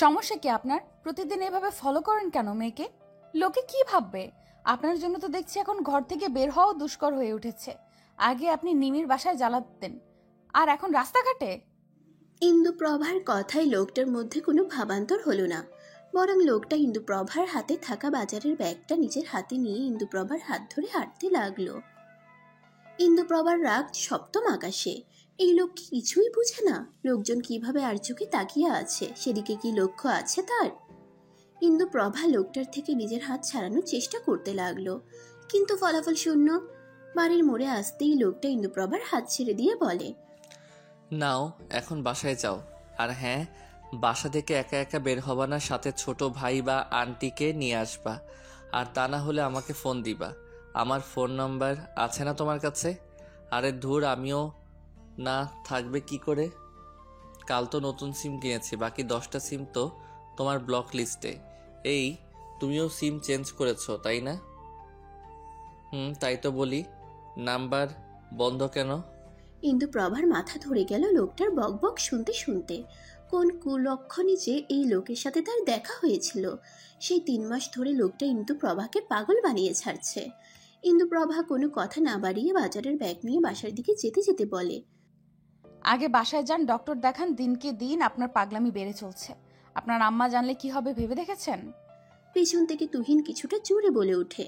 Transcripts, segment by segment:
সমস্যা কি আপনার? প্রতিদিন এভাবে ফলো করেন কেন মেয়েকে? লোকে কি ভাববে? আপনার জন্য তো দেখছি এখন ঘর থেকে বের হওয়া দুষ্কর হয়ে উঠেছে। আগে আপনি নিমির বাসায় জ্বালাতেন, আর এখন রাস্তাঘাটে। ইন্দুপ্রভার কথায় লোকটার মধ্যে কোনো ভাবান্তর হলো না, বরং লোকটা ইন্দুপ্রভার হাতে থাকা বাজারের ব্যাগটা নিজের হাতে নিয়ে ইন্দুপ্রভার হাত ধরে হাঁটতে লাগলো। ইন্দুপ্রভার রাগ সপ্তম আকাশে। এই লোক কি কিছুই বুঝে না? লোকজন কিভাবে আর চোখে তাকিয়ে আছে, সেদিকে কি লক্ষ্য আছে তার? ইন্দুপ্রভা লোকটার থেকে নিজের হাত ছাড়ানোর চেষ্টা করতে লাগলো, কিন্তু ফলাফল শূন্য। বাড়ির মোড়ে আসতেই লোকটা ইন্দুপ্রভার হাত ছেড়ে দিয়ে বলে, নাও এখন বাসায় যাও। আর হ্যাঁ, বাসা থেকে একা একা বের হবা না, সাথে ছোট ভাই বা আন্টিকে নিয়ে আসবা। আর তা না হলে আমাকে ফোন দিবা। আমার ফোন নাম্বার আছে না তোমার কাছে? আরে ধুর, আমিও না থাকবে কি করে? কাল তো নতুন সিম কিনেছি, বাকি 10টা সিম তো তোমার ব্লক লিস্টে। এই, তুমিও সিম চেঞ্জ করেছো তাই না? তাই তো বলি, নাম্বার বন্ধ কেন? ইন্দুপ্রভার মাথা ধরে গেল লোকটার বকবক শুনতে শুনতে। কোন কুলক্ষণে যে এই লোকের সাথে তার দেখা হয়েছিল। সেই 3 মাস ধরে লোকটা ইন্দুপ্রভাকে পাগল বানিয়ে ছাড়ছে। ইন্দুপ্রভা কোনো কথা না বাড়িয়ে বাজারের ব্যাগ নিয়ে বাসার দিকে যেতে যেতে বলে, আগে বাসায় যান, ডক্টর দেখান। দিনকে দিন আপনার পাগলামি বেড়ে চলছে। আপনার আম্মা জানলে কি হবে ভেবে দেখেছেন? পেছন থেকে তুহিন কিছুটা জোরে বলে ওঠে,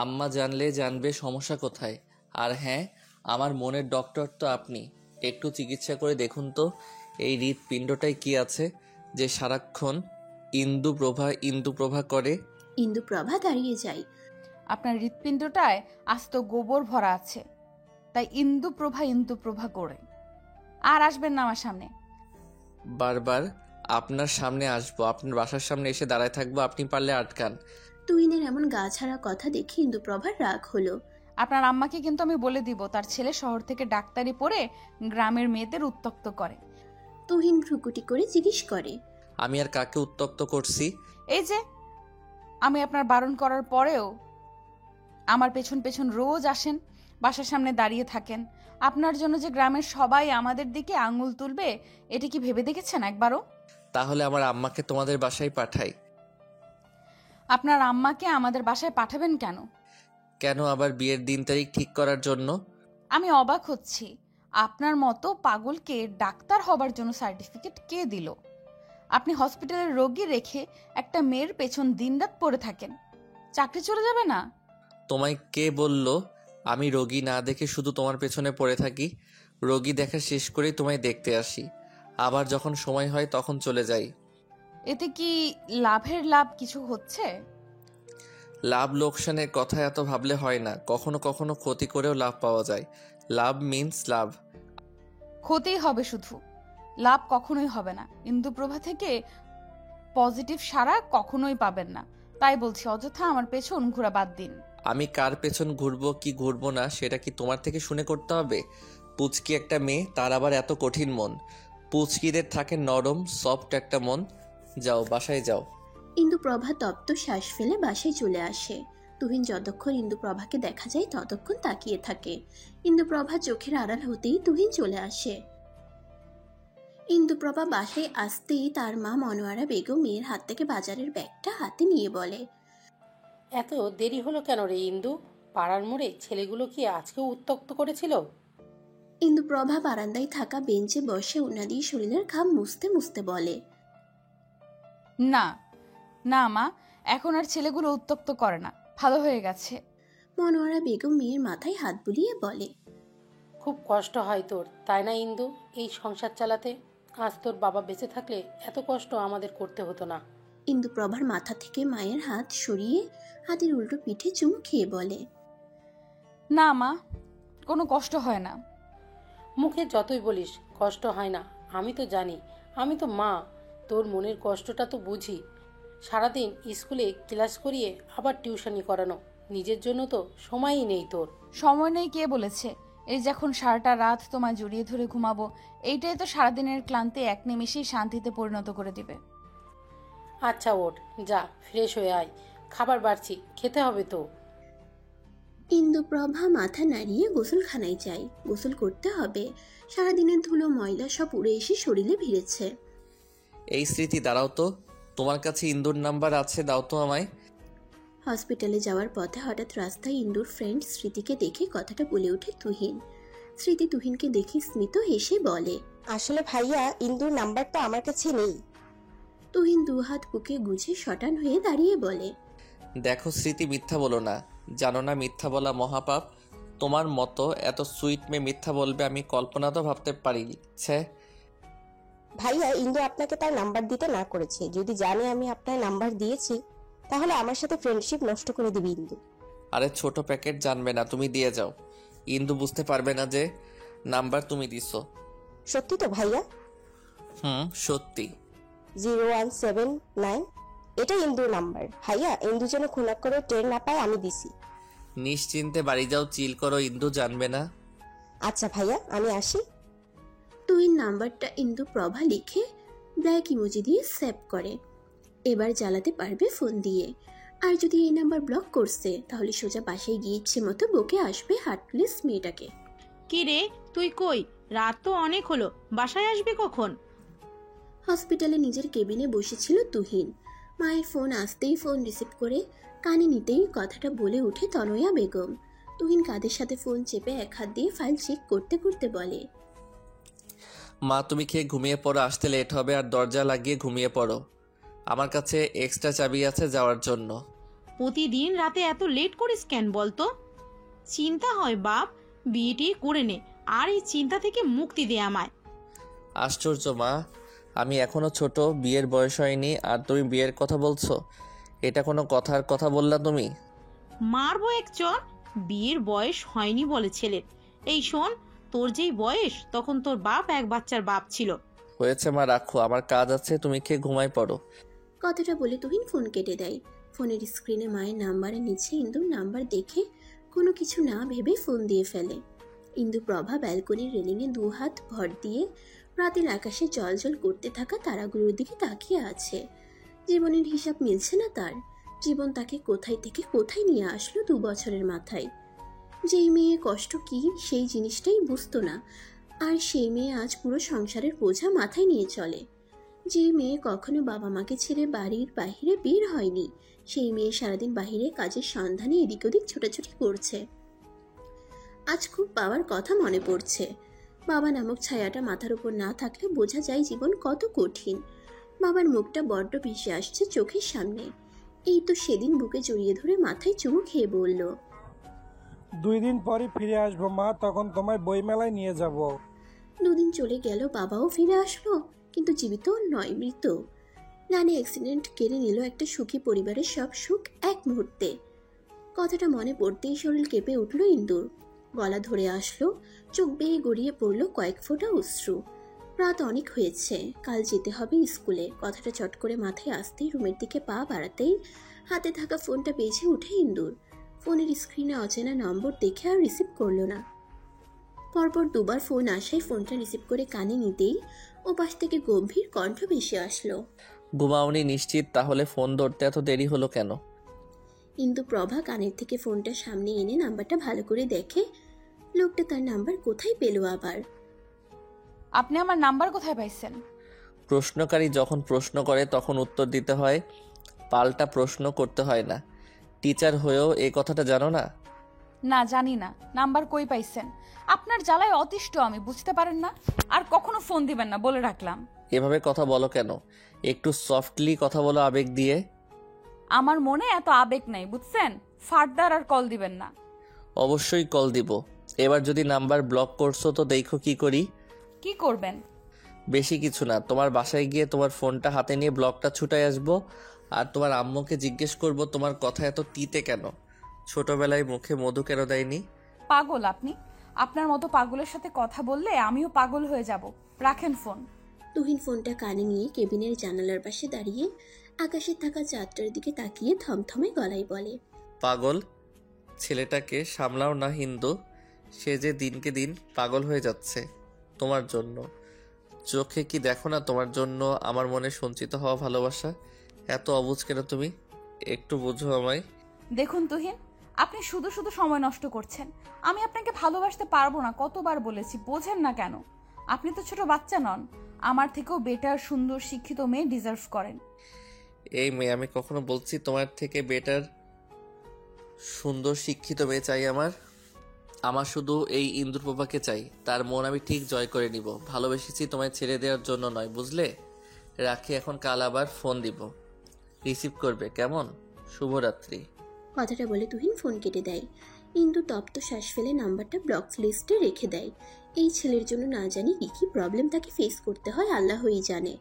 আম্মা জানলে জানবে, সমস্যা কোথায়? আর হ্যাঁ, আমার মনের ডক্টর তো আপনি। একটু চিকিৎসা করে দেখুন তো এই হৃৎপিণ্ডটায় কি আছে যে সারাক্ষণ ইন্দুপ্রভা ইন্দুপ্রভা করে। ইন্দুপ্রভা দাঁড়িয়ে যায়। আপনার হৃৎপিণ্ডটায় আস্ত গোবর ভরা আছে, তাই ইন্দুপ্রভা ইন্দুপ্রভা করে। আর আসবেন না আমার সামনে। বারবার আপনার সামনে আসবো, আপনার বাসার সামনে এসে দাঁড়ায় থাকবো, আপনি পারলে আটকান। তুহিনের এমন গা ছাড়া কথা দেখে ইন্দুপ্রভার রাগ হলো। আপনার আম্মাকে কিন্তু আমি বলে দিব তার ছেলে শহর থেকে ডাক্তারি পড়ে গ্রামের মেয়েদের উত্ত্যক্ত করে। তুহিন ভ্রুকুটি করে জিজ্ঞেস করে, আমি আর কাকে উত্ত্যক্ত করছি? এই যে, আমি আপনার বারণ করার পরেও আমার পেছন পেছন রোজ আসেন, বাসার সামনে দাঁড়িয়ে থাকেন। আপনার জন্য যে গ্রামের সবাই আমাদের দিকে আঙুল তুলবে, এটা কি ভেবে দেখেছেন একবারও? তাহলে আমার আম্মাকে তোমাদের বাসায় পাঠাই। আপনার আম্মাকে আমাদের বাসায় পাঠাবেন কেন? কেন আবার বিয়ের দিন তারিখ ঠিক করার জন্য? আমি অবাক হচ্ছি, আপনার মতো পাগলকে ডাক্তার হবার জন্য সার্টিফিকেট কে দিল? আপনি হসপিটালের রোগী রেখে একটা মেয়ের পেছন দিনরাত পড়ে থাকেন, চাকরি চলে যাবে না? তোমায় কে বলল আমি রোগী না দেখে শুধু তোমার পেছনে পড়ে থাকি? রোগী দেখা শেষ করেই তোমায় দেখতে আসি, আবার যখন সময় হয় তখন চলে যাই। এতে কি লাভের লাভ কিছু হচ্ছে? লাভ লোকসানের কথা এত ভাবলে হয় না, কখনো কখনো ক্ষতি করেও লাভ পাওয়া যায়। লাভ মিন্স লাভ। ক্ষতিই হবে শুধু, লাভ কখনোই হবে না। ইন্দুপ্রভা থেকে পজিটিভ সাড়া কখনোই পাবেন না। তাই বলছি, অযথা আমার পেছন ঘোরা বাদ দিন। আমি কার পেছন ঘুরবো কি ঘুরবো না সেটা কি তোমার থেকে শুনে করতে হবে? পুচকি একটা মেয়ে, তার আবার এত কঠিন মন। পুচকিদের থাকে নরম সফট একটা মন। যাও, বাসায় যাও। ইন্দুপ্রভা তপ্ত শ্বাস ফেলে বাসায় চলে আসে। তুহিন যতক্ষণ ইন্দুপ্রভাকে দেখা যায় ততক্ষণ তাকিয়ে থাকে। ইন্দুপ্রভা চোখের আড়াল হতেই তুহিন চলে আসে। ইন্দুপ্রভা বাসায় আসতেই তার মা মনোয়ারা বেগম মেয়ের হাত থেকে বাজারের ব্যাগটা হাতে নিয়ে বলে, এত দেরি হলো কেন রে ইন্দু? পাড়ার মোড়ে ছেলেগুলো কি আজকেও উত্ত্যক্ত করেছিল? ইন্দুপ্রভা বারান্দায় থাকা বেঞ্চে বসে উনা দিয়ে শরীরের ঘাম মুছতে মুছতে বলে, না না মা, এখন আর ছেলেগুলো উত্ত্যক্ত করে না, ভালো হয়ে গেছে। মনোয়ারা বেগম মেয়ের মাথায় হাত বুলিয়ে বলে, খুব কষ্ট হয় তোর, তাই না ইন্দু, এই সংসার চালাতে? আজ তোর বাবা বেঁচে থাকলে এত কষ্ট আমাদের করতে হতো না। ইন্দুপ্রভার মাথা থেকে মায়ের হাত সরিয়ে হাতের উল্টো পিঠে চুমু খেয়ে বলে, না মা, কোনো কষ্ট হয় না। মুখে যতই বলিস কষ্ট হয় না, আমি তো জানি, আমি তো মা, তোর মনের কষ্টটা তো বুঝি। সারাদিন স্কুলে ক্লাস করিয়ে আবার টিউশনি করানো, নিজের জন্য তো সময়ই নেই তোর। সময় নেই কে বলেছে? এই যখন সারাটা রাত তোমায় জড়িয়ে ধরে ঘুমাবো, এইটাই তো সারাদিনের ক্লান্তি এক নিমেষেই শান্তিতে পরিণত করে দিবে। আচ্ছা ওঠ, যা ফ্রেশ হয়ে আয়, খাবার বাড়ছি, খেতে হবে তো। ইন্দুপ্রভা মাথা নাড়িয়ে গোসলখানায় যায়। গোসল করতে হবে, সারাদিনের ধুলো ময়লা সব উড়ে এসে শরীরে ভিড়েছে। এই স্মৃতি, দাঁড়াও তো, তোমার কাছে ইন্দুর নাম্বার আছে, দাও তো আমায়। হসপিটালে যাওয়ার পথে হঠাৎ রাস্তায় ইন্দুর ফ্রেন্ড স্মৃতিকে দেখে কথাটা বলে ওঠে তুহিন। স্মৃতি তুহিনকে দেখে স্মিত হেসে বলে, আসলে ভাইয়া, ইন্দুর নাম্বারটা আমার কাছে নেই। তুহিন দুহাত বুকে গুজে শটান হয়ে দাঁড়িয়ে বলে, দেখো স্মৃতি, মিথ্যা বলো না, জানো না মিথ্যা বলা মহাপাপ। তোমার মতো এত সুইট মেয়ে মিথ্যা বলবে আমি কল্পনা তো ভাবতে পারিনি। ছে, ভাইয়া, ইন্দু আপনাকে তার নাম্বার দিতে না করেছে। যদি জানে আমি আপনার নাম্বার দিয়েছি, তাহলে আমার সাথে ফ্রেন্ডশিপ নষ্ট করে দেবে ইন্দু। আরে ছোট প্যাকেট জানবে না, তুমি দিয়ে যাও। ইন্দু বুঝতে পারবে না যে নাম্বার তুমি দিছো। সত্যি তো ভাইয়া? সত্যি। 0179, এটা ইন্দুর নাম্বার। ভাইয়া, ইন্দু যেন খুনা করে ট্রেন না পায়, আমি দিছি। নিশ্চিন্তে বাড়ি যাও, চিল করো, ইন্দু জানবে না। আচ্ছা ভাইয়া, আমি আসি। তুহিন নাম্বারটা ইন্দু প্রভা লিখে ব্ল্যাক ইমোজি দিয়ে সেভ করে। এবার জ্বালাতে পারবে ফোন দিয়ে। আর যদি এই নাম্বার ব্লক করছে, তাহলে সোজা বাসায় গিয়ে ইচ্ছে মতো বকে আসবে হার্টলেস মেয়েটাকে। কি রে, তুই কই? রাত তো অনেক হলো, বাসায় আসবি কখন? হসপিটালে নিজের কেবিনে বসেছিল তুহিন। মায়ের ফোন আসতেই ফোন রিসিভ করে কানে নিতেই কথাটা বলে ওঠে তনয়া বেগম। তুহিন কাঁধের সাথে ফোন চেপে এক হাত দিয়ে ফাইল চেক করতে করতে বলে, মা তুমি খেয়ে ঘুমিয়ে পড়ো, আসতে লেট হবে, আর দরজা লাগিয়ে ঘুমিয়ে পড়ো। আমার কাছে এক্সট্রা চাবি আছে যাওয়ার জন্য। প্রতিদিন রাতে এত লেট করিস কেন বলতো? চিন্তা হয় বাপ, বিয়েটি করে নে, আর এই চিন্তা থেকে মুক্তি দে আমায়। আশ্চর্য মা, আমি এখনো ছোট, বিয়ের বয়স হয়নি, আর তুমি বিয়ের কথা বলছো? এটা কোনো কথার কথা বললা তুমি? মারবো এক চর। বিয়ের বয়স হয়নি বলে ছেলের। এই শোন, তোর যেই বয়স তখন তোর বাপ এক বাচ্চার বাপ ছিল। হয়েছে মা, রাখো, আমার কাজ আছে, তুমি খেয়ে ঘুমাই পড়ো। কথাটা বলে তুহিন ফোন কেটে দেয়। ফোনের স্ক্রিনে মায়ের নাম্বারের নিচে ইন্দুর নাম্বার দেখে কোনো কিছু না ভেবে ফোন দিয়ে ফেলে। ইন্দু প্রভা ব্যালকনির রেলিংয়ে দু হাত ভর দিয়ে রাতের আকাশে জল করতে থাকা তারাগুলোর দিকে তাকিয়ে আছে। জীবনের হিসাব মিলছে না তার। জীবন তাকে কোথায় থেকে কোথায় নিয়ে আসলো 2 বছরের মাথায়। যেই মেয়ে কষ্ট কি সেই জিনিসটাই বুঝতো না, আর সেই মেয়ে আজ পুরো সংসারের বোঝা মাথায় নিয়ে চলে। যে মেয়ে কখনো বাবা মাকে ছেড়ে বাড়ির বাহিরে বের হয়নি, সেই মেয়ে সারাদিন বাহিরে কাজের সন্ধানে এদিক ওদিক ছোটাছুটি করছে। আজ খুব বাবার কথা মনে পড়ছে। বাবা নামক ছায়াটা মাথার উপর না থাকলে বোঝা যায় জীবন কত কঠিন। বাবার মুখটা বড্ড ভেসে আসছে চোখের সামনে। এই তো সেদিন বুকে জড়িয়ে ধরে মাথায় চুমু খেয়ে বলল, 2 দিন পরে ফিরে আসবো মা, তখন তোমায় বইমেলায় নিয়ে যাব। 2 দিন চলে গেল, বাবাও ফিরে আসলো, কিন্তু জীবিত নয়, মৃত। নানি অ্যাক্সিডেন্ট কেড়ে নিল একটা সুখী পরিবারের সব সুখ এক মুহূর্তে। কথাটা মনে পড়তেই শরীর কেঁপে উঠল ইন্দুর। গলা ধরে আসলো, চোখ বেয়ে গড়িয়ে পড়লো কয়েক ফোঁটা অশ্রু। রাত অনেক হয়েছে, কাল যেতে হবে স্কুলে। কথাটা চট করে মাথায় আসতেই রুমের দিকে পা বাড়াতেই হাতে থাকা ফোনটা বেজে উঠে ইন্দুর। ফোনের স্ক্রিনে অচেনা নম্বর দেখে আর রিসিভ করলো না। পরপর 2 বার ফোন আসায় ফোনটা রিসিভ করে কানে নিতেই ওপাশ থেকে গম্ভীর কণ্ঠ ভেসে আসলো, ঘুমাওনি নিশ্চিত? তাহলে ফোন ধরতে এত দেরি হলো কেন? ইন্দু প্রভা কানের থেকে ফোনটা সামনে এনে নাম্বারটা ভালো করে দেখে। লোকটা তার নাম্বার কোথায় পেল আবার? আপনি আমার নাম্বার কোথায় পাইছেন? প্রশ্নকারী যখন প্রশ্ন করে তখন উত্তর দিতে হয়, পাল্টা প্রশ্ন করতে হয় না। টিচার হয়েও এই কথাটা জানো না? না, জানি না। নাম্বার কই পাইছেন? আপনার জ্বালায় অতিষ্ঠ আমি, বুঝতে পারেন না? আর কখনো ফোন দিবেন না বলে রাখলাম। এভাবে কথা বলো কেন? একটু সফটলি কথা বলো, আবেগ দিয়ে। আমার মনে এত আবেগ নাই, বুঝছেন? ফার্দার আর কল দিবেন না। অবশ্যই কল দিব। এবার যদি নাম্বার ব্লক করছো তো দেখো কি করি। কি করবেন? বেশি কিছু না, তোমার বাসায় গিয়ে তোমার ফোনটা হাতে নিয়ে ব্লকটা ছুটাই আসবো, আর তোমার আম্মুকে জিজ্ঞেস করব তোমার কথা এত তিতে কেন, ছোটবেলায় মুখে মধু কেন দেয়নি। পাগল আপনি? আপনার মতো পাগলের সাথে কথা বললে আমিও পাগল হয়ে যাব। রাখেন ফোন। তুহিন ফোনটা কানে নিয়ে কেবিনের জানালার পাশে দাঁড়িয়ে আকাশে থাকা চাঁদটার দিকে তাকিয়ে থমথমে গলায় বলে, পাগল? ছেলেটাকে সামলাও না হিন্দু, সে যে দিনকে দিন পাগল হয়ে যাচ্ছে তোমার জন্য। চোখে কি দেখো না তোমার জন্য আমার মনে সঞ্চিত হওয়া ভালোবাসা? এত অবুঝ কেন তুমি? একটু বুঝো আমায়। দেখুন তুহিন, আপনি শুধু শুধু সময় নষ্ট করছেন। আমি আপনাকে ভালোবাসতে পারবো না, কতবার বলেছি, বোঝেন না কেন? আপনি তো ছোট বাচ্চা নন। আমার থেকেও বেটার, সুন্দর, শিক্ষিত মেয়ে ডিজার্ভ করেন। এই মেয়ে, আমি কখনো বলছি তোমার থেকে বেটার সুন্দর শিক্ষিত মেয়ে চাই? আমার শুধু এই ইন্দুপ্রভাকে চাই। তার মন আমি ঠিক জয় করে নিব। ভালোবেসেছি তোমায় ছেড়ে দেওয়ার জন্য নয়, বুঝলে? রাখি এখন, কাল আবার ফোন দিব, রিসিভ করবে, কেমন? শুভরাত্রি। কথাটা বলে তুহিন ফোন কেটে দেয়। ইন্দু তপ্ত শ্বাস ফেলে নাম্বারটা ব্লক লিস্টে রেখে দেয়। এই ছেলের জন্য না জানি কি কি প্রবলেম তাকে ফেস করতে হয় আল্লাহই জানে।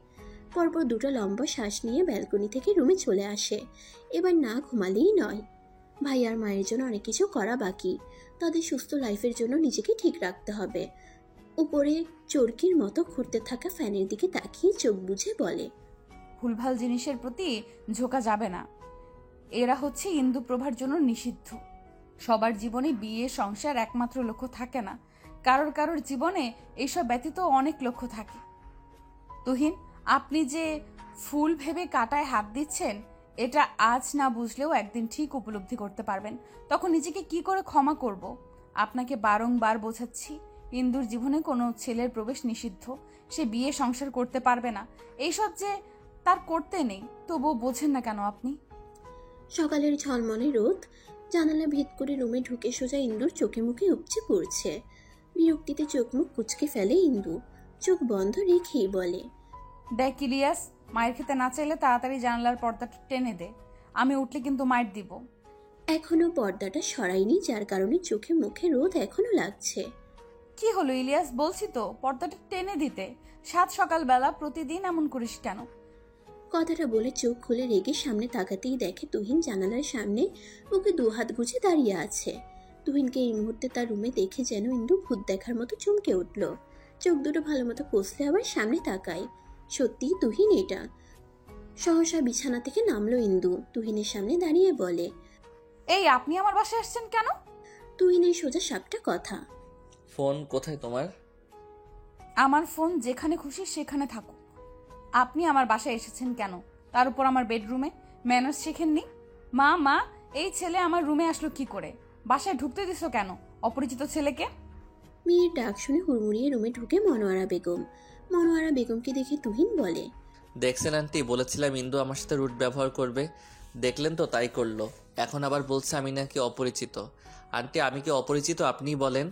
পরপর দুটো লম্বা শ্বাস নিয়ে ব্যালকনি থেকে রুমে চলে আসে। এবার না ঘুমালেই নয়। ভাই আর মায়ের জন্য অনেক কিছু করা বাকি। তাদের সুস্থ লাইফের জন্য নিজেকে ঠিক রাখতে হবে। উপরে চরকির মতো ঘুরতে থাকা ফ্যানের দিকে তাকিয়ে চোখ বুজে বলে, ভুলভাল জিনিসের প্রতি ঝোঁকা যাবে না। এরা হচ্ছে ইন্দুপ্রভার জন্য নিষিদ্ধ। সবার জীবনে বিয়ে, সংসার একমাত্র লক্ষ্য থাকে না। কারোর কারোর জীবনে এইসব ব্যতীত অনেক লক্ষ্য থাকে। তুহিন, আপনি যে ফুল ভেবে কাটায় হাত দিচ্ছেন, এটা আজ না বুঝলেও একদিন ঠিক উপলব্ধি করতে পারবেন। তখন নিজেকে কি করে ক্ষমা করব? আপনাকে বারংবার বোঝাচ্ছি, ইন্দুর জীবনে কোনো ছেলের প্রবেশ নিষিদ্ধ। সে বিয়ে, সংসার করতে পারবে না। এইসব যে তার করতে নেই, তবুও বোঝেন না কেন আপনি? সকালের ঝলমলে রোদ জানালা ভেদ করে রুমে ঢুকে সোজা ইন্দুর চোখে মুখে উপচে পড়ছে। বিরক্তিতে চোখ মুখ কুচকে ফেলে ইন্দু। চোখ বন্ধ রেখেই বলে, দেখ ইলিয়াস, মায়ের খেতে না চাইলে তাড়াতাড়ি জানলার পর্দাটা টেনে দে। আমি উঠলে কিন্তু মাইর দিব। এখনো পর্দাটা সরাইনি, যার কারণে চোখে মুখে রোদ এখনো লাগছে। কি হলো ইলিয়াস, বলছি তো পর্দাটা টেনে দিতে। সাত সকালবেলা প্রতিদিন এমন করিস কেন? কথাটা বলে চোখ খুলে রেগে সামনে তাকাতেই দেখে তুহিন জানালার সামনে ওকে দুহাত গুজে দাঁড়িয়ে আছে। তুহিনকে এই মুহূর্তে তার রুমে দেখে যেন ইন্দু ভূত দেখার মতো চমকে উঠল। চোখ দুটো ভালো মতো কষলে আবার সামনে তাকায়। সত্যিই তুহিন এটা। সহসা বিছানা থেকে নামলো ইন্দু, তুহিনের সামনে দাঁড়িয়ে বলে, এই, আপনি আমার বাসায় আসছেন কেন? তুহিনের সোজা সাপটা কথা। ফোন কোথায় তোমার? আমার ফোন যেখানে খুশি সেখানে থাকুক। আপনি আমার বাসায় এসেছেন কেন? তার উপর আমার বেডরুমে। ম্যানার্স শেখেননি? মা, এই ছেলে আমার রুমে আসলো কি করে? বাসায় ঢুকতে দিছো কেন অপরিচিত ছেলেকে? মেয়ের ডাক শুনে হুড়মুড়িয়ে রুমে ঢুকে মনোয়ারা বেগম। মনোয়ারা বেগমকে দেখে তুহিন বলে, দেখছেন আন্টি, বলেছিলাম ইন্দু আমার সাথে রুট ব্যবহার করবে, দেখলেন তো, তাই করলো। এখন আবার বলছে আমি নাকি অপরিচিত। আন্টি, আমি কি অপরিচিত আপনিই বলেন?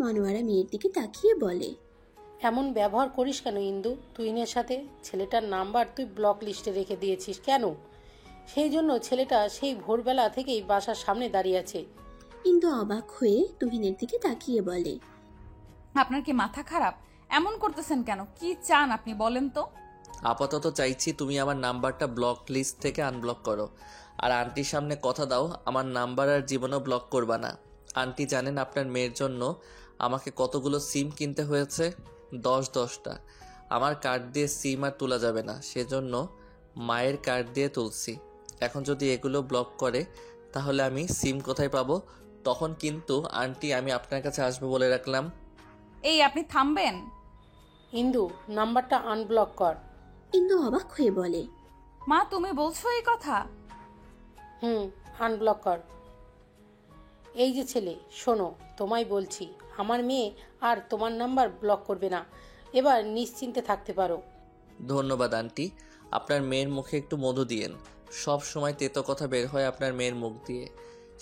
মনোয়ারা মেয়ের দিকে তাকিয়ে বলে, এমন ব্যবহার করিস কেন ইন্দু তুহিনের সাথে? ছেলেটার নাম্বার তুই ব্লক লিস্টে রেখে দিয়েছিস কেন? সেই জন্য ছেলেটা সেই ভোরবেলা থেকেই বাসার সামনে দাঁড়িয়ে আছে। কিন্তু অবাক হয়ে তুহিনের দিকে তাকিয়ে বলে, আপনার কি মাথা খারাপ? এমন করতেছেন কেন? কি চান আপনি বলেন তো? আপাতত চাইছি তুমি আমার নাম্বারটা ব্লক লিস্ট থেকে আনব্লক করো। আর আন্টির সামনে কথা দাও, আমার নাম্বার আর জীবনেও ব্লক করবা না। আন্টি জানেন আপনার মেয়ের জন্য আমাকে কতগুলো সিম কিনতে হয়েছে? 10-10টা। আমার কার্ড দিয়ে সিম আর তোলা যাবে না, সেজন্য মায়ের কার্ড দিয়ে তুলছি। এখন যদি এগুলো ব্লক করে তাহলে আমি সিম কোথায় পাবো? তখন কিন্তু আন্টি আমি আপনার কাছে আসবো বলে রাখলাম। এই, আপনি থামবেন? ইন্দু, নাম্বারটা আনব্লক কর। ইন্দু অবাক হয়ে বলে, মা, তুমি বলছো এই কথা? আনব্লক কর। এই যে ছেলে, শোনো, তোমায় বলছি, আমার মেয়ে আর তোমার নাম্বার ব্লক করবে না। এবার নিশ্চিন্তে থাকতে পারো। ধন্যবাদ আন্টি। আপনার মেয়ের মুখে একটু মধু দিয়েন। সব সময় তেতো কথা বের হয় আপনার মেয়ের মুখ দিয়ে।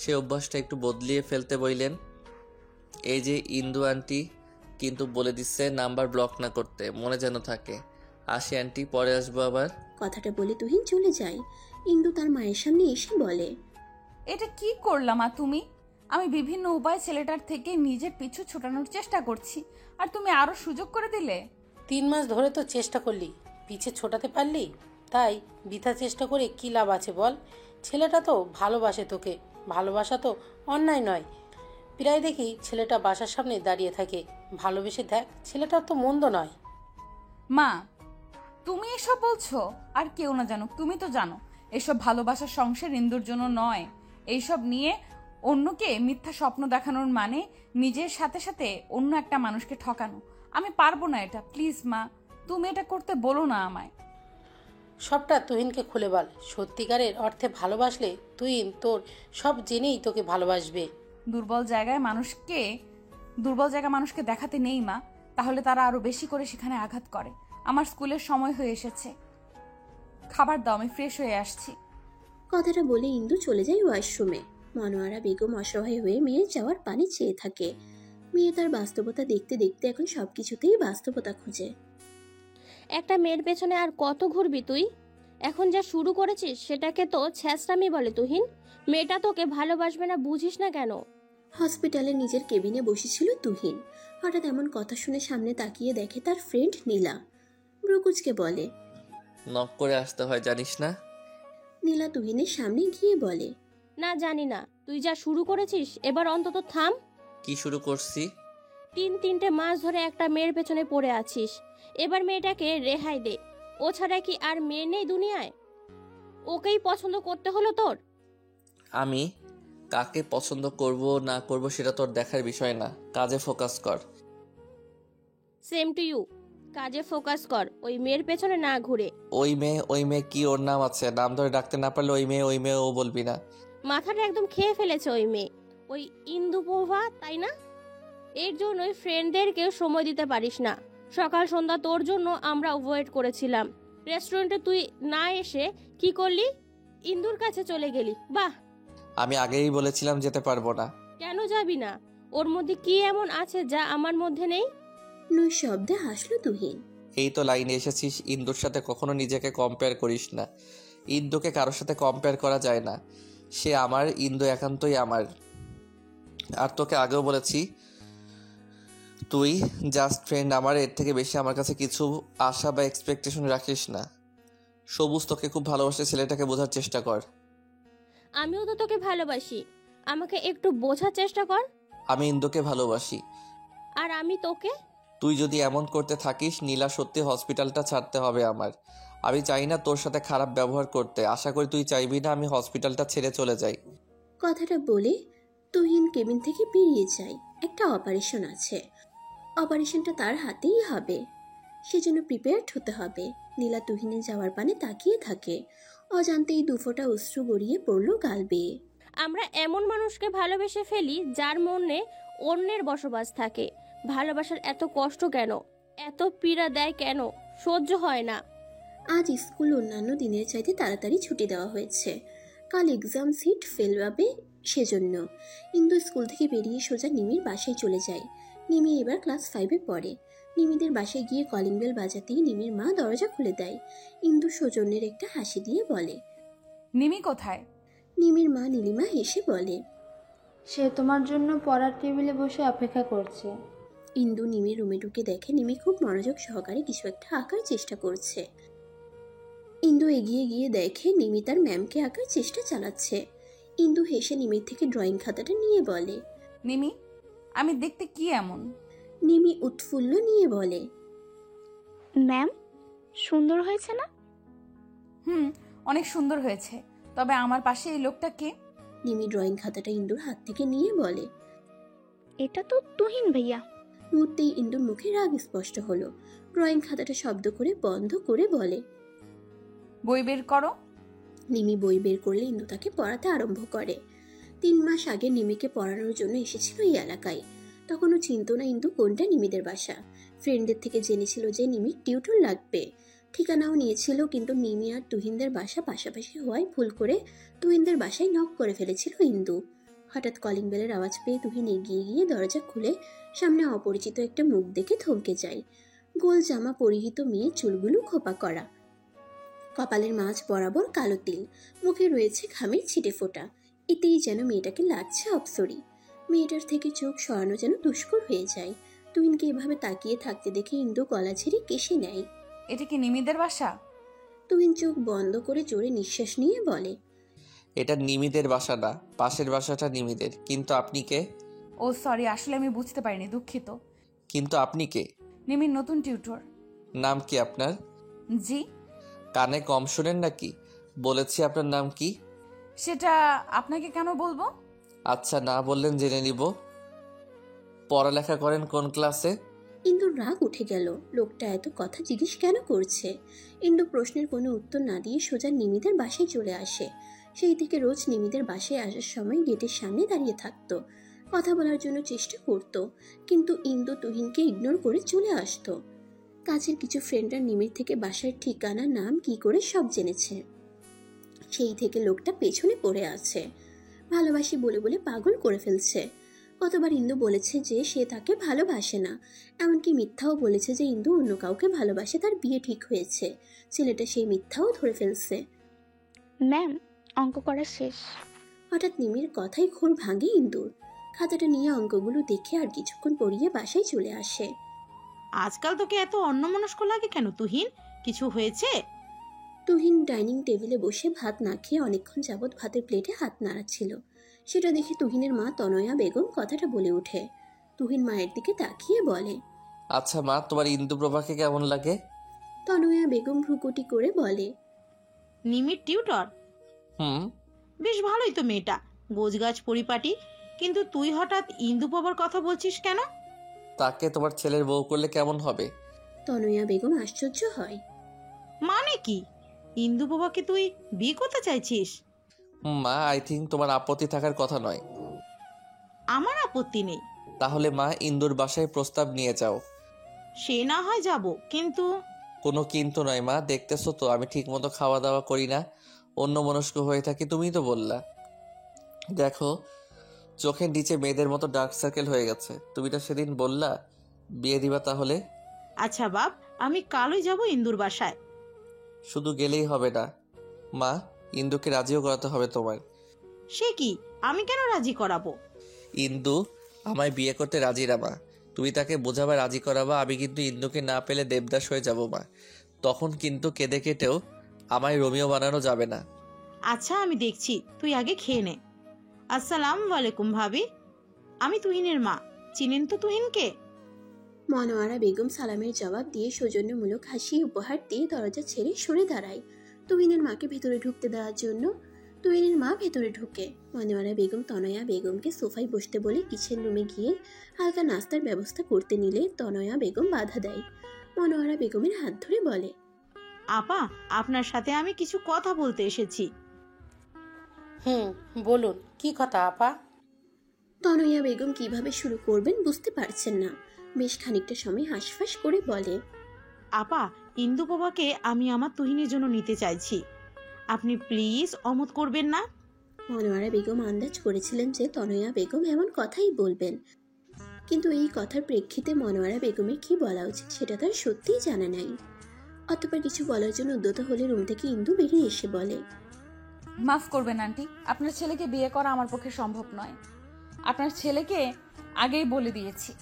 সে অভ্যাসটা একটু বদলিয়ে ফেলতে বললেন। এই যে ইন্দু আন্টি কিন্তু বলে দিচ্ছে নাম্বার ব্লক না করতে, মনে যেন থাকে। আসি আন্টি, পরে আসবো আবার। কথাটা বলে তুহিন চলে যায়। ইন্দু তার মায়ের সামনে এসে বলে, এটা কি করলাম তুমি? আমি বিভিন্ন উপায়ে ছেলেটার থেকে নিজের পিছু ছোটানোর চেষ্টা করছি, আর তুমি আরো সুযোগ করে দিলে। 3 মাস ধরে তো চেষ্টা করলি, পিছে ছোটাতে পারলি? তাই বৃথা চেষ্টা করে কী লাভ আছে বল? ছেলেটা তো ভালোবাসে তোকে, ভালোবাসা তো অন্যায় নয়। প্রায় দেখি ছেলেটা বাসার সামনে দাঁড়িয়ে থাকে। ভালোবেসে দেখ, ছেলেটা তো মন্দ নয়। মা, তুমি এসব বলছো? আর কেউ না জানুক, তুমি তো জানো এসব ভালোবাসার সংসার ইন্দুর জন্য নয়। এইসব নিয়ে অন্যকে মিথ্যা স্বপ্ন দেখানোর মানে নিজের সাথে সাথে অন্য একটা মানুষকে ঠকানো। আমি পারবো না এটা। প্লিজ মা, তুমি এটা করতে বলো না আমায়। সবটা তুহিনকে খুলে বল। সত্যিকারের অর্থে ভালোবাসলে তুহিন তোর সব জেনেই তোকে ভালোবাসবে। দুর্বল জায়গায় মানুষকে দেখাতে নেই মা, তাহলে তারা আরো বেশি করে সেখানে আঘাত করে। আমার স্কুলের সময় হয়ে এসেছে। খাবার দাও, আমি ফ্রেশ হয়ে আসছি। কথাটা বলে ইন্দু চলে যায় ওয়াশরুমে। মনোয়ারা বেগম অসহায় হয়ে মেয়ের যাওয়ার পানি চেয়ে থাকে। মেয়ে তার বাস্তবতা দেখতে দেখতে এখন সবকিছুতেই বাস্তবতা খুঁজে। একটা মেয়ের পেছনে আর কত ঘুরবি তুই? এখন যা শুরু করেছিস সেটাকে তো ছ্যাঁচড়ামি বলে তুহিন। মেয়েটা তোকে ভালোবাসবে না বুঝিস না কেন? হসপিটালে নিজের কেবিনে বসেছিল তুহিন। হঠাৎ এমন কথা শুনে সামনে তাকিয়ে দেখে তার ফ্রেন্ড নীলা। ব্রুকুচকে বলে, নক করে আসতে হয় জানিস না? নীলা তুহিনের সামনে গিয়ে বলে, না জানি না, তুই যা শুরু করেছিস এবার অন্তত থাম। কি শুরু করছি? 3 মাস ধরে একটা মেয়ের পেছনে পড়ে আছিস, এবার মেয়েটাকে রেহাই দে। ও ছাড়া কি আর মেয়ে নেই দুনিয়ায়? ওকেই পছন্দ করতে হলো তোর? আমি কাকে পছন্দ করব না করব সেটা তোর দেখার বিষয় না, কাজে ফোকাস কর। সেম টু ইউ, কাজে ফোকাস কর, ওই মেয়ের পেছনে না ঘুরে। ওই মেয়ে কি? ওর নাম আছে, নাম ধরে ডাকতে না পারলে ওই মেয়ে ও বলবি না। মাথাটা একদম খেয়ে ফেলেছে ওই মেয়ে, ওই ইন্দুপ্রভা, তাই না? এর জন্য ওই ফ্রেন্ডদেরকেও সময় দিতে পারিস না। সকাল সন্ধ্যা তোর জন্য আমরা ওয়েট করেছিলাম। রেস্টুরেন্টে তুই না এসে কি করলি? ইন্দুর কাছে চলে গেলি। বাহ! আমি আগেই বলেছিলাম যেতে পারবো না। কেন যাবি না? ওর মধ্যে কি এমন আছে যা আমার মধ্যে নেই? নই শব্দে হাসলো তুহিন। এই তো লাইনে এসেছিস। ইন্দুর সাথে কখনো নিজেকে কম্পেয়ার করিস না। ইন্দুকে কারোর সাথে কম্পেয়ার করা যায় না। সে আমার, ইন্দু একান্তই আমার। আর তোকে আগেও বলেছি, তুই জাস্ট ফ্রেন্ড আমার, এর থেকে বেশি আমার কাছে কিছু আশা বা এক্সপেকটেশন রাখিস না। সবুজ তোকে খুব ভালোবাসে, ছেলেটাকে বোঝার চেষ্টা কর। আমিও তো তোকে ভালোবাসি, আমাকে একটু বোঝার চেষ্টা কর। আমি ইন্দুকে ভালোবাসি। আর আমি তোকে। তুই যদি এমন করতে থাকিস, নীলা সত্যি হসপিটালটা ছাড়তে হবে আমার। আমি চাই না তোর সাথে খারাপ ব্যবহার করতে। আশা করি তুই চাইবি না আমি হসপিটালটা ছেড়ে চলে যাই। কথাটা বলে তুহিন কেবিন থেকে বেরিয়ে যায়। একটা অপারেশন আছে, অপারেশনটা তার হাতেই হবে, সেজন্য প্রিপেয়ার্ড হতে হবে। নীলা তুহিনের যাওয়ার পানে তাকিয়ে থাকে। অজান্তেই দুফোঁটা অশ্রু গড়িয়ে পড়ল গাল বেয়ে। আমরা এমন মানুষকে ভালোবেসে ফেলি যার মনে অন্যের বসবাস থাকে। ভালোবাসার এত কষ্ট কেন? এত পীড়া দেয় কেন? সহ্য হয় না। আজ স্কুল অন্যান্য দিনের চাইতে তাড়াতাড়ি ছুটি দেওয়া হয়েছে। কাল এক্সাম সিট ফেলবাবে, সেজন্য ইন্দু স্কুল থেকে বেরিয়ে সোজা নিমির বাসায় চলে যায়। নিমি এবার ক্লাস 5-এ পড়ে। নিমিদের বাসায় গিয়ে কলিং বেল বাজাতেই নিমির মা দরজা খুলে দেয়। ইন্দু সৌজন্যের একটা হাসি দিয়ে বলে, নিমি কোথায়? নিমির মা নীলিমা হেসে বলে, সে তোমার জন্য পড়ার টেবিলে বসে অপেক্ষা করছে। ইন্দু নিমির রুমে ঢুকে দেখে নিমি খুব মনোযোগ সহকারে কিছু একটা আঁকার চেষ্টা করছে। ইন্দু এগিয়ে গিয়ে দেখে নিমি তার ম্যামকে আঁকার চেষ্টা চালাচ্ছে। ইন্দু হেসে নিমির থেকে ড্রয়িং খাতাটা নিয়ে বলে, নিমি, আমি দেখতে কি এমন? নিমি উৎফুল্ল নিয়ে বলে, ম্যাম, সুন্দর হয়েছে না? অনেক সুন্দর হয়েছে। তবে আমার পাশে এই লোকটা কে? নিমি ড্রয়িং খাতাটা ইন্দুর হাত থেকে নিয়ে বলে, এটা তো তুহিন ভাইয়া। মুহূর্তেই ইন্দুর মুখে রাগ স্পষ্ট হলো। ড্রয়িং খাতাটা শব্দ করে বন্ধ করে বলে, বই বের করো। নিমি বই বের করলে ইন্দু তাকে পড়াতে আরম্ভ করে। 3 মাস আগে নিমিকে পড়ানোর জন্য এসেছিল এই এলাকায়। তখনও চিনত না ইন্দু কোনটা নিমিদের বাসা। ফ্রেন্ডদের থেকে জেনেছিল যে নিমির টিউটর লাগবে। ঠিকানাও নিয়েছিল, কিন্তু নিমি আর তুহিনদের বাসা পাশাপাশি হওয়ায় ভুল করে তুহিনদের বাসায় নক করে ফেলেছিল ইন্দু। হঠাৎ কলিং বেলের আওয়াজ পেয়ে তুহিন এগিয়ে গিয়ে দরজা খুলে সামনে অপরিচিত একটা মুখ দেখে থমকে যায়। গোল জামা পরিহিত মেয়ে, চুলগুলো খোপা করা, কপালের মাঝ বরাবর কালো তিল, মুখে রয়েছে ঘামের ছিটে ফোঁটা। এতেই যেন মেয়েটাকে লাগছে অপসরি। মেয়েটার থেকে চোখ সরানো যেন দুষ্কর হয়ে যায়। তুহিনকে এভাবে তাকিয়ে থাকতে দেখে ইন্দু গলা ছেড়ে কেশে নেয়। এটা কি নিমিদের বাসা? তুহিন চোখ বন্ধ করে জোরে নিঃশ্বাস নিয়ে বলে, এটা নিমিদের বাসা না, পাশের বাসাটা নিমিদের। কিন্তু আপনি কে? ও সরি, আসলে আমি বুঝতে পারিনি, দুঃখিত। কিন্তু আপনি কে? নিমির নতুন টিউটর। নাম কি আপনার? জি। কানে কম শোনেন নাকি? বলেছি আপনার নাম কি? সেটা আপনাকে কেন বলবো? আচ্ছা, না বললেন জেনে নিব। পড়ালেখা করেন কোন ক্লাসে? ইন্দুর রাগ উঠে গেল। লোকটা এত কথা জিজ্ঞেস কেন করছে? ইন্দু প্রশ্নের কোনো উত্তর না দিয়ে সোজা নিমিদের বাসায় চলে আসে। সেই থেকে রোজ নিমিদের বাসায় আসার সময় গেটের সামনে দাঁড়িয়ে থাকতো, কথা বলার জন্য চেষ্টা করত, কিন্তু ইন্দু তুহিনকে ইগনোর করে চলে আসতো। কাছের কিছু ফ্রেন্ডরা নিমির থেকে বাসার ঠিকানা নাম কি করে সব জেনেছে। সেই থেকে লোকটা পেছনে পড়ে আছে, ভালোবাসি বলে বলে পাগল করে ফেলছে। কতবার ইন্দু বলেছে যে সে তাকে ভালোবাসে না, এমনকি মিথ্যাও বলেছে যে ইন্দু অন্য কাউকে ভালোবাসে, তার বিয়ে ঠিক হয়েছে। ছেলেটা সেই মিথ্যাও ধরে ফেলছে। ম্যাম, অঙ্ক করা শেষ। হঠাৎ নিমির কথাই ঘোর ভাঙে ইন্দুর। খাতাটা নিয়ে অঙ্কগুলো দেখে আর কিছুক্ষণ পড়িয়ে বাসায় চলে আসে। আজকাল তোকে এত অন্যমনস্ক লাগে কেন তুহিন? কিছু হয়েছে? তুহিন ডাইনিং টেবিলে বসে ভাত না খেয়ে অনেকক্ষণ যাবৎ ভাতের প্লেটে হাত নাড়াচ্ছিল। সেটা দেখে তুহিনের মা তনয়া বেগম কথাটা বলে ওঠে। তুহিন মায়ের দিকে তাকিয়ে বলে, আচ্ছা মা, তোমার ইন্দুপ্রভাকে কেমন লাগে? তনয়া বেগম ভ্রুকুটি করে বলে, নিমির টিউটর? হুম। বেশ ভালোই তো মেয়েটা, গোছগাছ পরিপাটি। কিন্তু তুই হঠাৎ ইন্দুপ্রভার কথা বলছিস কেন? তাকে তোমার ছেলের বউ করলে কেমন হবে? তনয়া বেগম আশ্চর্য হয়। মানে কি? ইন্দুপ্রভাকে তুই বিয়ে করতে চাইছিস? মা, আই থিঙ্ক তোমার আপত্তি থাকার কথা নয়। আমার আপত্তি নেই। তাহলে মা, ইন্দুর বাসায় প্রস্তাব নিয়ে যাও। সে না হয় যাব, কিন্তু কোনো কিন্তু নয় মা, দেখতেছো তো আমি ঠিক মতো খাওয়া দাওয়া করি না, অন্য মনস্ক হয়ে থাকি, তুমিই তো বললা। দেখো, চোখের নিচে মেয়েদের মতো ডার্ক সার্কেল হয়ে গেছে। তুমি তো সেদিন বললা বিয়ে দিবা, তাহলে? আচ্ছা বাপ, আমি কালই যাব ইন্দুর বাসায়। শুধু গেলেই হবে না মা, ইন্দুকে রাজিও করাতে হবে তোমার। সে কি? আমি কেন রাজি করাবো? ইন্দু আমায় বিয়ে করতে রাজি না মা, তুমি তাকে বোঝাবা, রাজি করাবা। আমি কিন্তু ইন্দুকে না পেলে দেবদাস হয়ে যাব মা, তখন কিন্তু কেঁদে কেটেও আমায় রোমিও বানানো যাবে না। আচ্ছা আমি দেখছি, তুই আগে খেয়ে নে। আসসালামু আলাইকুম ভাবি, আমি তুহিনের মা। চিনেন তো তুহিনকে? মনোয়ারা বেগম সালামের জবাব দিয়ে সৌজন্যমূলক হাসি উপহার দিয়ে দরজা ছেড়ে সরে দাঁড়ায় তুহিনের মাকে ভেতরে ঢুকতে দেওয়ার জন্য। তুহিনের মা ভেতরে ঢুকে। মনোয়ারা বেগম তনয়া বেগমকে সোফায় বসতে বলে কিচেন রুমে গিয়ে হালকা নাস্তার ব্যবস্থা করতে নিলে তনয়া বেগম বাধা দেয়। মনোয়ারা বেগমের হাত ধরে বলে, আপা, আপনার সাথে আমি কিছু কথা বলতে এসেছি। বলুন, কি কথা আপা? তনয়া বেগম কিভাবে শুরু করবেন বুঝতে পারছেন না। বেশ খানিকটা সময় হাঁসফাঁস করে বলে, আপা, ইন্দুপ্রভাকে আমি আমার তুহিনের জন্য নিতে চাইছি, আপনি প্লিজ অমত করবেন না? মনোয়ারা বেগম আন্দাজ করেছিলেন যে তনয়া বেগম এমন কথাই বলবেন, কিন্তু এই কথার প্রেক্ষিতে মনোয়ারা বেগমের কি বলা উচিত সেটা তার সত্যিই জানা নাই। অতঃপর কিছু বলার জন্য উদ্যত হলে রুম থেকে ইন্দু বেরিয়ে এসে বলে, মাফ করবেন আন্টি, আপনার ছেলেকে বিয়ে করা আমার পক্ষে সম্ভব নয়। আপনার ছেলেকে আগেই বলে দিয়েছি,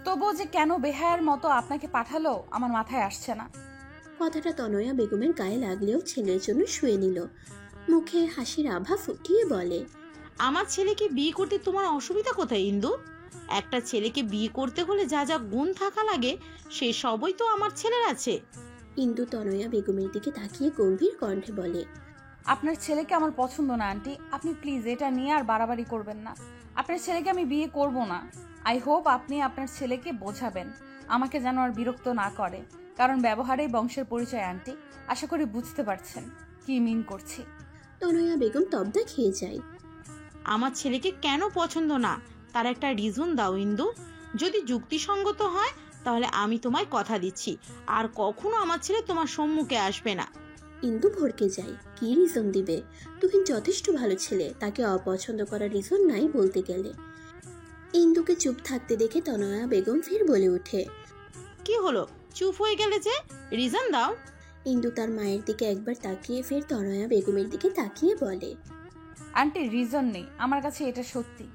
তবুও যে কেন বেহায়ার মতো আপনাকে পাঠালো আমার মাথায় আসছে না। কথাটা তনয়া বেগমের গায়ে লাগলেও ছেলের জন্য শুয়ে নিল। মুখে হাসির আভা ফুটিয়ে বলে, আমার ছেলেকে বিয়ে করতে তোমার অসুবিধা কোথায় ইন্দু? একটা ছেলেকে বিয়ে করতে হলে যা যা গুণ থাকা লাগে সে সবই তো আমার ছেলের আছে। ইন্দু তনয়া বেগমের দিকে তাকিয়ে গম্ভীর কণ্ঠে বলে, আপনার ছেলেকে আমার পছন্দ না আন্টি, আপনি প্লিজ এটা নিয়ে আর বাড়াবাড়ি করবেন না। আপনার ছেলেকে আমি বিয়ে করব না। আই হোপ আপনি আপনার ছেলেকে বোঝাবেন আমাকে যেন আর বিরক্ত না করে, কারণ ব্যবহারেই বংশের পরিচয় আন্টি। আশা করি বুঝতে পারছেন কি মিন করছি। তনয়া বেগম তবদা খেয়ে যায়। আমার ছেলেকে কেন পছন্দ না তার একটা রিজন দাও ইন্দু। যদি যুক্তিসঙ্গত হয় তাহলে আমি তোমায় কথা দিচ্ছি আর কখনো আমার ছেলে তোমার সম্মুখে আসবে না। ইন্দু ভরকে যায়। কি রিজন দিবে? তুহিন যথেষ্ট ভালো ছেলে, তাকে অপছন্দ করার রিজন নাই বলতে গেলে। ইন্দুকে চুপ থাকতে দেখে তনয়া বেগম ফের বলে ওঠে, কি হলো, চুপ হয়ে গেলে যে? রিজন দাও। ইন্দু তার মায়ের দিকে একবার তাকিয়ে ফের তনয়া বেগমের দিকে তাকিয়ে বলে, আন্টি রিজন নেই আমার কাছে, এটা সত্যি,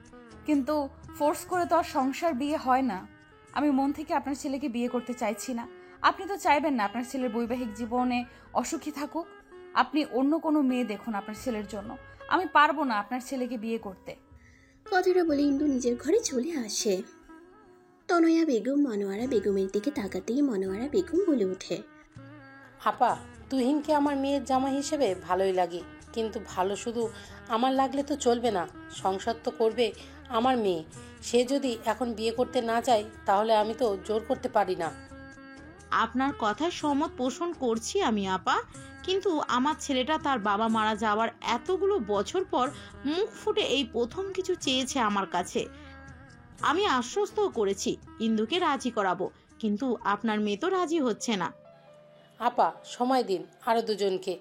কিন্তু ফোর্স করে তো আর সংসার বিয়ে হয় না। আমি মন থেকে আপনার ছেলেকে বিয়ে করতে চাইছি না। আপনি তো চাইবেন না আপনার ছেলের বৈবাহিক জীবনে অসুখী থাকুক। আপনি অন্য কোনো মেয়ে দেখুন আপনার ছেলের জন্য। আমি পারবো না আপনার ছেলেকে বিয়ে করতে। কথাটা বলে ইন্দু নিজের ঘরে চলে আসে। তনয়া বেগম মনোয়ারা বেগমের দিকে তাকাতেই মনোয়ারা বেগম বলে ওঠে, আপা, তুহিনকে আমার মেয়ের জামা হিসেবে ভালোই লাগে, কিন্তু ভালো শুধু আমার লাগলে তো চলবে না, সংসার তো করবে আমার মেয়ে। সে যদি এখন বিয়ে করতে না চায় তাহলে আমি তো জোর করতে পারি না। আপনার কথায় সম্মত পোষণ করছি আমি আপা, কিন্তু আমার ছেলেটা তার বাবা মারা যাওয়ার এতগুলো বছর পর মুখ ফুটে এই প্রথম কিছু চেয়েছে আমার কাছে। আমি আশ্বস্তও করেছি ইন্দুকে রাজি করাবো, কিন্তু আপনার মেয়ে তো রাজি হচ্ছে না। আপা সময় দিন আরও দুজনকে,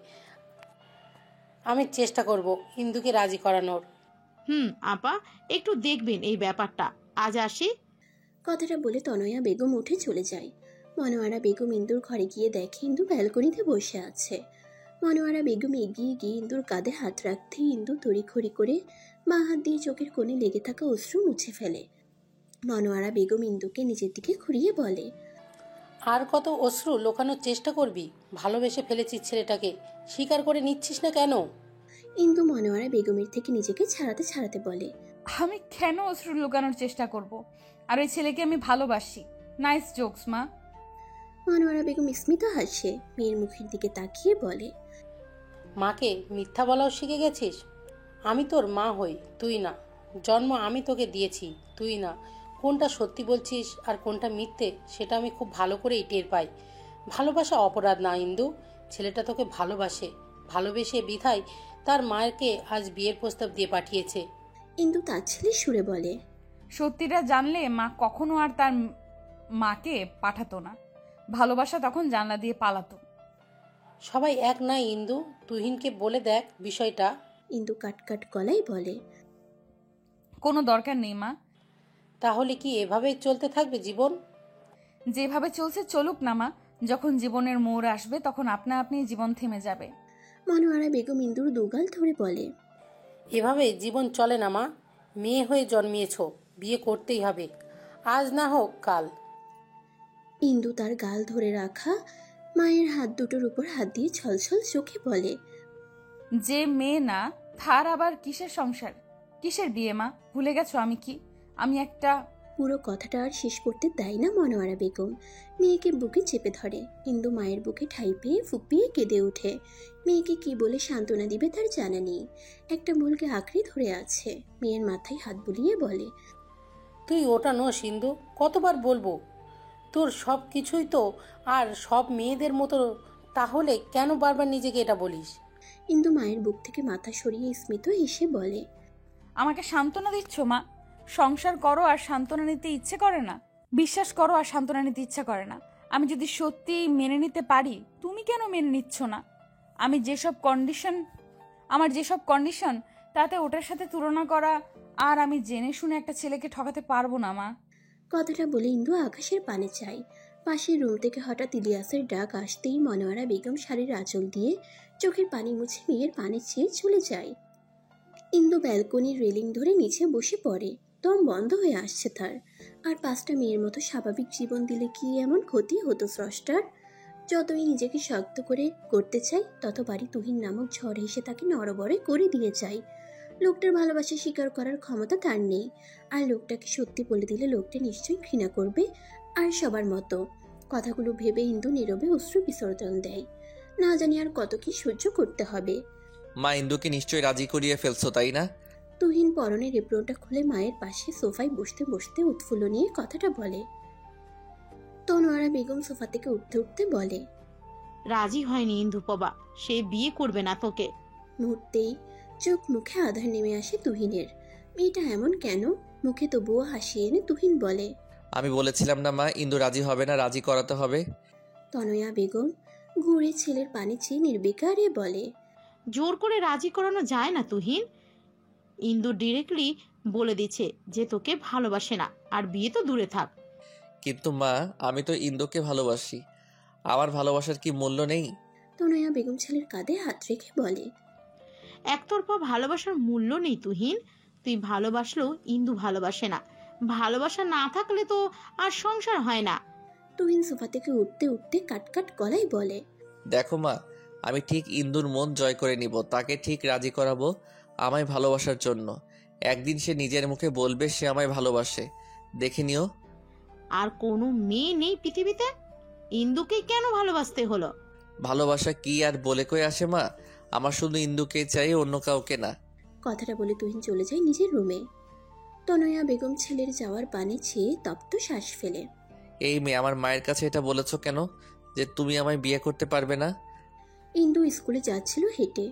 আমি চেষ্টা করব ইন্দুকে রাজি করানোর। আপা, একটু দেখবেন এই ব্যাপারটা। আজ আসি। কথাটা বলে তনয়া বেগম উঠে চলে যায়। মনোয়ারা বেগম ইন্দুর ঘরে গিয়ে দেখে ইন্দু ব্যালকনিতে বসে আছে। মনোয়ারা বেগম এগিয়ে গিয়ে ইন্দুর কাঁধে হাত রাখতেই ইন্দু তড়িঘড়ি করে বাঁ হাত দিয়ে চোখের কোণে লেগে থাকা অশ্রু মুছে ফেলে। মনোয়ারা বেগম ইন্দুকে নিজের দিকে ঘুরিয়ে বলে, আর কত অশ্রু লোকানোর চেষ্টা করবি? ভালোবেসে ফেলেছিস ছেলেটাকে, স্বীকার করে নিচ্ছিস না কেন? ইন্দু মনোয়ারা বেগমের থেকে নিজেকে ছাড়াতে ছাড়াতে বলে, আমি কেন অশ্রু লুকানোর চেষ্টা করব? আর ওই ছেলেকে আমি ভালোবাসি। নাইস জোকস মা। মনোয়ারা বেগম স্মিত হাসে, মেয়ের মুখের দিকে তাকিয়ে বলে, মাকে মিথ্যা বলাও শিখে গেছিস? আমি তোর মা হই, তুই না। জন্ম আমি তোকে দিয়েছি, তুই না। কোনটা সত্যি বলছিস আর কোনটা মিথ্যে সেটা আমি খুব ভালো করেই টের পাই। ভালোবাসা অপরাধ না ইন্দু। ছেলেটা তোকে ভালোবেসে বিধায় তার মায়েরকে আজ বিয়ের প্রস্তাব দিয়ে পাঠিয়েছে। ইন্দু তাচ্ছিল্যের সুরে বলে, সত্যিটা জানলে মা কখনো আর তার মাকে পাঠাতো না। ভালোবাসা তখন জানলা দিয়ে পালাতো। সবাই এক নাই ইন্দু, তুহিনকে বলে দেখ বিষয়টা। ইন্দু কাটকাট গলায় বলে, কোনো দরকার নেই মা। তাহলে কি এভাবেই চলতে থাকবে জীবন? যেভাবে চলছে চলুক না মা। যখন জীবনের মোড় আসবে তখন আপনা আপনি জীবন থেমে যাবে। মনোয়ারা বেগম ইন্দুর দুগাল ধরে বলে, এভাবে জীবন চলে না মা। মেয়ে হয়ে জন্মিয়েছ, বিয়ে করতেই হবে, আজ না হোক কাল। ইন্দু তার গাল ধরে রাখা মায়ের হাত দুটোর উপর হাত দিয়ে ছলছল চোখে বলে, যে মেয়ে না তার আবার কিসের সংসার, কিসের বিয়ে মা? ভুলে গেছো আমি একটা। পুরো কথাটা আর শেষ করতে দেয় না মনোয়ারা বেগম। মেয়েকে বুকে চেপে ধরে। ইন্দু মায়ের বুকে ঠাই পেয়ে ফুপিয়ে কেঁদে ওঠে। মেয়েকে কি বলে সান্ত্বনা দিবে তার জানা নেই। একটা মূলকে আঁকড়ে ধরে আছে। মেয়ের মাথায় হাত বুলিয়ে বলে, তুই ওটা নোস ইন্দু, কতবার বলবো? তোর সব কিছুই তো আর সব মেয়েদের মতো, তাহলে কেন বারবার নিজেকে এটা বলিস? ইন্দু মায়ের বুক থেকে মাথা সরিয়ে স্মিত হেসে বলে, আমাকে সান্ত্বনা দিচ্ছ মা? সংসার করো আর সান্ত্বনা নিতে ইচ্ছে করে না? বিশ্বাস করো আর সান্ত্বনা নিতে ইচ্ছে করে না? আমি যদি সত্যি মেনে নিতে পারি, তুমি কেন মেনে নিচ্ছ না? আমার যেসব কন্ডিশন তাতে ওটার সাথে তুলনা করা, আর আমি জেনে শুনে একটা ছেলেকে ঠকাতে পারবো না মা। কথাটা বলে ইন্দু আকাশের পানে চায়। পাশের রুম থেকে হঠাৎ ইলিয়াসের ডাক আসতেই মনোয়ারা বেগম শাড়ির আঁচল দিয়ে চোখের পানি মুছে মেয়ের পানে চেয়ে চলে যায়। ইন্দু ব্যালকনির রেলিং ধরে নিচে বসে পড়ে। দম বন্ধ হয়ে আসছে তার। আর 5টা মেয়ের মতো স্বাভাবিক জীবন দিলে কি এমন ক্ষতি হতো স্রষ্টার? যতই নিজেকে শক্ত করে করতে চাই, ততবারই তুহিন নামক ঝড় এসে তাকে নড়বড়ে করে দিয়ে যায়। লোকটার ভালোবাসা স্বীকার করার ক্ষমতা তার নেই। আর লোকটাকে সত্যি বলে দিলে লোকটা নিশ্চয়ই ঘৃণা করবে, আর সবার মতো। কথাগুলো ভেবে ইন্দু নীরবে অশ্রু বিসর্জন দেয়। না জানি আর কত কি সহ্য করতে হবে। মা ইন্দুকে নিশ্চয়ই রাজি করিয়ে ফেলছো, তাই না? তুহিন পরনের এপ্রনটা খুলে মায়ের পাশে সোফায় বসতে বসতে উৎফুল্ল নিয়ে কথাটা বলে। তনোয়ারা বেগম সোফা থেকে উঠতে উঠতে বলে, রাজি হয়নি ইন্দুপবা, সে বিয়ে করবে না তোকে। মুহূর্তেই চোখ মুখে আধার নেমে আসে তুহিনের। মেয়েটা এমন কেন? মুখে তবুও হাসি এনে তুহিন বলে, আমি বলেছিলাম না মা, ইন্দু রাজি হবে না, রাজি করাতে হবে। তনয়া বেগম ঘুরে ছেলের পানি চেয়ে নির্বিকারে বলে, জোর করে রাজি করানো যায় না তুহিন। ইন্দু ডিরেক্টলি বলে দিচ্ছে যে তোকে ভালোবাসে না, আর বিয়ে তো দূরে থাক। কিন্তু মা, আমি তো ইন্দুকে ভালোবাসি। আমার ভালোবাসার কি মূল্য নেই? তনয়া বেগম ছেলের কাঁধে হাত রেখে বলে, একতরফা ভালোবাসার মূল্য নেই তুহিন। তুই ভালোবাসলেও ইন্দু ভালোবাসে না। ভালোবাসা না থাকলে তো আর সংসার হয় না। তুহিন সোফা থেকে উঠতে উঠতে কাটকাট গলায় বলে, দেখো মা, আমি ঠিক ইন্দুর মন জয় করে নিব, তাকে ঠিক রাজি করাবো আমায় ভালোবাসার জন্য। একদিন সে নিজের মুখে বলবে সে আমায় ভালোবাসে, দেখে নিও। আর কোনো মেয়ে নেই পৃথিবীতে? ইন্দুকে কেন ভালোবাসতে হলো? ভালোবাসা কি আর বলে কই আসে মা? আমার শুধু ইন্দুকে চাই, অন্য কাউকে না। কথাটা বলে তুহিন চলে যায় নিজের রুমে। তনয়া বেগম ছেলের যাওয়ার পানে চেয়ে তপ্ত শ্বাস ফেলে। এই মেয়ে, আমার মায়ের কাছে এটা বলেছো কেন যে তুমি আমায় বিয়ে করতে পারবে না? ইন্দু স্কুলে যাচ্ছিল হেঁটে।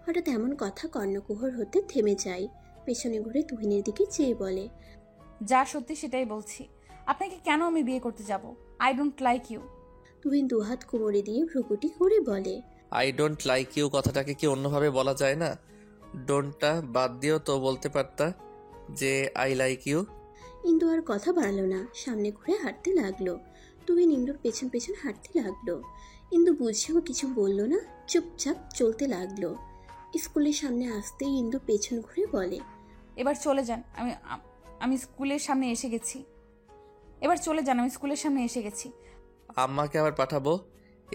হঠাৎ এমন কথা কর্ণকুহর হতে থেমে যায়। পেছনে ঘুরে তুহিনের দিকে চেয়ে বলে, যা সত্যি সেটাই বলছি। আপনাকে কেন আমি বিয়ে করতে যাব? I don't like you. Tuhin দুহাত কোমরে দিয়ে ভ্রুকুটি করে বলে। আই ডোন্ট লাইক ইউ কথাটাকে কি অন্যভাবে বলা যায় না? ডোন্টটা বাদ দিও তো বলতে পারতা যে আই লাইক ইউ। ইন্দু আর কথা বাড়ালো না, সামনে ঘুরে হাঁটতে লাগলো। তুহিন ইন্দুর পেছন পেছন হাঁটতে লাগলো। ইন্দু বুঝেও কিছু বলল না, চুপচাপ চলতে লাগলো। স্কুলের সামনে আসতেই ইন্দু পেছন ঘুরে বলে, এবার চলে যান, আমি স্কুলের সামনে এসে গেছি। এবার চলে যান, আমি স্কুলের সামনে এসে গেছি। আম্মাকে আবার পাঠাবো?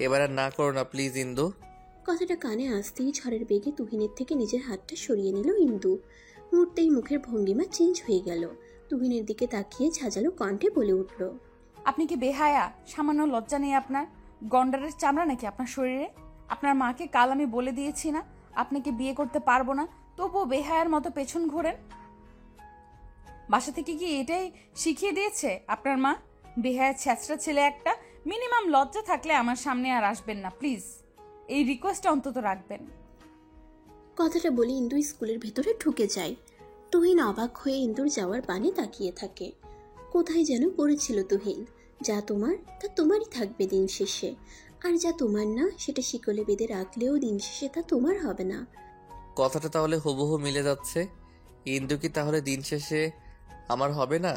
এবার আর না করো না প্লিজ ইন্দু। কথাটা কানে আসতেই ঝড়ের বেগে তুহিনের থেকে নিজের হাতটা সরিয়ে নিল ইন্দু। মুহূর্তেই মুখের ভঙ্গিমা চেঞ্জ হয়ে গেল। তুহিনের দিকে তাকিয়ে ঝাঁঝালো কণ্ঠে বলে উঠল, আপনি কি বেহায়া? সামান্য লজ্জা নেই আপনার? গন্ডারের চামড়া নাকি আপনার শরীরে? আপনার মাকে কাল আমি বলে দিয়েছি না আপনাকে বিয়ে করতে পারবো না, তবুও বেহায়ার মতো পেছন ঘোরেন। বাসা থেকে কি এটাই শিখিয়ে দিয়েছে আপনার মা? বেহায়া ছ্যাঁচড়া ছেলে একটা। মিনিমাম লজ্জা থাকলে আমার সামনে আর আসবেন না প্লিজ, এই রিকোয়েস্টটা অন্তত রাখবেন। কথাটা বলে ইন্দু স্কুলের ভেতরে ঢুকে যায়। তুহিন অবাক হয়ে ইন্দুর যাওয়ার পানে তাকিয়ে থাকে। কোথায় যেন পড়েছিল তুহিন। যা তোমার তা তোমারই থাকবে দিন শেষে, আর যা তোমার না সেটা শিকলে বেঁধে রাখলেও দিন শেষে তা তোমার হবে না। কথাটা তাহলে হুবহু মিলে যাচ্ছে। ইন্দু কি তাহলে দিন শেষে আমার হবে না?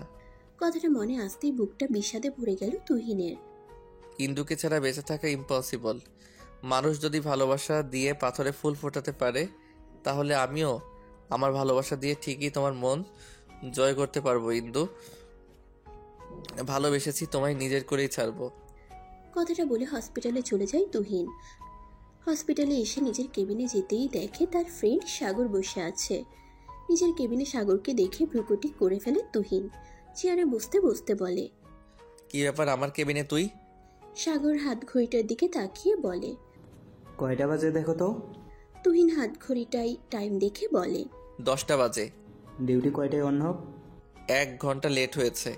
কথাটা মনে আসতেই বুকটা বিষাদে ভরে গেল তুহিনের। ইন্দুকে ছাড়া বেঁচে থাকা ইম্পসিবল। মানুষ যদি ভালোবাসা দিয়ে পাথরে ফুল ফোটাতে পারে, তাহলে আমিও আমার ভালোবাসা দিয়ে ঠিকই তোমার মন জয় করতে পারবো ইন্দু। ভালোবেসেছি, তোমায় নিজের করেই ছাড়বো। কথাটা বলে হসপিটালে চলে যায় তুহিন। হসপিটালে এসে নিজের কেবিনে যেতেই দেখে তার ফ্রেন্ড সাগর বসে আছে। নিজের কেবিনে সাগরকে দেখে ভ্রুকুটি করে ফেলে তুহিন। চেয়ারে বসতে বসতে বলে, কি ব্যাপার আমার কেবিনে তুই? সাগর হাত ঘড়িটার দিকে তাকিয়ে বলে, কয়টা বাজে দেখো তো। তুহিন হাত ঘড়িটাই টাইম দেখে বলে, 10টা বাজে। ডিউটি কয়টায় অন হোক? 1 ঘন্টা লেট হয়েছে।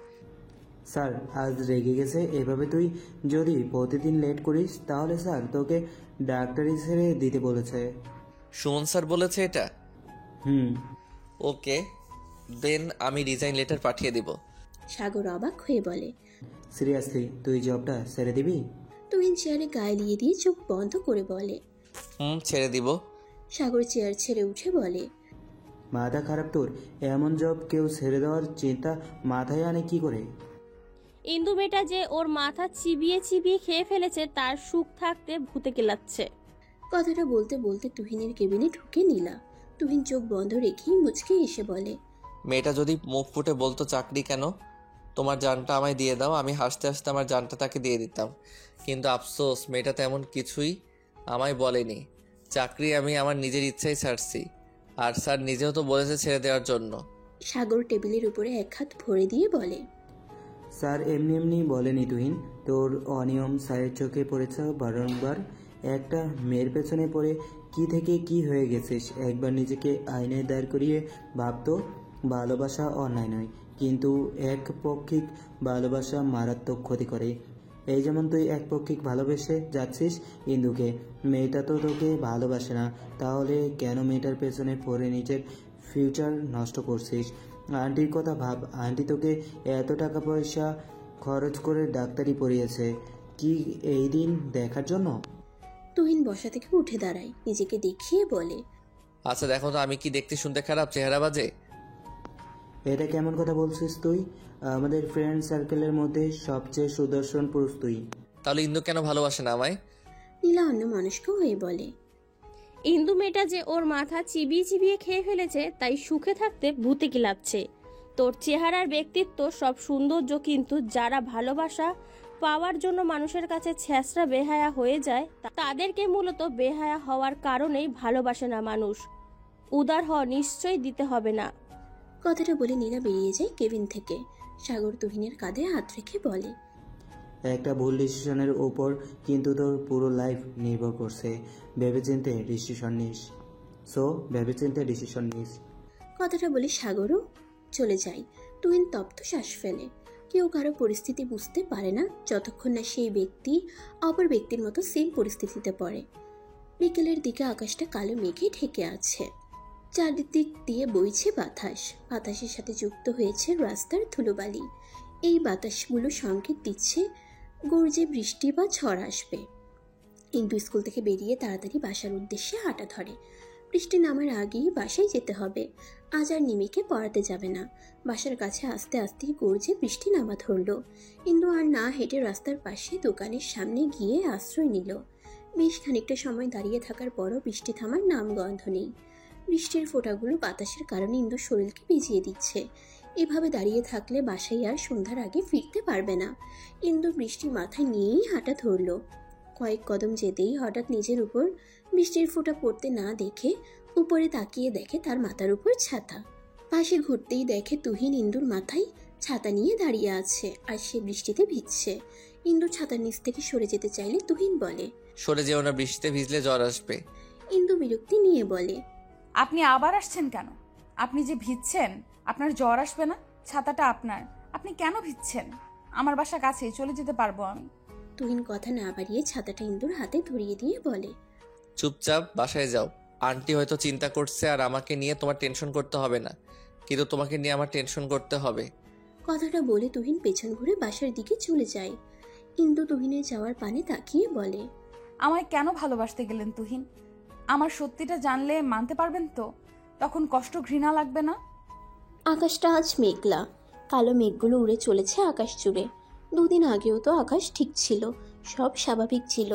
স্যার আজ রেগে গেছে। এভাবে তুই যদি প্রতিদিন লেট করিস তাহলে স্যার তোকে ডাক্তারি ছেড়ে দিতে বলেছে। সুমন স্যার বলেছে এটা? ওকে দেন, আমি রিজাইন লেটার পাঠিয়ে দিব। সাগর অবাক হয়ে বলে, সিরিয়াসলি তুই জবটা ছেড়ে দিবি? তুহিন চেয়ারে গায়ে লিয়ে দিয়ে চোখ বন্ধ করে বলে, ছেড়ে দিব। সাগর চেয়ার ছেড়ে উঠে বলে, মাথা খারাপ তোর? এমন জব কেউ ছেড়ে দেওয়ার চিন্তা মাথায় আনে কি করে? ইন্দু মেয়েটা যে ওর মাথা চিবিয়ে চিবিয়ে খেয়ে ফেলেছে তার সুখ থাকতে ভূতে কেলাচ্ছে। কথাটা বলতে বলতে তুহিনের কেবিনে ঢুকে নীলা। তুহিন চোখ বন্ধ রেখেই মুচকে এসে বলে, মেয়েটা যদি মুখ ফুটে বলতো চাকরি কেন, তোমার জানটা আমায় দিয়ে দাও, আমি হাসতে হাসতে আমার জানটা তাকে দিয়ে দিতাম। কিন্তু আফসোস মেয়েটা তেমন কিছুই আমায় বলেনি। চাকরি আমি আমার নিজের ইচ্ছাই ছাড়ছি, আর স্যার নিজেও তো বলেছে ছেড়ে দেওয়ার জন্য। সাগর টেবিলের উপরে এক হাত ভরে দিয়ে বলে, স্যার এমনি এমনি বলেনি তুহিন, তোর অনিয়ম স্যারের চোখে পড়েছে বারংবার। একটা মেয়ের পেছনে পড়ে কি থেকে কি হয়ে গেছিস। একবার নিজেকে আয়নায় দাঁড় করিয়ে ভাবতো ভালোবাসা অন্যায় নয়, কিন্তু একপক্ষিক ভালোবাসা মারাত্মক ক্ষতি করে। এই যেমন তুই একপক্ষিক ভালোবেসে যাচ্ছিস ইন্দুকে, মেয়েটা তো তোকে ভালোবাসে না, তাহলে কেন মেয়েটার পেছনে পড়ে নিজের ফিউচার নষ্ট করছিস? আন্টির কথা ভাব, আন্টি তোকে এত টাকা পয়সা খরচ করে ডাক্তারি পড়িয়েছে কি এই দিন দেখার জন্য? তুহিন বসা থেকে উঠে দাঁড়ায়, নিজেকে দেখিয়ে বলে, আচ্ছা দেখো তো আমি কি দেখতে শুনতে খারাপ, চেহারা বাজে? এটা কেমন কথা বলছিস তুই? আমাদের ফ্রেন্ড সার্কেলের মধ্যে সবচেয়ে সুদর্শন পুরুষ তুই। তাহলে ইন্দু কেন ভালোবাসে না আমায়? নীলা অন্য মনস্ক হয়ে বলে, ইন্দু মেয়েটা যে ওর মাথা চিবিয়ে চিবিয়ে খেয়ে ফেলেছে তাই সুখে থাকতে ভূতে কিলাচ্ছে। তোর চেহারার ব্যক্তিত্ব সব সৌন্দর্য, কিন্তু যারা ভালোবাসা পাওয়ার জন্য মানুষের কাছে ছ্যাঁচড়া বেহায়া হয়ে যায় তাদেরকে মূলত বেহায়া হওয়ার কারণেই ভালোবাসে না মানুষ। উদার হওয়া নিশ্চয়ই দিতে হবে না। কথাটা বলে নীলা বেরিয়ে যায় কেবিন থেকে। সাগর তুহিনের কাঁধে হাত রেখে বলে, একটা ভুল ডিসিশনের ওপর কিন্তু তোর পুরো লাইফ নির্ভর করছে। ভেবেচিন্তে ডিসিশন নিস। ভেবেচিন্তে ডিসিশন নিস। কথাটা বলে সাগরও চলে যায়। তুহিন তপ্ত শ্বাস ফেলে। কেউ কারো পরিস্থিতি বুঝতে পারে না যতক্ষণ না সেই ব্যক্তি অপর ব্যক্তির মতো সেম পরিস্থিতিতে পড়ে। বিকেলের দিকে আকাশটা কালো মেঘে ঢেকে আছে। চারিদিক দিয়ে বইছে বাতাস। বাতাসের সাথে যুক্ত হয়েছে রাস্তার ধুলোবালি। এই বাতাসগুলো সংকেত দিচ্ছে গর্জে বৃষ্টি বা ঝড় আসবে। ইন্দু স্কুল থেকে বেরিয়ে তাড়াতাড়ি বাসার উদ্দেশ্যে হাঁটা ধরে। বৃষ্টি নামার আগেই বাসায় যেতে হবে। আজ আর নিমিকে পড়াতে যাবে না। বাসার কাছে আস্তে আস্তেই গর্জে বৃষ্টি নামা ধরল। ইন্দু আর না হেঁটে রাস্তার পাশে দোকানের সামনে গিয়ে আশ্রয় নিল। বেশ খানিকটা সময় দাঁড়িয়ে থাকার পরও বৃষ্টি থামার নাম গন্ধ নেই। বৃষ্টির ফোঁটাগুলো বাতাসের কারণে ইন্দুর শরীরকে ভিজিয়ে দিচ্ছে। এভাবে দাঁড়িয়ে থাকলে বাসায় আর সন্ধ্যার আগে ফিরতে পারবে না। ইন্দু বৃষ্টি মাথায় নিয়েই হাঁটা ধরল। কয়েক কদম যেতেই হঠাৎ নিজের উপর বৃষ্টির ফোঁটা পড়তে না দেখে উপরে তাকিয়ে দেখে তার মাথার উপর ছাতা। পাশে ঘুরতেই দেখে তুহিন ইন্দুর মাথায় ছাতা নিয়ে দাঁড়িয়ে আছে আর সে বৃষ্টিতে ভিজছে। ইন্দু ছাতার নিচ থেকে সরে যেতে চাইলে তুহিন বলে, সরে যেও না, বৃষ্টিতে ভিজলে জ্বর আসবে। ইন্দু বিরক্তি নিয়ে বলে, আপনি আবার আসছেন কেন? আপনি যে ভিজছেন, আপনার জ্বর আসবে না? ছাতাটা আপনার, আপনি কেন ভিজছেন? আমার বাসা কাছেই, চলে যেতে পারবো আমি। তুহিন কথা না বাড়িয়ে ছাতাটা ইন্দুর হাতে ধরিয়ে দিয়ে বলে, চুপচাপ বাসায় যাও। আন্টি হয়তো চিন্তা করছে আর আমাকে নিয়ে তোমার টেনশন করতে হবে না, কিন্তু তোমাকে নিয়ে আমার টেনশন করতে হবে। কথাটা বলে তুহিন পেছন ঘুরে বাসার দিকে চলে যায়। ইন্দু তুহিনের যাওয়ার পানে তাকিয়ে বলে, আমায় কেন ভালোবাসতে গেলেন তুহিন? আমার সত্যিটা জানলে মানতে পারবেন তো? তখন কষ্ট ঘৃণা লাগবে না? আকাশটা আজ মেঘলা। কালো মেঘগুলো উড়ে চলেছে আকাশ জুড়ে। দুদিন আগেও তো আকাশ ঠিক ছিল, সব স্বাভাবিক ছিল।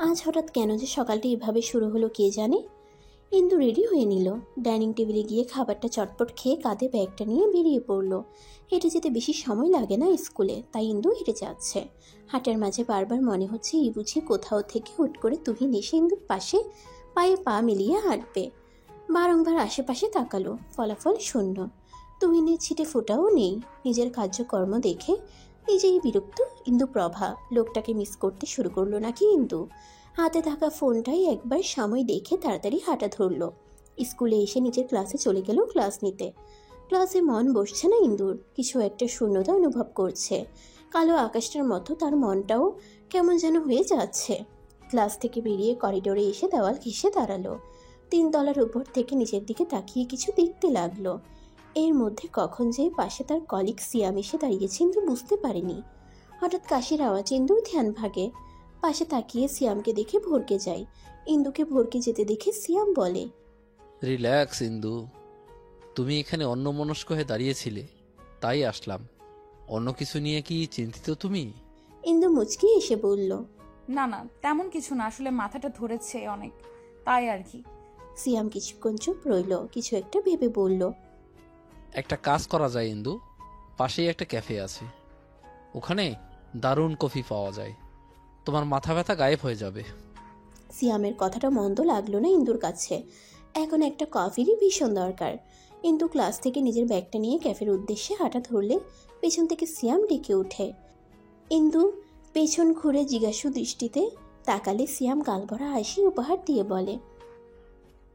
আজ হঠাৎ কেন যে সকালটা এভাবে শুরু হলো কে জানে। ইন্দু রেডি হয়ে নিল। ডাইনিং টেবিলে গিয়ে খাবারটা চটপট খেয়ে কাঁধে ব্যাগটা নিয়ে বেরিয়ে পড়ল। হেঁটে যেতে বেশি সময় লাগে না স্কুলে, তাই ইন্দু হেঁটে যাচ্ছে। হাঁটার মাঝে বারবার মনে হচ্ছে এই বুঝি কোথাও থেকে হুট করে তুহিন এসে ইন্দুর পাশে পায়ে পা মিলিয়ে হাঁটবে। বারংবার আশেপাশে তাকালো, ফলাফল শূন্য। তুহিনের ছিটে ফোটাও নেই। নিজের কার্যকর্ম দেখে নিজেই বিরক্ত ইন্দু প্রভা। লোকটাকে মিস করতে শুরু করলো নাকি ইন্দু? হাতে থাকা ফোনটাই একবার সময় দেখে তাড়াতাড়ি হাঁটা ধরলো। স্কুলে এসে নিজের ক্লাসে চলে গেল ক্লাস নিতে। ক্লাসে মন বসছে না ইন্দুর, কিছু একটা শূন্যতা অনুভব করছে। কালো আকাশটার মতো তার মনটাও কেমন যেন হয়ে যাচ্ছে। ক্লাস থেকে বেরিয়ে করিডোরে এসে দেওয়াল ঘেঁষে দাঁড়ালো। 3 তলার উপর থেকে নিচের দিকে তাকিয়ে কিছু দেখতে লাগলো। এর মধ্যে কখন যে পাশে তার কলিগ সিয়াম এসে দাঁড়িয়েছে ইন্দু বুঝতে পারেনি। হঠাৎ কাশির আওয়াজ ইন্দুর ধ্যান ভাগে। পাশে তাকিয়ে সিয়ামকে দেখে ভরকে যায়। ইন্দুকে ভরকে যেতে দেখে সিয়াম বলে, রিল্যাক্স ইন্দু, তুমি এখানে অন্যমনস্ক হয়ে দাঁড়িয়েছিলে, তাই আসলাম। অন্য কিছু নিয়ে কি চিন্তিত তুমি? ইন্দু মুচকি এসে বলল, না না, তেমন কিছু না, আসলে মাথাটা ধরেছে অনেক, তাই আর কি। সিয়াম কিছুক্ষণ চুপ রইল, কিছু একটা ভেবে বলল, একটা কাজ করা যায় ইন্দু, পাশেই একটা ক্যাফে আছে, ওখানে দারুণ কফি পাওয়া যায়, তোমার মাথা ব্যথা গায়েব হয়ে যাবে। সিয়ামের কথাটা মন্দ লাগলো না ইন্দুর কাছে। এখন একটা কফিরই ভীষণ দরকার। ইন্দু ক্লাস থেকে নিজের ব্যাগটা নিয়ে ক্যাফের উদ্দেশ্যে হাঁটা ধরলে পেছন থেকে সিয়াম ডেকে ওঠে। ইন্দু পেছন ঘুরে জিজ্ঞাসু দৃষ্টিতে তাকালে সিয়াম গালভরা হাসি উপহার দিয়ে বলে,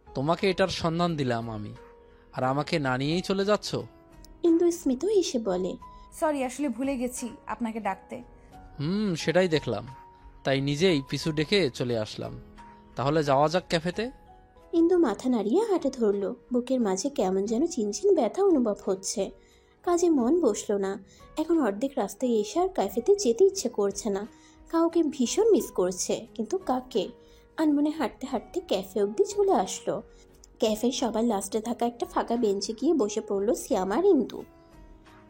তোমাকে এটার সন্ধান দিলাম আমি, আর আমাকে না নিয়েই চলে যাচ্ছ? ইন্দু স্মিত এসে বলে, সরি, আসলে ভুলে গেছি আপনাকে ডাকতে। সেটাই দেখলাম, তাই নিজেই পিছু ডেকে চলে আসলাম। তাহলে যাওয়া যাক ক্যাফেতে। ইন্দু মাথা নাড়িয়ে হাঁটা ধরলো। বুকের মাঝে কেমন যেন চিনচিন ব্যথা অনুভব হচ্ছে। কাজে মন বসলো না। এখন অর্ধেক রাস্তায় এসে আর ক্যাফেতে যেতে ইচ্ছে করছে না। কাউকে ভীষণ মিস করছে, কিন্তু কাকে? আনমনে হাঁটতে হাঁটতে ক্যাফে অবধি চলে আসলো। ক্যাফের সবার লাস্টে থাকা একটা ফাঁকা বেঞ্চে গিয়ে বসে পড়লো সিয়াম আর ইন্দু।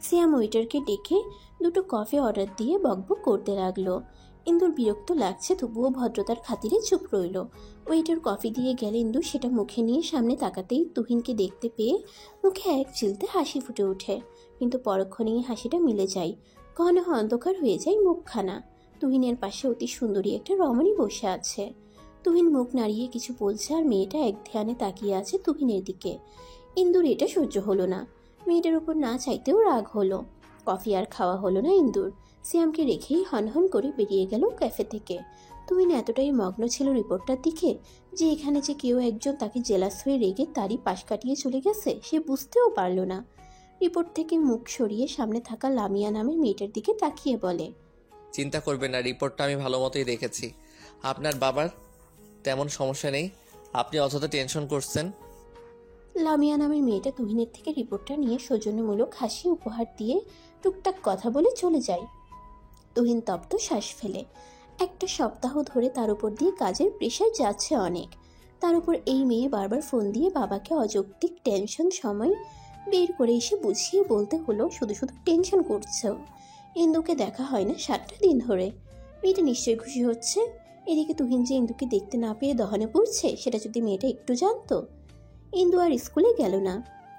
সিয়াম ওয়েটারকে ডেকে 2টো কফি অর্ডার দিয়ে বকবক করতে লাগলো। ইন্দুর বিরক্ত লাগছে, তবুও ভদ্রতার খাতিরে চুপ রইল। ওয়েটার কফি দিয়ে গেলে ইন্দু সেটা মুখে নিয়ে সামনে তাকাতেই তুহিনকে দেখতে পেয়ে মুখে এক চিলতে হাসি ফুটে ওঠে, কিন্তু পরক্ষণেই হাসিটা মিলে যায়। ঘন অন্ধকার হয়ে যায় মুখখানা। তুহিনের পাশে অতি সুন্দরী একটা রমণী বসে আছে। তুহিন মুখ নাড়িয়ে কিছু বলছে আর মেয়েটা এক ধ্যানে তাকিয়ে আছে তুহিনের দিকে। ইন্দুর এটা সহ্য হলো না। মেয়েটার উপর না চাইতেও রাগ হলো। কফি আর খাওয়া হলো না ইন্দুর। সিয়ামকে রেখেই হনহন করে বেরিয়ে গেল ক্যাফে থেকে। তুহিন এতটাই মগ্ন ছিল রিপোর্টটার দিকে যে এখানে যে কেউ একজন তাকে জেলাস হয়ে রেগে তারই পাশ কাটিয়ে চলে গেছে সে বুঝতেও পারল না। রিপোর্ট থেকে মুখ সরিয়ে সামনে থাকা লামিয়া নামের মেয়েটার দিকে তাকিয়ে বলে, চিন্তা করবেন না, রিপোর্টটা আমি ভালো মতোই দেখেছি। আপনার বাবার তেমন সমস্যা নেই, আপনি অযথা টেনশন করছেন। লামিয়া নামের মেয়েটা তুহিনের থেকে রিপোর্টটা নিয়ে সৌজন্যমূলক হাসি উপহার দিয়ে টুকটাক কথা বলে চলে যায়। তুহিন তপ্ত শ্বাস ফেলে। একটা সপ্তাহ ধরে তার উপর দিয়ে কাজের প্রেশার যাচ্ছে অনেক। তার উপর এই মেয়ে বারবার ফোন দিয়ে বাবাকে অযৌক্তিক টেনশন সময় বের করে এসে বুঝিয়ে বলতে হলো শুধু শুধু টেনশন করছো। ইন্দুকে দেখা হয় না 7টা দিন ধরে। মেয়েটা নিশ্চয়ই খুশি হচ্ছে। এদিকে তুহিন যে ইন্দুকে দেখতে না পেয়ে দহনে পড়ছে সেটা যদি মেয়েটা একটু জানতো। ইন্দু আর স্কুলে গেল না।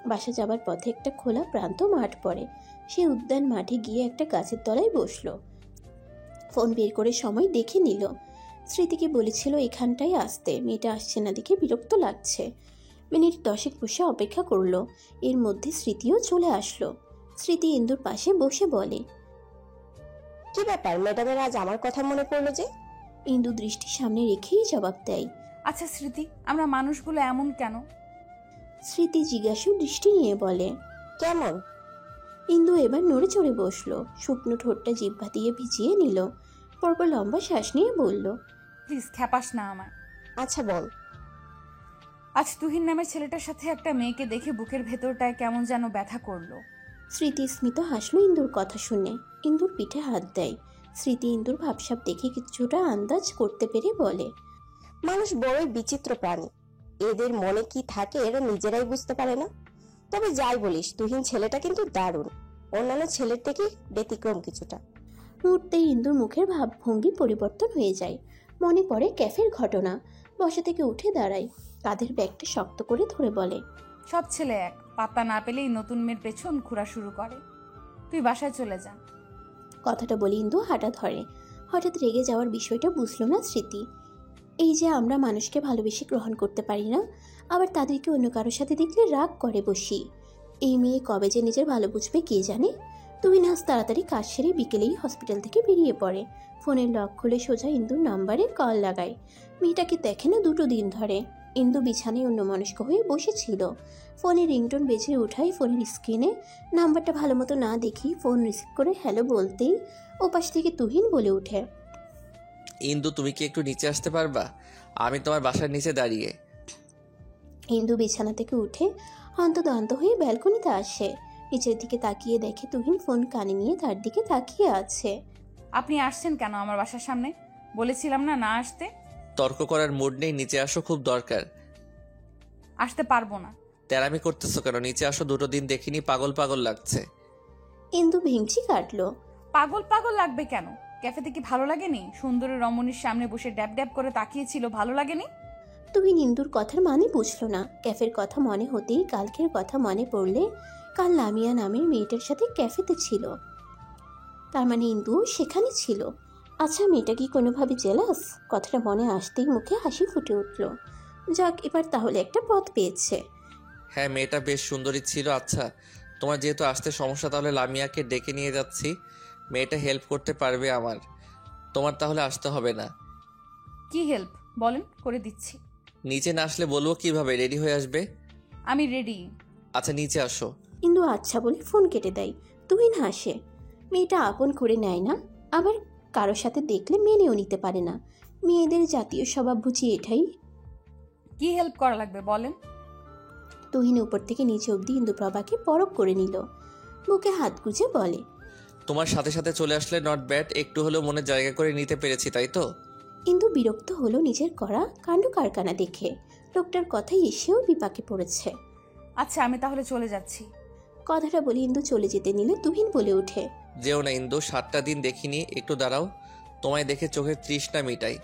বাসা যাবার পথে একটা খোলা প্রান্ত মাঠ পড়ে। সে উদ্যান মাঠে গিয়ে একটা গাছের তলায় বসলো। ফোন বের করে সময় দেখে নিল। স্মৃতিকে বলেছিল এখানটায় আসতে, মেয়েটা আসছে না দেখে বিরক্ত লাগছে। মিনিট 10 বসে অপেক্ষা করলো। এর মধ্যে স্মৃতিও চলে আসলো। স্মৃতি ইন্দুর পাশে বসে বলে, কি ব্যাপার ম্যাডামের আজ আমার কথা মনে পড়লো যে? ইন্দু দৃষ্টি সামনে রেখেই জবাব দেয়, আচ্ছা স্মৃতি, আমরা মানুষগুলো এমন কেন? স্মৃতি জিজ্ঞাসু দৃষ্টি নিয়ে বলে, কেমন? ইন্দু এবার নড়ে চড়ে বসলো। শুকনো ঠোঁটটা জিহ্বা দিয়ে ভিজিয়ে নিল। পরপর লম্বা শ্বাস নিয়ে বলল, প্লিজ খ্যাপাস না আমায়। আচ্ছা বল। আজ তুহিন নামের ছেলেটার সাথে একটা মেয়েকে দেখে বুকের ভেতরটায় কেমন যেন ব্যথা করলো। স্মৃতি স্মিত হাসলো ইন্দুর কথা শুনে। ইন্দুর পিঠে হাত দেয়। স্মৃতি ইন্দুর ভাবসাব দেখে কিছুটা আন্দাজ করতে পেরে বলে, মানুষ বড়ই বিচিত্র প্রাণী। এদের মনে কি থাকে এরা নিজেরাই বুঝতে পারে না। তবে যাই বলিস, তুহিন ছেলেটা কিন্তু দারুণ। অন্যান্য ছেলের থেকে ব্যতিক্রম কিছুটা। মুহূর্তেই ইন্দুর মুখের ভাবভঙ্গি পরিবর্তন হয়ে যায়। মনে পড়ে ক্যাফের ঘটনা। বসা থেকে উঠে দাঁড়ায়। কাঁধের ব্যাগটা শক্ত করে ধরে বলে, সব ছেলে এক, পাত্তা না পেলেই নতুন মেয়ের পেছন ঘোরা শুরু করে। তুই বাসায় চলে যা। কথাটা বলে ইন্দু হাঁটা ধরে। হঠাৎ রেগে যাওয়ার বিষয়টা বুঝলো না স্মৃতি। এই যে আমরা মানুষকে ভালোবেসে গ্রহণ করতে পারি না, আবার তাদেরকে অন্য কারোর সাথে দেখলে রাগ করে বসি। এই মেয়ে কবে যে নিজের ভালো বুঝবে কে জানে। তুই আজ তাড়াতাড়ি কাজ সেরে বিকেলেই হসপিটাল থেকে বেরিয়ে পড়ে। ফোনের লক খুলে সোজা ইন্দুর নাম্বারে কল লাগায়। মেয়েটাকে দেখে না 2 দিন ধরে। ইন্দু বিছানায় অন্যমনস্ক হয়ে বসেছিল। ফোনে রিংটোন বেজে ওঠায় ফোনের স্ক্রিনে নাম্বারটা ভালো মতো না দেখি ফোন রিসিভ করে হ্যালো বলতেই ওপাশ থেকে তুহিন বলে ওঠে, ইন্দু তুমি কি একটু নিচে আসতে পারবা? আমি তোমার বাসার নিচে দাঁড়িয়ে। ইন্দু বিছানা থেকে উঠে হন্তদন্ত হয়ে ব্যালকনিতে আসে। নিচের দিকে তাকিয়ে দেখে তুহিন ফোন কানে নিয়ে তার দিকে তাকিয়ে আছে। আপনি আসছেন কেন আমার বাসার সামনে? বলেছিলাম না না আসতে। তর্ক করার মুড নেই, নিচে আসো, খুব দরকার। আসতে পারবো না। তেরামি করতেছো কেন? নিচে আসো, 2 দিন দেখিনি, পাগল পাগল লাগছে। ইন্দু ভেঙচি কাটলো। পাগল পাগল লাগবে কেন? ক্যাফেতে কি ভালো লাগেনি? সুন্দরী রমণীর সামনে বসে ড্যাব ড্যাব করে তাকিয়েছিল, ভালো লাগেনি? তুহিন ইন্দুর কথার মানে বুঝলো না। ক্যাফের কথা মনে হতেই কালকের কথা মনে পড়লে কাল লামিয়া নামের মেয়েটার সাথে ক্যাফেতে ছিল। তার মানে ইন্দু সেখানে ছিল। আচ্ছা মেয়েটা কি কোনোভাবে জেলাস? কথাটা মনে আসতেই মুখে হাসি ফুটে উঠল। যাক, এবার তাহলে একটা পথ পেয়েছে। হ্যাঁ, মেয়েটা বেশ সুন্দরী ছিল। আচ্ছা, তোমার যেহেতু আসতে সমস্যা, তাহলে লামিয়াকে ডেকে নিয়ে যাচ্ছি। মেয়েটা হেল্প করতে পারবে আমার। তোমার তাহলে আসতে হবে না। কি হেল্প বলেন, করে দিচ্ছি। নিচে না আসলে বলবো কিভাবে? রেডি হয়ে আসবে। আমি রেডি। আচ্ছা নিচে আসো। ইন্দু আচ্ছা বলে ফোন কেটে দেয়। তুহিন হাসে। মেয়েটা আপন করে নেয় না, আবার কারোর সাথে দেখলে মেনেও নিতে পারে না। মেয়েদের জাতীয় স্বভাব বুঝি এটাই। কি হেল্প করা লাগবে বলেন। তুহিন উপর থেকে নিচে অবধি ইন্দুপ্রভাকে পরখ করে নিল। বুকে হাত গুজে বলে, তোমার সাথে সাথে চলে আসলে নট ব্যাড। একটু হলেও মনে জায়গা করে নিতে পেরেছি, তাই তো? ইন্দু বিরক্ত হলো নিজের করা কাণ্ড কারখানা দেখে। লোকটার কথাই এসেও বিপাকে পড়েছে। আচ্ছা আমি তাহলে চলে যাচ্ছি। কথাটা বলে ইন্দু চলে যেতে নিলে তুহিন বলে ওঠে, যেও না ইন্দু, 7টা দিন দেখিনি, একটু দাঁড়াও। তোমায় দেখে চোখের তৃষ্ণা মিটাই।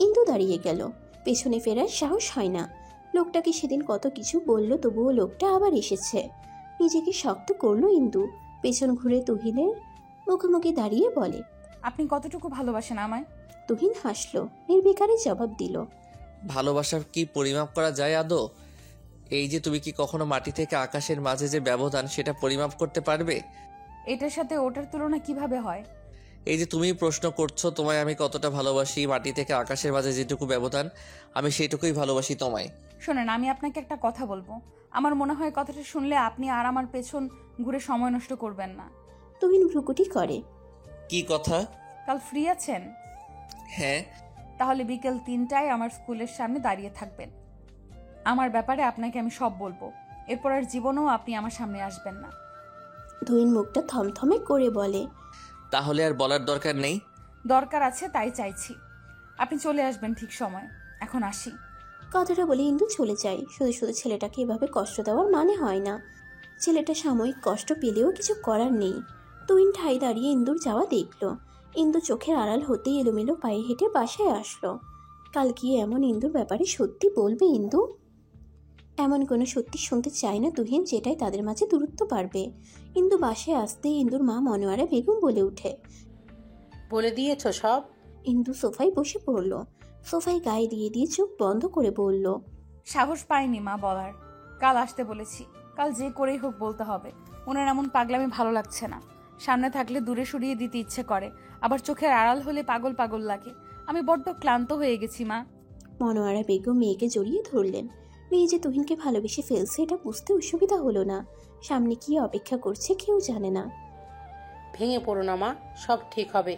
ইন্দু দাঁড়িয়ে গেল। পেছনে ফেরার সাহস হয় না। লোকটাকে সেদিন কত কিছু বলল, তবুও লোকটা আবার এসেছে। নিজেকে শক্ত করলো ইন্দু। পেছন ঘুরে তুহিনের মুখোমুখি দাঁড়িয়ে বলে, আপনি কতটুকু ভালোবাসেন আমায়? তুহিন হাসলো, নির্বিকারে জবাব দিল, ভালোবাসা কি পরিমাপ করা যায় আদৌ? এই যে তুমি কি কখনো মাটি থেকে আকাশের মাঝে যে ব্যবধান, সেটা পরিমাপ করতে পারবে? এটার সাথে ওটার তুলনা কিভাবে হয়? এই যে তুমি প্রশ্ন করছো তোমায় আমি কতটা ভালোবাসি, মাটি থেকে আকাশের মাঝে যেটুকু ব্যবধান, আমি সেইটুকুই ভালোবাসি তোমায়। শোনেন, আমি আপনাকে একটা কথা বলবো। আমার মনে হয় কথাটা শুনলে আপনি আর আমার পেছন ঘুরে সময় নষ্ট করবেন না। তুহিন ভ্রুকুটি করে। কি কথা? কাল ফ্রি আছেন? হ্যাঁ। তাহলে বিকেল 3টায় আমার স্কুলের সামনে দাঁড়িয়ে থাকবেন। আমার ব্যাপারে আপনাকে আমি সব বলবো। এরপর আর জীবনেও আপনি আমার সামনে আসবেন না। তুহিন মুখটা থমথমে করে বলে, তাহলে আর বলার দরকার নেই। দরকার আছে, তাই চাইছি। আপনি চলে আসবেন ঠিক সময়। এখন আসি। কথাটা বলে ইন্দু চলে যায়। শুধু শুধু ছেলেটাকে এভাবে কষ্ট দেওয়ার মানে হয় না। ছেলেটা সাময়িক কষ্ট পেলেও কিছু করার নেই। তুহিন ঠাই দাঁড়িয়ে ইন্দুর যাওয়া দেখল। ইন্দু চোখের আড়াল হতেই এলোমেলো পায়ে হেঁটে বাসায় আসলো। কাল কি এমন ইন্দুর ব্যাপারে সত্যি বলবে ইন্দু? এমন কোনো সত্যি শুনতে চায় না তুহিন, যেটাই তাদের মাঝে দূরত্ব বাড়বে। ইন্দু বাসায় আসতেই ইন্দুর মা মনোয়ারা বেগম বলে ওঠে, বলে দিয়েছ সব? ইন্দু সোফায় বসে পড়ল। সোফায় গায়ে দিয়ে দিয়ে চোখ বন্ধ করে বলল, সাহস পাইনি মা বলার। কাল আসতে বলেছি। কাল যে করেই হোক বলতে হবে। ওনার এমন পাগলামি ভালো লাগছে না। সামনে থাকলে দূরে সরিয়ে দিতে ইচ্ছে করে, আবার চোখের আড়াল হলে পাগল পাগল লাগে। আমি বড্ড ক্লান্ত হয়ে গেছি মা। মনোয়ারা বেগম মেয়েকে জড়িয়ে ধরলেন। মেয়ে যে তুহিনকে ভালোবেসে ফেলছে এটা বুঝতে অসুবিধা হলো না। সামনে কি অপেক্ষা করছে কেউ জানে না। ভেঙে পড়ো না মা, সব ঠিক হবে।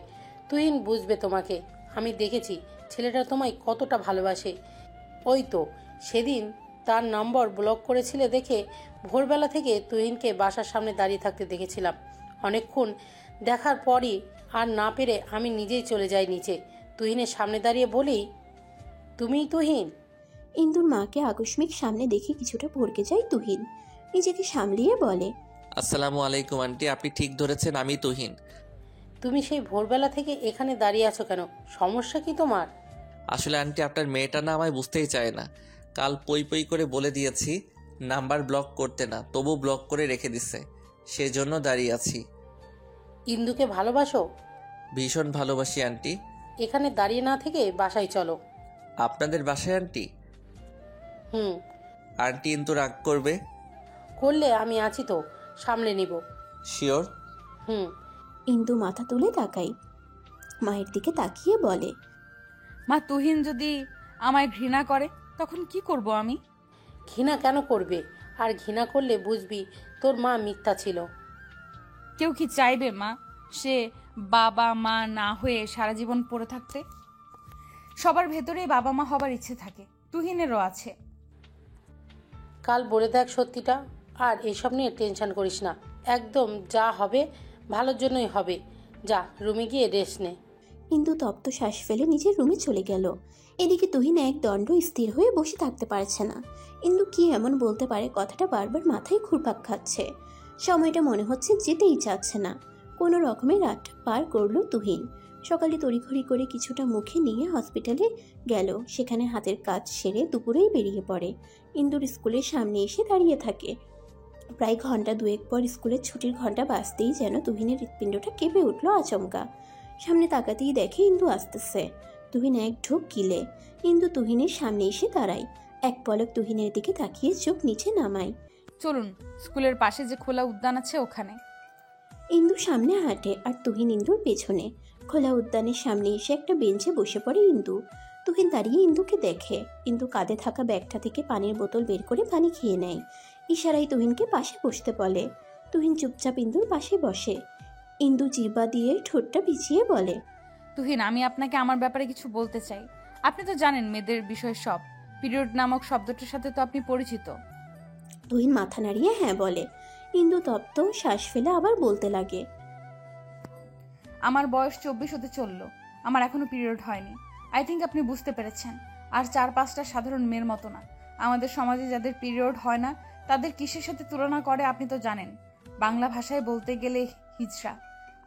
তুহিন বুঝবে তোমাকে। আমি দেখেছি ছেলেটা তোমায় কতটা ভালোবাসে। ওই তো সেদিন তার নম্বর ব্লক করেছিলে দেখে ভোরবেলা থেকে তুহিনকে বাসার সামনে দাঁড়িয়ে থাকতে দেখেছিলাম। অনেকক্ষণ দেখার পরই আর না পেরে আমি নিজেই চলে যাই নিচে। তুহিনের সামনে দাঁড়িয়ে বলি, তুমিই তুহিন? ইন্দুর মাকে আকস্মিক সামনে দেখে কিছুটা ভড়কে যায় তুহিন। নিজেকে সামলিয়ে বলে, আসসালামু আলাইকুম আন্টি, আপনি ঠিক ধরেছেন, আমি তুহিন। তুমি সেই ভোরবেলা থেকে এখানে দাঁড়িয়ে আছো কেন? সমস্যা কি তোমার? আসলে আন্টি, আপনার মেয়েটা না আমায় বুঝতেই চায় না। কাল পই পই করে বলে দিয়েছি নাম্বার ব্লক করতে না, তবু ব্লক করে রেখে দিছে। সেজন্য দাঁড়িয়ে আছি। ইন্দুকে ভালোবাসো? ভীষণ ভালোবাসি আন্টি। এখানে দাঁড়িয়ে না থেকে বাসায় চলো। আপনাদের বাসায় আন্টি? হুম। আন্টি কিন্তু রাগ করবে? করলে আমি আছি তো, সামলে নিব। শিওর? হুম। ইন্দু মাথা তুলে তাকাই, মায়ের দিকে তাকিয়ে বলে, মা তুহিন যদি আমায় ঘৃণা করে তখন কি করব আমি? ঘৃণা কেন করবে? আর ঘৃণা করলে বুঝবি তোর মা মিথ্যা ছিল। কেউ কি চাইবে মা সে বাবা মা না হয়ে সারা জীবন পড়ে থাকতে? সবার ভেতরেই বাবা মা হবার ইচ্ছে থাকে, তুহিনেরও আছে। কাল বলে দেখ সত্যিটা। আর এসব নিয়ে টেনশন করিস না। একদম যা হবে ভালোর জন্যই হবে। যা রুমে গিয়ে রেস্ট নে। ইন্দু তপ্ত শ্বাস ফেলে নিজের রুমে চলে গেল। এদিকে তুহিন এক দণ্ড স্থির হয়ে বসে থাকতে পারছে না। ইন্দু কি এমন বলতে পারে, কথাটা বারবার মাথায় ঘুরপাক খাচ্ছে। সময়টা মনে হচ্ছে যেতেই চাচ্ছে না। কোনো রকমের রাত পার করলো তুহিন। সকালে তড়িঘড়ি করে কিছুটা মুখে নিয়ে হসপিটালে গেল। সেখানে হাতের কাজ সেরে দুপুরেই বেরিয়ে পড়ে। ইন্দুর স্কুলের সামনে এসে দাঁড়িয়ে থাকে। প্রায় ঘন্টা দুয়েক পর স্কুলের ছুটির ঘন্টা বাজতেই যেন তুহিনের হৃৎপিণ্ডটা কেঁপে উঠল আচমকা। সামনে তাকাতেই দেখে ইন্দু আসতেছে। তুহিন এক ঢোক গিলে। ইন্দু তুহিনের সামনে এসে দাঁড়ায়। এক পলক তুহিনের দিকে তাকিয়ে চোখ নিচে নামায়। চলুন, স্কুলের পাশে যে খোলা উদ্যান আছে ওখানে। ইন্দু সামনে হাঁটে আর তুহিন ইন্দুর পেছনে। খোলা উদ্যানের সামনে এসে একটা বেঞ্চে বসে পড়ে ইন্দু। তুহিন দাঁড়িয়ে ইন্দুকে দেখে। ইন্দু কাঁধে থাকা ব্যাগটা থেকে পানির বোতল বের করে পানি খেয়ে নেয়। ইশারায় তুহিনকে পাশে বসতে বলে। তুহিন চুপচাপ ইন্দুর পাশে বসে। ইন্দু জিহ্বা দিয়ে ঠোঁটটা পিছিয়ে বলে, তুহিন, আমি আপনাকে আমার ব্যাপারে কিছু বলতে চাই। আপনি তো জানেন মেয়েদের বিষয় সব। পিরিয়ড নামক শব্দটার সাথে তো আপনি পরিচিত। তুহিন মাথা নাড়িয়ে হ্যাঁ বলে। ইন্দু তপ্ত শ্বাস ফেলে আবার বলতে লাগে, আমার বয়স 24 হতে চললো। আমার এখনো পিরিয়ড হয়নি। আই থিঙ্ক আপনি বুঝতে পেরেছেন। আর 4-5টা সাধারণ মেয়ের মতো না। আমাদের সমাজে যাদের পিরিয়ড হয় না তাদের কিসের সাথে তুলনা করে আপনি তো জানেন। বাংলা ভাষায় বলতে গেলে হিজড়া।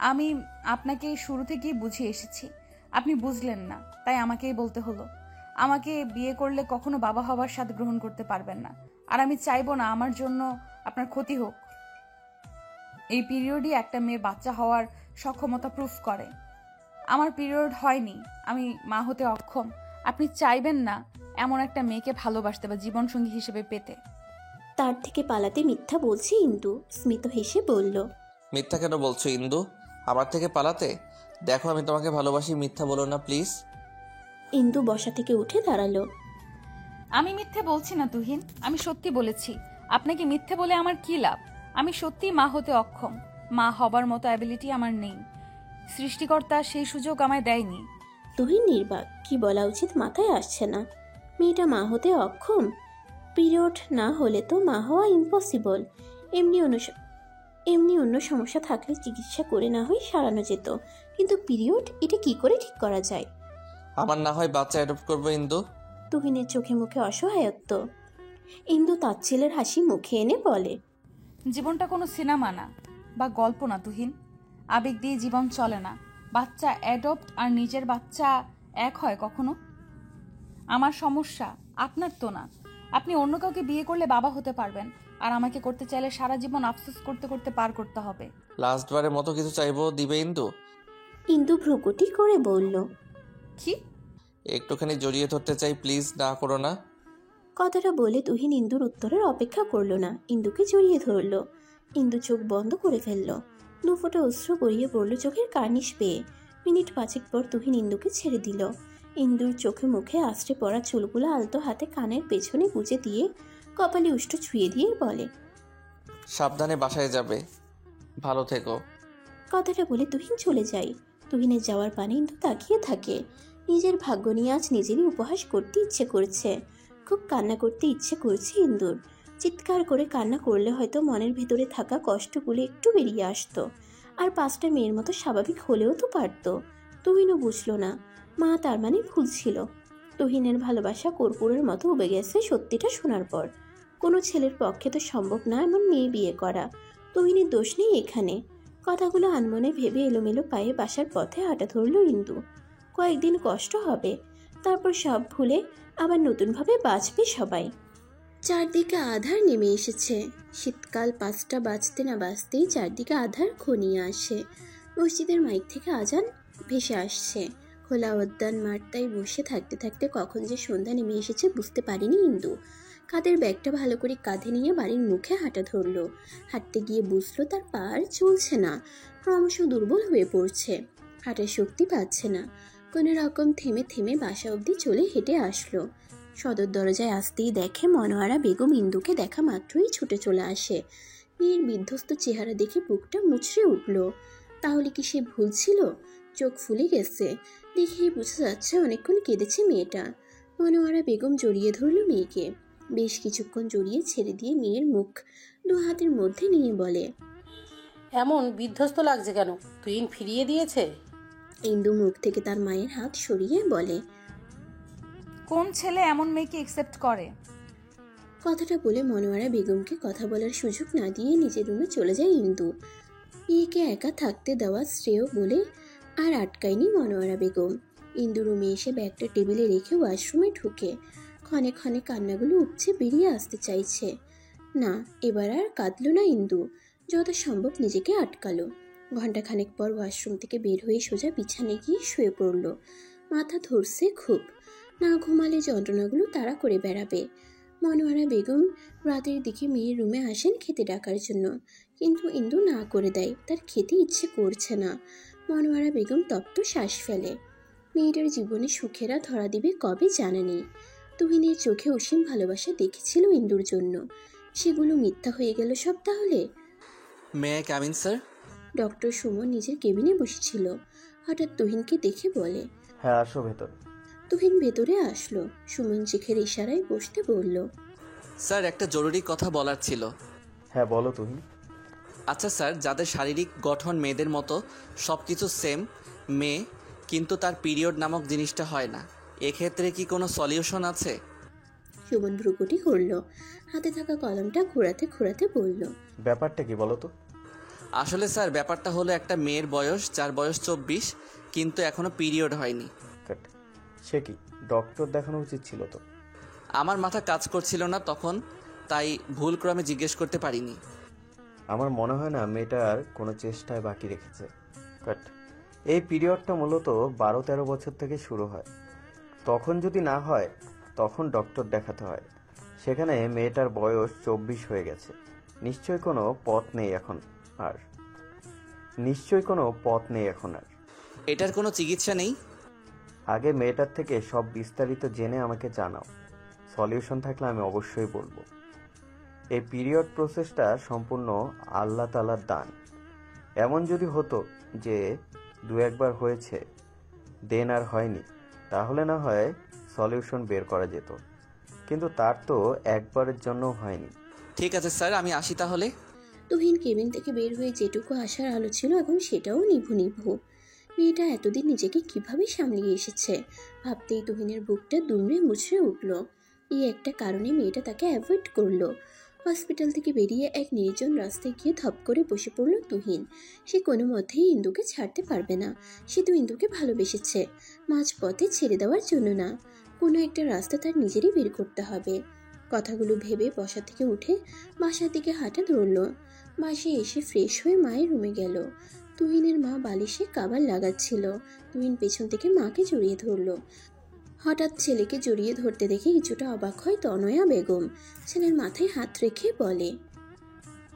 আমি আপনাকে শুরু থেকেই বুঝিয়ে এসেছি, আপনি বুঝলেন না, তাই আমাকেই বলতে হলো। আমাকে বিয়ে করলে কখনো বাবা হবার স্বাদ গ্রহণ করতে পারবেন না। আর আমি চাইবো না আমার জন্য আপনার ক্ষতি হোক। এই পিরিয়ডই একটা মেয়ের বাচ্চা হওয়ার সক্ষমতা প্রুফ করে। আমার পিরিয়ড হয়নি, আমি মা হতে অক্ষম। আপনি চাইবেন না এমন একটা মেয়েকে ভালোবাসতে বা জীবনসঙ্গী হিসেবে পেতে। তার থেকে পালাতে মিথ্যা বলছি ইন্দু স্মিত হেসে বলল, মিথ্যা কেন বলছো ইন্দু? আমার থেকে পালাতে? দেখো আমি তোমাকে ভালোবাসি, মিথ্যা বলো না প্লিজ। ইন্দু বসা থেকে উঠে দাঁড়ালো। আমি মিথ্যে বলছি না তুহিন, আমি সত্যি বলেছি। আপনাকে মিথ্যে বলে আমার কি লাভ? আমি সত্যি মা হতে অক্ষম। মা হবার মতো অ্যাবিলিটি আমার নেই। সৃষ্টিকর্তা সেই সুযোগ আমায় দেয়নি। তুহিন নির্বাক, কি বলা উচিত মাথায় আসছে না। মেয়েটা মা হতে অক্ষম? পিরিয়ড না হলে তো মা হওয়া ইম্পসিবল। এমনি অন্য সমস্যা থাকলে চিকিৎসা করে না হয় সারানো যেত, কিন্তু পিরিয়ড এটা কি করে ঠিক করা যায়? আমার না হয় বাচ্চা অ্যাডপ্ট করবো ইন্দু। তুহিনের চোখে মুখে অসহায়ত্ব। ইন্দু তাচ্ছিলের হাসি মুখে এনে বলে, জীবনটা কোনো সিনেমা না বা গল্প না তুহিন। আবেগ দিয়ে জীবন চলে না। বাচ্চা অ্যাডপ্ট আর নিজের বাচ্চা এক হয় কখনো? আমার সমস্যা, আপনার তো না। আপনি অন্য কাউকে বিয়ে করলে বাবা হতে পারবেন, আর আমাকে করতে চাইলে সারা জীবন আফসোস করতে করতে পার করতে হবে। লাস্টবারের মতো কিছু চাইবো, দিবে ইন্দু? ইন্দু ভ্রুকুটি করে বলল, কি? একটুখানি জড়িয়ে ধরতে চাই, প্লিজ না করো না। কথাটা বলে তুহিন ইন্দুর উত্তরের অপেক্ষা করলো না, ইন্দুকে জড়িয়ে ধরল। ইন্দু চোখ বন্ধ করে ফেলল। দুফোঁটা অশ্রু গড়িয়ে পড়ল চোখের কার্নিশ পেয়ে। মিনিট 5 পর তুহিন ইন্দুকে ছেড়ে দিল। ইন্দুর চোখে মুখে আশ্রে পড়া চুলগুলো আলতো হাতে কানের পেছনে গুজে দিয়ে কপালে উষ্ঠ ছুঁয়ে দিয়ে বলে, সাবধানে বাসায় যাবে, ভালো থেকো। কথাটা বলে তুহিন চলে যায়। তুহিনের যাওয়ার পানে ইন্দু তাকিয়ে থাকে। নিজের ভাগ্য নিয়ে আজ নিজেরই উপহাস করতে ইচ্ছে করছে। খুব কান্না করতে ইচ্ছে করছে ইন্দুর। চিৎকার করে কান্না করলে হয়তো মনের ভিতরে থাকা কষ্টগুলো একটু বেরিয়ে আসতো, আর 5টা মেয়ের মতো স্বাভাবিক হলেও তো পারতো। তুহিনও বুঝলো না, মা তার মানে ভুল ছিল। তুহিনের ভালোবাসা কর্পূরের মতো উবে গেছে সত্যিটা শোনার পর। কোনো ছেলের পক্ষে তো সম্ভব না এমন মেয়ে বিয়ে করা। তুহিনের দোষ নেই এখানে। কথাগুলো আনমনে ভেবে এলোমেলো পায়ে বাসার পথে হাঁটা ধরল ইন্দু। কয়েকদিন কষ্ট হবে, তারপর সব ভুলে আবার নতুনভাবে বাঁচবে সবাই। চারদিকে আধার নেমে এসেছে। শীতকাল 5টা বাজতে না বাজতেই চারদিকে আধার ঘনিয়ে আসে। মসজিদের মাইক থেকে আজান ভেসে আসছে। খোলা উদ্যান মাঠটায় বসে থাকতে থাকতে কখন যে সন্ধ্যা নেমে এসেছে বুঝতে পারেনি ইন্দু। কাঁধের ব্যাগটা ভালো করে কাঁধে নিয়ে বাড়ির মুখে হাঁটা ধরলো। হাঁটতে গিয়ে বুঝলো তার পা আর চলছে না, ক্রমশ দুর্বল হয়ে পড়ছে। হাঁটার শক্তি পাচ্ছে না। কোনো রকম থেমে থেমে বাসা অবধি চলে হেঁটে আসলো। সদর দরজায় আসতেই দেখে মনোয়ারা বেগম ইন্দুকে দেখা মাত্রই ছুটে চলে আসে। মেয়ের বিধ্বস্ত চেহারা দেখে বুকটা মুচড়ে উঠল। তাহলে কি সে ভুল ছিল? চোখ ফুলে গেছে, দেখেই বোঝা যাচ্ছে অনেকক্ষণ কেঁদেছে মেয়েটা। মনোয়ারা বেগম জড়িয়ে ধরল মেয়েকে। বেশ কিছুক্ষণ জড়িয়ে ছেড়ে দিয়ে মেয়ের মুখ 2 হাতের মধ্যে নিয়ে বলে, এমন বিধ্বস্ত লাগছে কেন? তুহিন ফিরিয়ে দিয়েছে? ইন্দু মুখ থেকে তার মায়ের হাত সরিয়ে বলে, কোন ছেলে এমন মেয়েকে একসেপ্ট করে? কথাটা বলে মনোয়ারা বেগমকে কথা বলার সুযোগ না দিয়ে নিজের রুমে চলে যায় ইন্দু। মেয়েকে একা থাকতে দেওয়া শ্রেয় বলে আর আটকায়নি মনোয়ারা বেগম। ইন্দু রুমে এসে ব্যাগটা টেবিলে রেখে ওয়াশরুমে ঢুকে ক্ষণে ক্ষণে কান্নাগুলো উপচে বেরিয়ে আসতে চাইছে। না, এবার আর কাঁদলো না ইন্দু, যত সম্ভব নিজেকে আটকালো। ঘণ্টাখানেক পর ওয়াশরুম থেকে বের হয়ে সোজা বিছানায় গিয়ে শুয়ে পড়ল। মাথা ধরছে খুব, না ঘুমালে যন্ত্রণাগুলো তাড়া করে বেড়াবে। মনোয়ারা বেগম রাতের দিকে মেয়ের রুমে আসেন খেতে ডাকার জন্য, কিন্তু ইন্দু না করে দেয়, তার খেতে ইচ্ছে করছে না। মনোয়ারা বেগম তপ্ত শ্বাস ফেলে। মেয়েটার জীবনে সুখেরা ধরা দিবে কবে জানা নেই। তুহিনের চোখে অসীম ভালোবাসা দেখেছিল ইন্দুর জন্য, সেগুলো মিথ্যা হয়ে গেল সব তাহলে। May I come in sir? Doctor Suman নিজের কেবিনে বসেছিল। হঠাৎ তুহিনকে দেখে বলে, হ্যাঁ আসো ভেতর। তুহিন ভেতরে আসলো। সুমন চোখের ইশারায় বসতে বলল, স্যার একটা জরুরি কথা বলার ছিল। হ্যাঁ বলো তুহিন। আচ্ছা স্যার, যাদের শারীরিক গঠন মেয়েদের মতো সব কিছু সেম মেয়ে, কিন্তু তার পিরিয়ড নামক জিনিসটা হয় না, এক্ষেত্রে কি কোনো সলিউশন আছে? সুমন ভ্রুকুটি করল, হাতে থাকা কলমটা ঘোরাতে ঘোরাতে বলল, ব্যাপারটা কি বলো তো? আসলে স্যার ব্যাপারটা হলো একটা মেয়ের বয়স, যার বয়স 24, কিন্তু এখনো পিরিয়ড হয়নি। সে কি, ডক্টর দেখানো উচিত ছিল তো? আমার মাথা কাজ করছিল না তখন, তাই ভুলক্রমে জিজ্ঞেস করতে পারিনি। আমার মনে হয় না মেয়েটার কোনো চেষ্টায় বাকি রেখেছে। বাট এই পিরিয়ডটা মূলত 12-13 বছর থেকে শুরু হয়। তখন যদি না হয় তখন ডক্টর দেখাতে হয়। সেখানে মেয়েটার বয়স 24 হয়ে গেছে। নিশ্চয়ই কোনো পথ নেই এখন আর। এটার কোনো চিকিৎসা নেই? আগে মেয়েটার থেকে সব বিস্তারিত জেনে আমাকে জানাও। সলিউশন থাকলে আমি অবশ্যই বলবো। এই পিরিয়ড প্রসেসটা সম্পূর্ণ আল্লাহ তাআলার দান। এমন যদি হতো যে 2-1 বার হয়েছে দেন আর হয়নি, তাহলে না হয় সলিউশন বের করা যেত, কিন্তু তার তো একবারের জন্য হয়নি। ঠিক আছে স্যার, আমি আসি তাহলে। তুহিন কেবিন থেকে বের হয়ে যেটুকু আসার আলো ছিল এখন সেটাও নিভু নিভু। মেয়েটা এতদিন নিজেকে কিভাবে সামলিয়ে এসেছে ভাবতেই তুহিনের বুকটা দুমড়ে মুচড়ে উঠল। এই একটা কারণে মেয়েটা তাকে অ্যাভয়েড করলো। হসপিটাল থেকে বেরিয়ে এক নির্জন রাস্তায় গিয়ে ধপ করে বসে পড়ল তুহিন। সে কোনো মতেই ইন্দুকে ছাড়তে পারবে না। সে তো ইন্দুকে ভালোবেসেছে, মাঝপথে ছেড়ে দেওয়ার জন্য না। কোনো একটা রাস্তা তার নিজেরই বের করতে হবে। কথাগুলো ভেবে বসা থেকে উঠে বাসার দিকে হাঁটা ধরল। বাসে এসে ফ্রেশ হয়ে মায়ের রুমে গেল। তুহিনের মা বালিশে কাবার লাগাচ্ছিল। তুহিন পেছন থেকে মাকে জড়িয়ে ধরল। হঠাৎ ছেলেকে জড়িয়ে ধরতে দেখে কিছুটা অবাক হয় তনয়া বেগম। ছেলের মাথায় হাত রেখে বলে,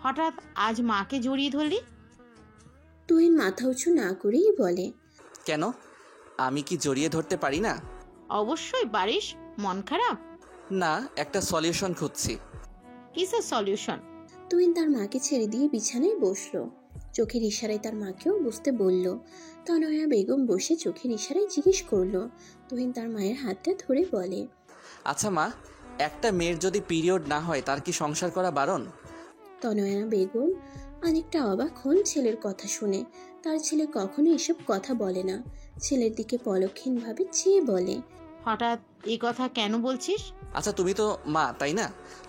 হঠাৎ আজ মাকে জড়িয়ে ধরলি? তুহিন মাথা উঁচু না করেই বলে, কেন, আমি কি জড়িয়ে ধরতে পারি না? অবশ্যই পারিস। মন খারাপ? না, একটা সলিউশন খুঁজছি। কিসের সলিউশন? তুহিন তার মাকে ছেড়ে দিয়ে বিছানায় বসলো। চোখের ইশারায় তার মাকেও বসতে বলল। তনয়া বেগম বসে চোখের ইশারায় জিজ্ঞেস করলো। তুহিন তার মায়ের হাতটা ধরে বলে, আচ্ছা মা, একটা মেয়ের যদি পিরিয়ড না হয় তার কি সংসার করা বারণ? তনয়া বেগম অনেকটা অবাক হন ছেলের কথা শুনে। তার ছেলে কখনো এসব কথা বলে না। ছেলের দিকে পলক্ষহীনভাবে চেয়ে বলে, হঠাৎ এই কথা কেন বলছিস? আচ্ছা তুমি তো মা, তাই না?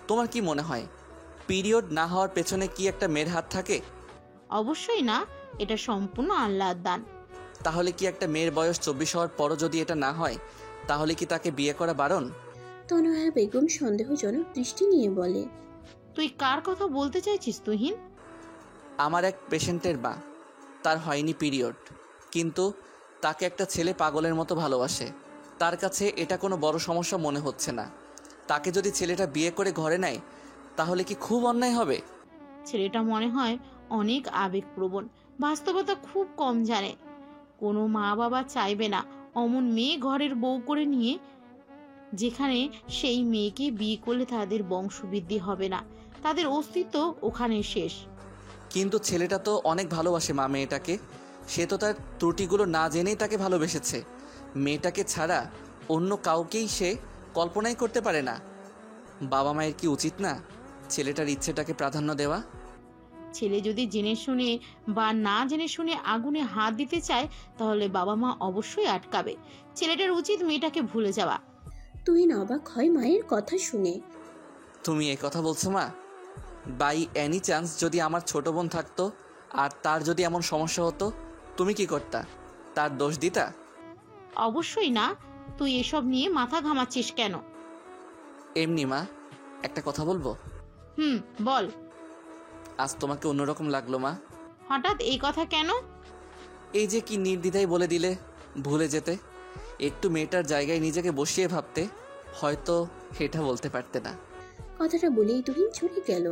তোমার কি মনে হয় পিরিয়ড না হওয়ার পেছনে কি একটা মেয়ের হাত থাকে? অবশ্যই না, এটা সম্পূর্ণ আল্লাহর দান। তাহলে কি একটা মেয়ের বয়স 24 হওয়ার পরও যদি এটা না হয় তাহলে কি তাকে বিয়ে করা বারণ? তনয়া বেগম সন্দেহজনক দৃষ্টি নিয়ে বলে, তুই কার কথা বলতে চাইছিস তুহিন? আমার এক পেশেন্টের মা, তার হয়নি পিরিয়ড, কিন্তু তাকে একটা ছেলে পাগলের মতো ভালোবাসে। তার কাছে এটা কোনো বড় সমস্যা মনে হচ্ছে না। তাকে যদি ছেলেটা বিয়ে করে ঘরে নেয় তাহলে কি খুব অন্যায় হবে? ছেলেটা মনে হয় অনেক আবেগপ্রবণ, বাস্তবতা খুব কম জানে। কোনো মা বাবা চাইবে না অমন মেয়ে ঘরের বউ করে নিয়ে, যেখানে সেই মেয়েকে বিয়ে করলে তাদের বংশবৃদ্ধি হবে না, তাদের অস্তিত্ব ওখানে শেষ। কিন্তু ছেলেটা তো অনেক ভালোবাসে মা মেয়েটাকে। সে তো তার ত্রুটিগুলো না জেনেই তাকে ভালোবেসেছে। মেয়েটাকে ছাড়া অন্য কাউকেই সে কল্পনাই করতে পারে না। বাবা মায়ের কি উচিত না ছেলেটার ইচ্ছেটাকে প্রাধান্য দেওয়া? ছেলে যদি জেনে শুনে বা না জেনে শুনে আগুনে হাত দিতে চায় তাহলে বাবা মা অবশ্যই আটকাবে। ছেলেটার উচিত মেয়েটাকে ভুলে যাওয়া। তুহিন অবাক হয় মায়ের কথা শুনে। তুমি এই কথা বলছো মা? বাই এনি চান্স যদি আমার ছোট বোন থাকতো আর তার যদি এমন সমস্যা হতো, তুমি কি করতা? তার দোষ দিতা? অবশ্যই না। তুই এসব নিয়ে মাথা ঘামাচ্ছিস কেন? এমনি মা, একটা কথা বলবো? বল। আজ তোমাকে অন্যরকম লাগলো মা। হঠাৎ এই কথা কেন? এই যে কি নির্দ্বিধায় বলে দিলে ভুলে যেতে। একটু মেয়েটার জায়গায় নিজেকে বসিয়ে ভাবতে হয়তো এটা বলতে পারতে না। কথাটা বলেই তুহিন চলে গেল।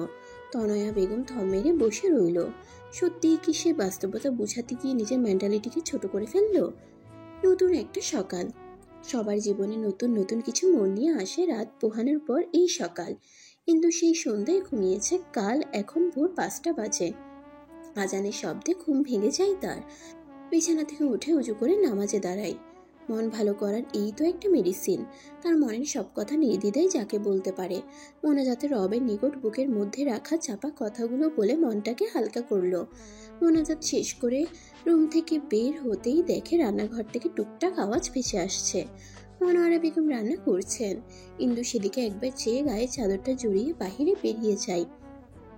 তনয়া বেগম থম মেরে বসে রইল। সত্যিই কি সে বাস্তবতা বোঝাতে গিয়ে নিজের মেন্টালিটিকে ছোট করে ফেললো? নতুন একটা সকাল। সবার জীবনে নতুন নতুন কিছু মন নিয়ে আসে রাত পোহানোর পর এই সকাল। কিন্তু সেই সন্ধ্যায় ঘুমিয়েছে কাল। এখন ভোর 5টা বাজে। আজানের শব্দে ঘুম ভেঙে যায় তার। বিছানা থেকে উঠে উঁচু করে নামাজে দাঁড়ায়। মন ভালো করার এই তো একটা মেডিসিন। তার মনের সব কথা নির্দ্বিধায় যাকে বলতে পারে। মোনাজাতে রবের নিকট বুকের মধ্যে রাখা চাপা কথাগুলো বলে মনটাকে হালকা করলো। মোনাজাত শেষ করে রুম থেকে বের হতেই দেখে রান্নাঘর থেকে টুকটাক আওয়াজ ভেসে আসছে। মনোয়ারা বেগম রান্না করছেন। ইন্দু সেদিকে একবার চেয়ে গায়ে চাদরটা জড়িয়ে বাহিরে বেরিয়ে যায়।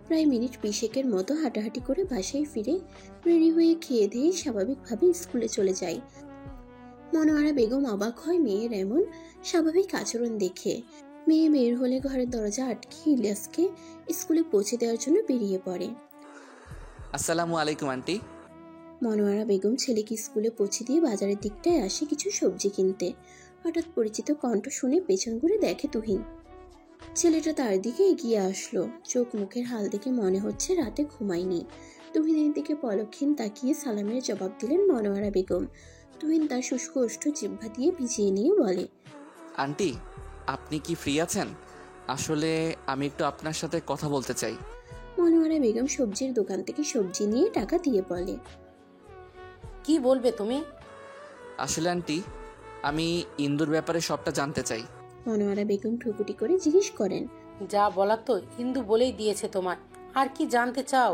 প্রায় মিনিট 20 মতো হাঁটাহাঁটি করে বাসায় ফিরে রেডি হয়ে খেয়ে দিয়ে স্বাভাবিকভাবে স্কুলে চলে যায়। মনোয়ারা বেগম অবাক হয় মেয়ের এমন স্বাভাবিক আচরণ দেখে। মেয়ে বের হলে ঘরের দরজা আটকে ইলিয়াসকে স্কুলে পৌঁছে দেওয়ার জন্য বেরিয়ে পড়ে। আসসালামু আলাইকুম আন্টি। মনোয়ারা বেগম ছেলেকে স্কুলে পৌঁছে দিয়ে বাজারের দিকটায় আসে কিছু সবজি কিনতে। হঠাৎ পরিচিত কণ্ঠ শুনে পেছন ঘুরে দেখে তুহিন। ছেলেটা তার দিকে এগিয়ে আসলো। চোখ মুখের হাল দেখে মনে হচ্ছে রাতে ঘুমায়নি। তুহিনের দিকে পলক্ষীন তাকিয়ে সালামের জবাব দিলেন মনোয়ারা বেগম। তুহিন তার শুষ্ক ওষ্ঠ জিহ্বা দিয়ে ভিজিয়ে নিয়ে বলে, আন্টি আপনি কি ফ্রি আছেন? আসলে আমি একটু আপনার সাথে কথা বলতে চাই। মনোয়ারা বেগম সবজির দোকান থেকে সবজি নিয়ে টাকা দিয়ে বলে, কি বলবে তুমি? আসলে আন্টি আমি ইন্দুর ব্যাপারে সবটা জানতে চাই। মনোয়ারা বেগম ঠুকুটি করে জিজ্ঞেস করেন, যা বলার তো ইন্দু বলেই দিয়েছে তোমায়। আর কি জানতে চাও?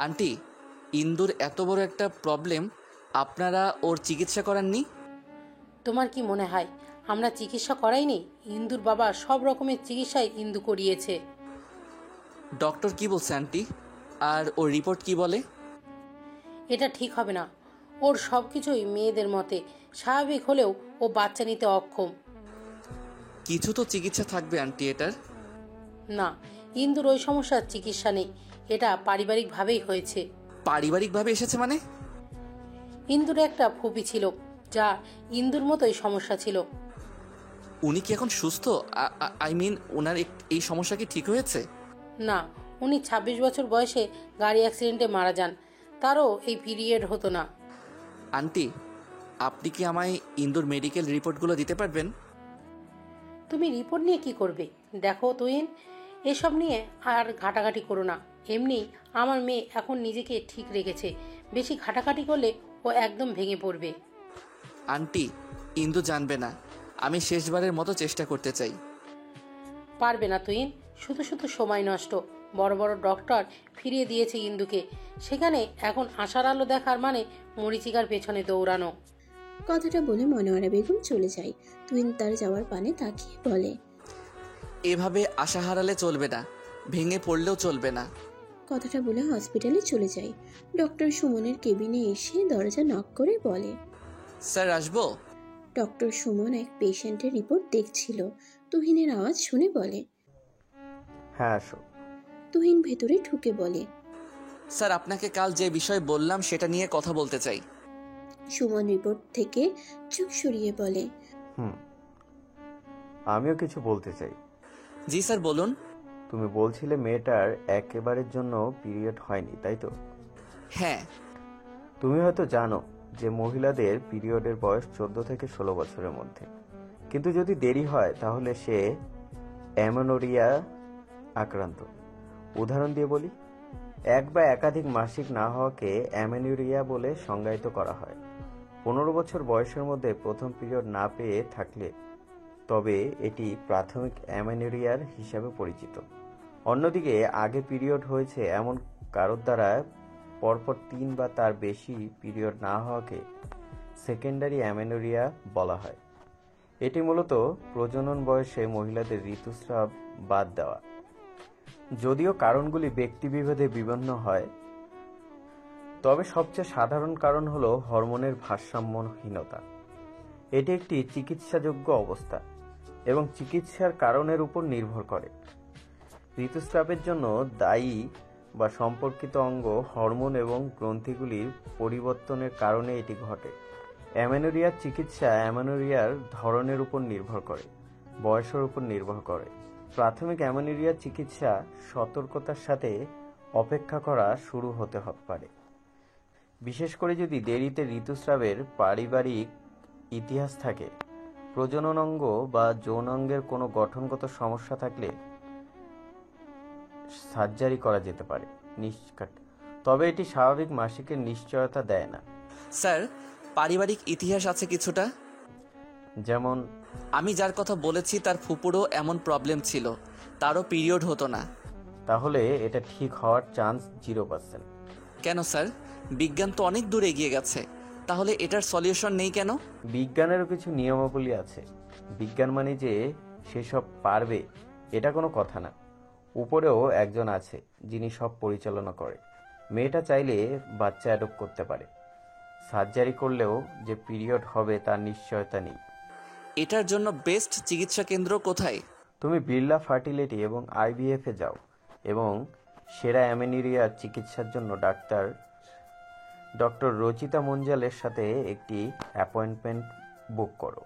আন্টি, ইন্দুর এত বড় একটা প্রবলেম, আপনারা ওর চিকিৎসা করাননি? তোমার কি মনে হয় আমরা চিকিৎসা করাইনি? ইন্দুর বাবা সব রকমের চিকিৎসাই ইন্দু করিয়েছে। ডক্টর কি বলছে আন্টি? আর ওর রিপোর্ট কি বলে? এটা ঠিক হবে না। ওর সব কিছুই মেয়েদের মতে স্বাভাবিক হলেও ও বাচ্চা নিতে অক্ষম। কিছু তো চিকিৎসা থাকবে আন্টি এটার। না, ইন্দুর ওই সমস্যার চিকিৎসা নেই। এটা পারিবারিকভাবেই হয়েছে। পারিবারিকভাবে এসেছে মানে? ইন্দুর একটা ফুপি ছিল, যা ইন্দুর মতোই সমস্যা ছিল। উনি কি এখন সুস্থ? আই মিন, ওনার এই সমস্যা কি ঠিক হয়েছে? না, উনি ২৬ বছর বয়সে গাড়ি অ্যাক্সিডেন্টে মারা যান। তারও এই পিরিয়ড হতো না। আন্টি, আপনি কি আমায় ইন্দুর মেডিকেল রিপোর্টগুলো দিতে পারবেন? তুমি রিপোর্ট নিয়ে কি করবে? দেখো তুহিন, এসব নিয়ে আর ঘাটাঘাটি করো না। এমনি আমার মেয়ে এখন নিজেকে ঠিক রেখেছে। বেশি ঘাটাঘাটি করলে ও একদম ভেঙে পড়বে। আন্টি, ইন্দু জানবে না। আমি শেষবারের মতো চেষ্টা করতে চাই। পারবে না তুহিন, শুধু শুধু সময় নষ্ট। বড় বড় ডক্টর ফিরিয়ে দিয়েছে ইন্দুকে। সেখানে এখন আশার আলো দেখার মানে মরিচিকার পেছনে দৌড়ানো। কথাটা বলে মনোয়ারা বেগম চলে যায়। তুহিন তার যাওয়ার পানে তাকিয়ে বলে, এভাবে আশা হারালে চলবে না, ভেঙে পড়লেও চলবে না। কথাটা বলে হসপিটালে চলে যায়। ডক্টর সুমনের কেবিনে এসে দরজা নক করে বলে, স্যার আসবো? ডক্টর সুমন এক পেশেন্টের রিপোর্ট দেখছিল। তুহিনের আওয়াজ শুনে বলে, হ্যাঁ আসো। তুহিন ভেতরে ঢুকে বলে, স্যার, আপনাকে কাল যে বিষয় বললাম সেটা নিয়ে কথা বলতে চাই। সুমন রিপোর্ট থেকে চোখ সরিয়ে বলে, আমিও কিছু বলতে চাই। জি স্যার, বলুন। তুমি বলছিলে মেয়েটার একেবারের জন্য পিরিয়ড হয়নি, তাই তো? হ্যাঁ। তুমি হয়তো জানো যে মহিলাদের পিরিয়ডের বয়স 14 থেকে 16 বছরের মধ্যে। কিন্তু যদি দেরি হয় তাহলে সে অ্যামেনোরিয়া আক্রান্ত। উদাহরণ দিয়ে বলি, এক বা একাধিক মাসিক না হওয়াকে অ্যামেনোরিয়া বলে সংজ্ঞায়িত করা হয়। 15 বছর বয়সের মধ্যে প্রথম পিরিয়ড না পেয়ে থাকলে তবে এটি প্রাথমিক অ্যামেনোরিয়ার হিসাবে পরিচিত। অন্যদিকে আগে পিরিয়ড হয়েছে এমন কারোর দ্বারা পরপর 3 বা তার বেশি পিরিয়ড না হওয়াকে সেকেন্ডারি অ্যামেনোরিয়া বলা হয়। এটি মূলত প্রজনন বয়সে মহিলাদের ঋতুস্রাব বাদ দেওয়া। যদিও কারণগুলি ব্যক্তিবিভেদে বিভিন্ন হয়, তবে সবচেয়ে সাধারণ কারণ হলো হরমোনের ভারসাম্যহীনতা। এটি একটি চিকিৎসাযোগ্য অবস্থা এবং চিকিৎসার কারণের উপর নির্ভর করে। ঋতুস্রাবের জন্য দায়ী বা সম্পর্কিত অঙ্গ, হরমোন এবং গ্রন্থিগুলির পরিবর্তনের কারণে এটি ঘটে। অ্যামেনোরিয়ার চিকিৎসা অ্যামেনোরিয়ার ধরনের উপর নির্ভর করে, বয়সের উপর নির্ভর করে। প্রাথমিক অ্যামেনোরিয়ার চিকিৎসা সতর্কতার সাথে অপেক্ষা করা শুরু হতে পারে, বিশেষ করে যদি দেরিতে ঋতুস্রাবের পারিবারিক ইতিহাস থাকে, প্রজনন অঙ্গ বা যৌনাঙ্গের কোনো গঠনগত সমস্যা থাকলে সার্জারি করা যেতে পারে। তবে এটি স্বাভাবিক মাসিকের নিশ্চয়তা দেয় না। স্যার, পারিবারিক ইতিহাস আছে কিছুটা। যেমন? আমি যার কথা বলেছি তার ফুপুরও এমন প্রবলেম ছিল, তারও পিরিয়ড হতো না। তাহলে এটা ঠিক হওয়ার চান্স 0%। কেন স্যার? বিজ্ঞান তো অনেক দূর এগিয়ে গেছে, তাহলে এটার সলিউশন নেই কেন? বিজ্ঞানেরও কিছু নিয়মাবলী আছে। বিজ্ঞান মানে যে সেসব পারবে এটা কোনো কথা না। উপরেও একজন আছে যিনি সব পরিচালনা করে। মেয়েটা চাইলে বাচ্চা অ্যাডপ্ট করতে পারে। সার্জারি করলেও যে পিরিয়ড হবে তার নিশ্চয়তা নেই। এটার জন্য বেস্ট চিকিৎসা কেন্দ্র কোথায়? তুমি বিড়লা ফার্টিলিটি এবং IVF এ যাও এবং সেরা অ্যামেনোরিয়ার চিকিৎসার জন্য ডক্টর রচিতা মঞ্জালের সাথে একটি অ্যাপয়েন্টমেন্ট বুক করো।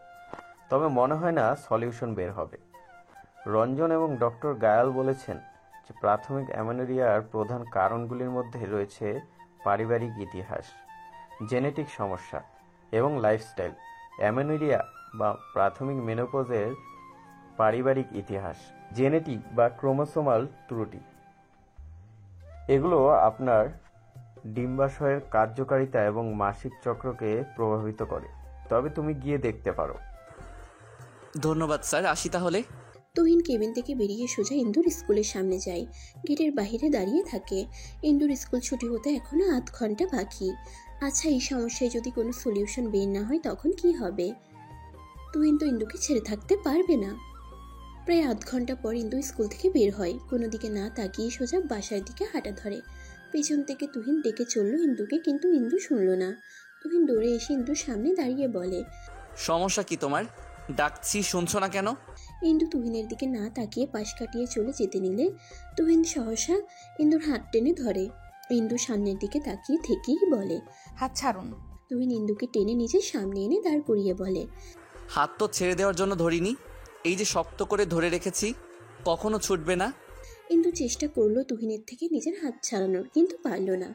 তবে মনে হয় না সলিউশন বের হবে। রঞ্জন এবং ডক্টর গায়াল বলেছেন যে প্রাথমিক অ্যামেনোরিয়ার প্রধান কারণগুলির মধ্যে রয়েছে পারিবারিক ইতিহাস, জেনেটিক সমস্যা এবং লাইফস্টাইল। অ্যামেনোরিয়া বা প্রাথমিক মেনোপজের পারিবারিক ইতিহাস, জেনেটিক বা ক্রোমোসোমাল ত্রুটি, এগুলো আপনার ডিম্বাশয়ের কার্যকারিতা এবং মাসিক চক্রকে প্রভাবিত করে। তবে তুমি গিয়ে দেখতে পারো। ধন্যবাদ স্যার, আসি তাহলে। তুহিন কেবিন থেকে বেরিয়ে সোজা ইন্দুর স্কুলের সামনে যায়। গেটের বাইরে দাঁড়িয়ে থাকে। ইন্দুর স্কুল ছুটি হতে এখনো 8 ঘন্টা বাকি। আচ্ছা, এই সমস্যায় যদি কোনো সলিউশন বের না হয় তখন কি হবে? তুহিন তো ইন্দুকে ছেড়ে থাকতে পারবে না। প্রায় 8 ঘন্টা পর ইন্দু স্কুল থেকে বের হয়। কোনো দিকে না তাকিয়ে সোজা বাসার দিকে হাঁটা ধরে। পেছন থেকে তুহিন ডেকে চলল ইন্দুকে, কিন্তু ইন্দু শুনল না। তুহিন দৌড়ে এসে ইন্দুর সামনে দাঁড়িয়ে বলে, সমস্যা কি তোমার? ডাকছি শুনছো না কেন? ইন্দু তুহিনের দিকে না তাকিয়ে পাশ কাটিয়ে চলে যেতে নিলে তুহিন সহসা ইন্দুর হাত টেনে ধরে। ইন্দু সামনের দিকে তাকিয়ে থেকেই বলে, হাত ছাড়ুন। তুহিন ইন্দুকে টেনে নিজের সামনে এনে দাঁড় করিয়ে বলে, হাত তো ছেড়ে দেওয়ার জন্য ধরিনি, এই যে শক্ত করে ধরে রেখেছি, কখনো ছুটবে না। ইন্দু চেষ্টা করলো তুহিনের থেকে নিজের হাত ছাড়ানোর, কিন্তু পারল না।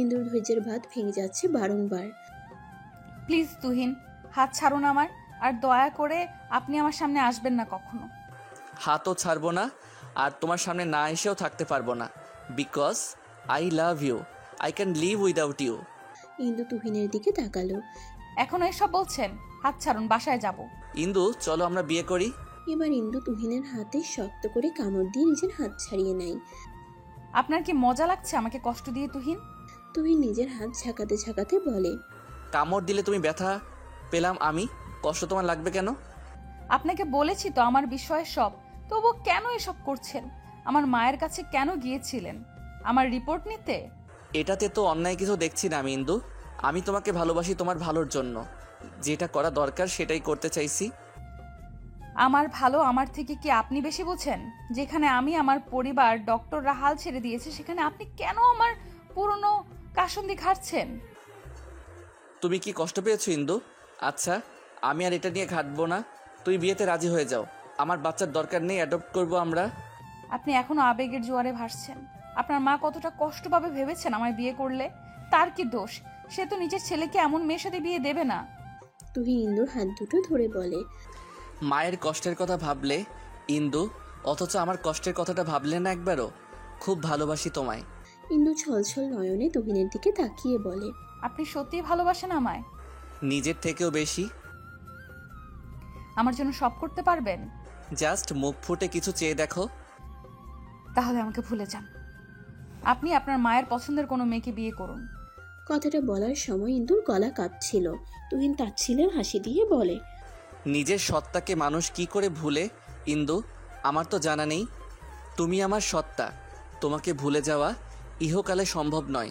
ইন্দুর ধৈর্যের বাঁধ ভেঙে যাচ্ছে বারংবার। প্লিজ তুহিন, হাত ছাড়ুন আমার, আর দয়া করে আপনি আমার সামনে আসবেন না কখনো। হাতও ছাড়বো না, আর তোমার সামনে না এসেও থাকতে পারবো না, because I love you, I can live without you. Indu তুহিনের দিকে তাকালো। এখনো এসব বলছেন? হাত ছাড়ুন, বাসায় যাব। ইন্দু, চলো আমরা বিয়ে করি। এবার ইন্দু তুহিনের হাতে শক্ত করে কামড় দিয়ে নিজের হাত ছাড়িয়ে নেয়। আপনার কি মজা লাগছে আমাকে কষ্ট দিয়ে তুহিন? তুহিন নিজের হাত ঝাঁকাতে ঝাঁকাতে বলে, কামড় দিলে তুমি ব্যথা পেলাম আমি, কষ্ট তোমার লাগবে কেন? আপনাকে বলেছি তো আমার বিষয়ে সব, তবু কেন এসব করছেন? আমার মায়ের কাছে কেন গিয়েছিলেন আমার রিপোর্ট নিতে? এটাতে তো অন্যায় কিছু দেখছি না আমি ইন্দু। আমি তোমাকে ভালোবাসি তোমার ভালোর জন্য, যেটা করা দরকার সেটাই করতে চাইছি। আমার ভালো আমার থেকে কি আপনি বেশি বোঝেন? যেখানে আমি আমার পরিবার ডক্টররা হাল ছেড়ে দিয়েছে, সেখানে আপনি কেন আমার পুরনো কাসুন্দি খাচ্ছেন? তুমি কি কষ্ট পেয়েছো ইন্দু? আচ্ছা, আমি আর এটা নিয়ে ঘাটবো না, তুই বিয়েতে রাজি হয়ে যাও। আমার বাচ্চার দরকার নেই, অ্যাডপ্ট করবো আমরা। আপনি এখনো আবেগের জোয়ারে ভাসছেন। আপনার মা কতটা কষ্ট পাবে ভেবেছেন আমায় বিয়ে করলে? তার কি দোষ? সে তো নিজের ছেলেকে এমন মেয়ের সাথে বিয়ে দেবে না। তুহিন ইন্দুর হাত দুটো ধরে বলে, মায়ের কষ্টের কথা ভাবলে ইন্দু, অথচ আমার কষ্টের কথাটা ভাবলে না একবারও। খুব ভালোবাসি তোমায়। ইন্দু ছলছল নয়নে তুহিনের দিকে তাকিয়ে বলে, আপনি সত্যিই ভালোবাসেন আমায়? নিজের থেকেও বেশি। আমার জন্য সব করতে পারবেন? জাস্ট মুখ ফুটে কিছু চেয়ে দেখো। তাহলে আমাকে ভুলে যান। আপনি আপনার মায়ের পছন্দের কোনো মেয়েকে বিয়ে করুন। কথাটা বলার সময় ইন্দুর গলা কাঁপছিল। তুহিন তাচ্ছিলের হাসি দিয়ে বলে, নিজের সত্তাকে মানুষ কি করে ভুলে ইন্দু? আমার তো জানা নেই। তুমি আমার সত্তা, তোমাকে ভুলে যাওয়া ইহকালে সম্ভব নয়।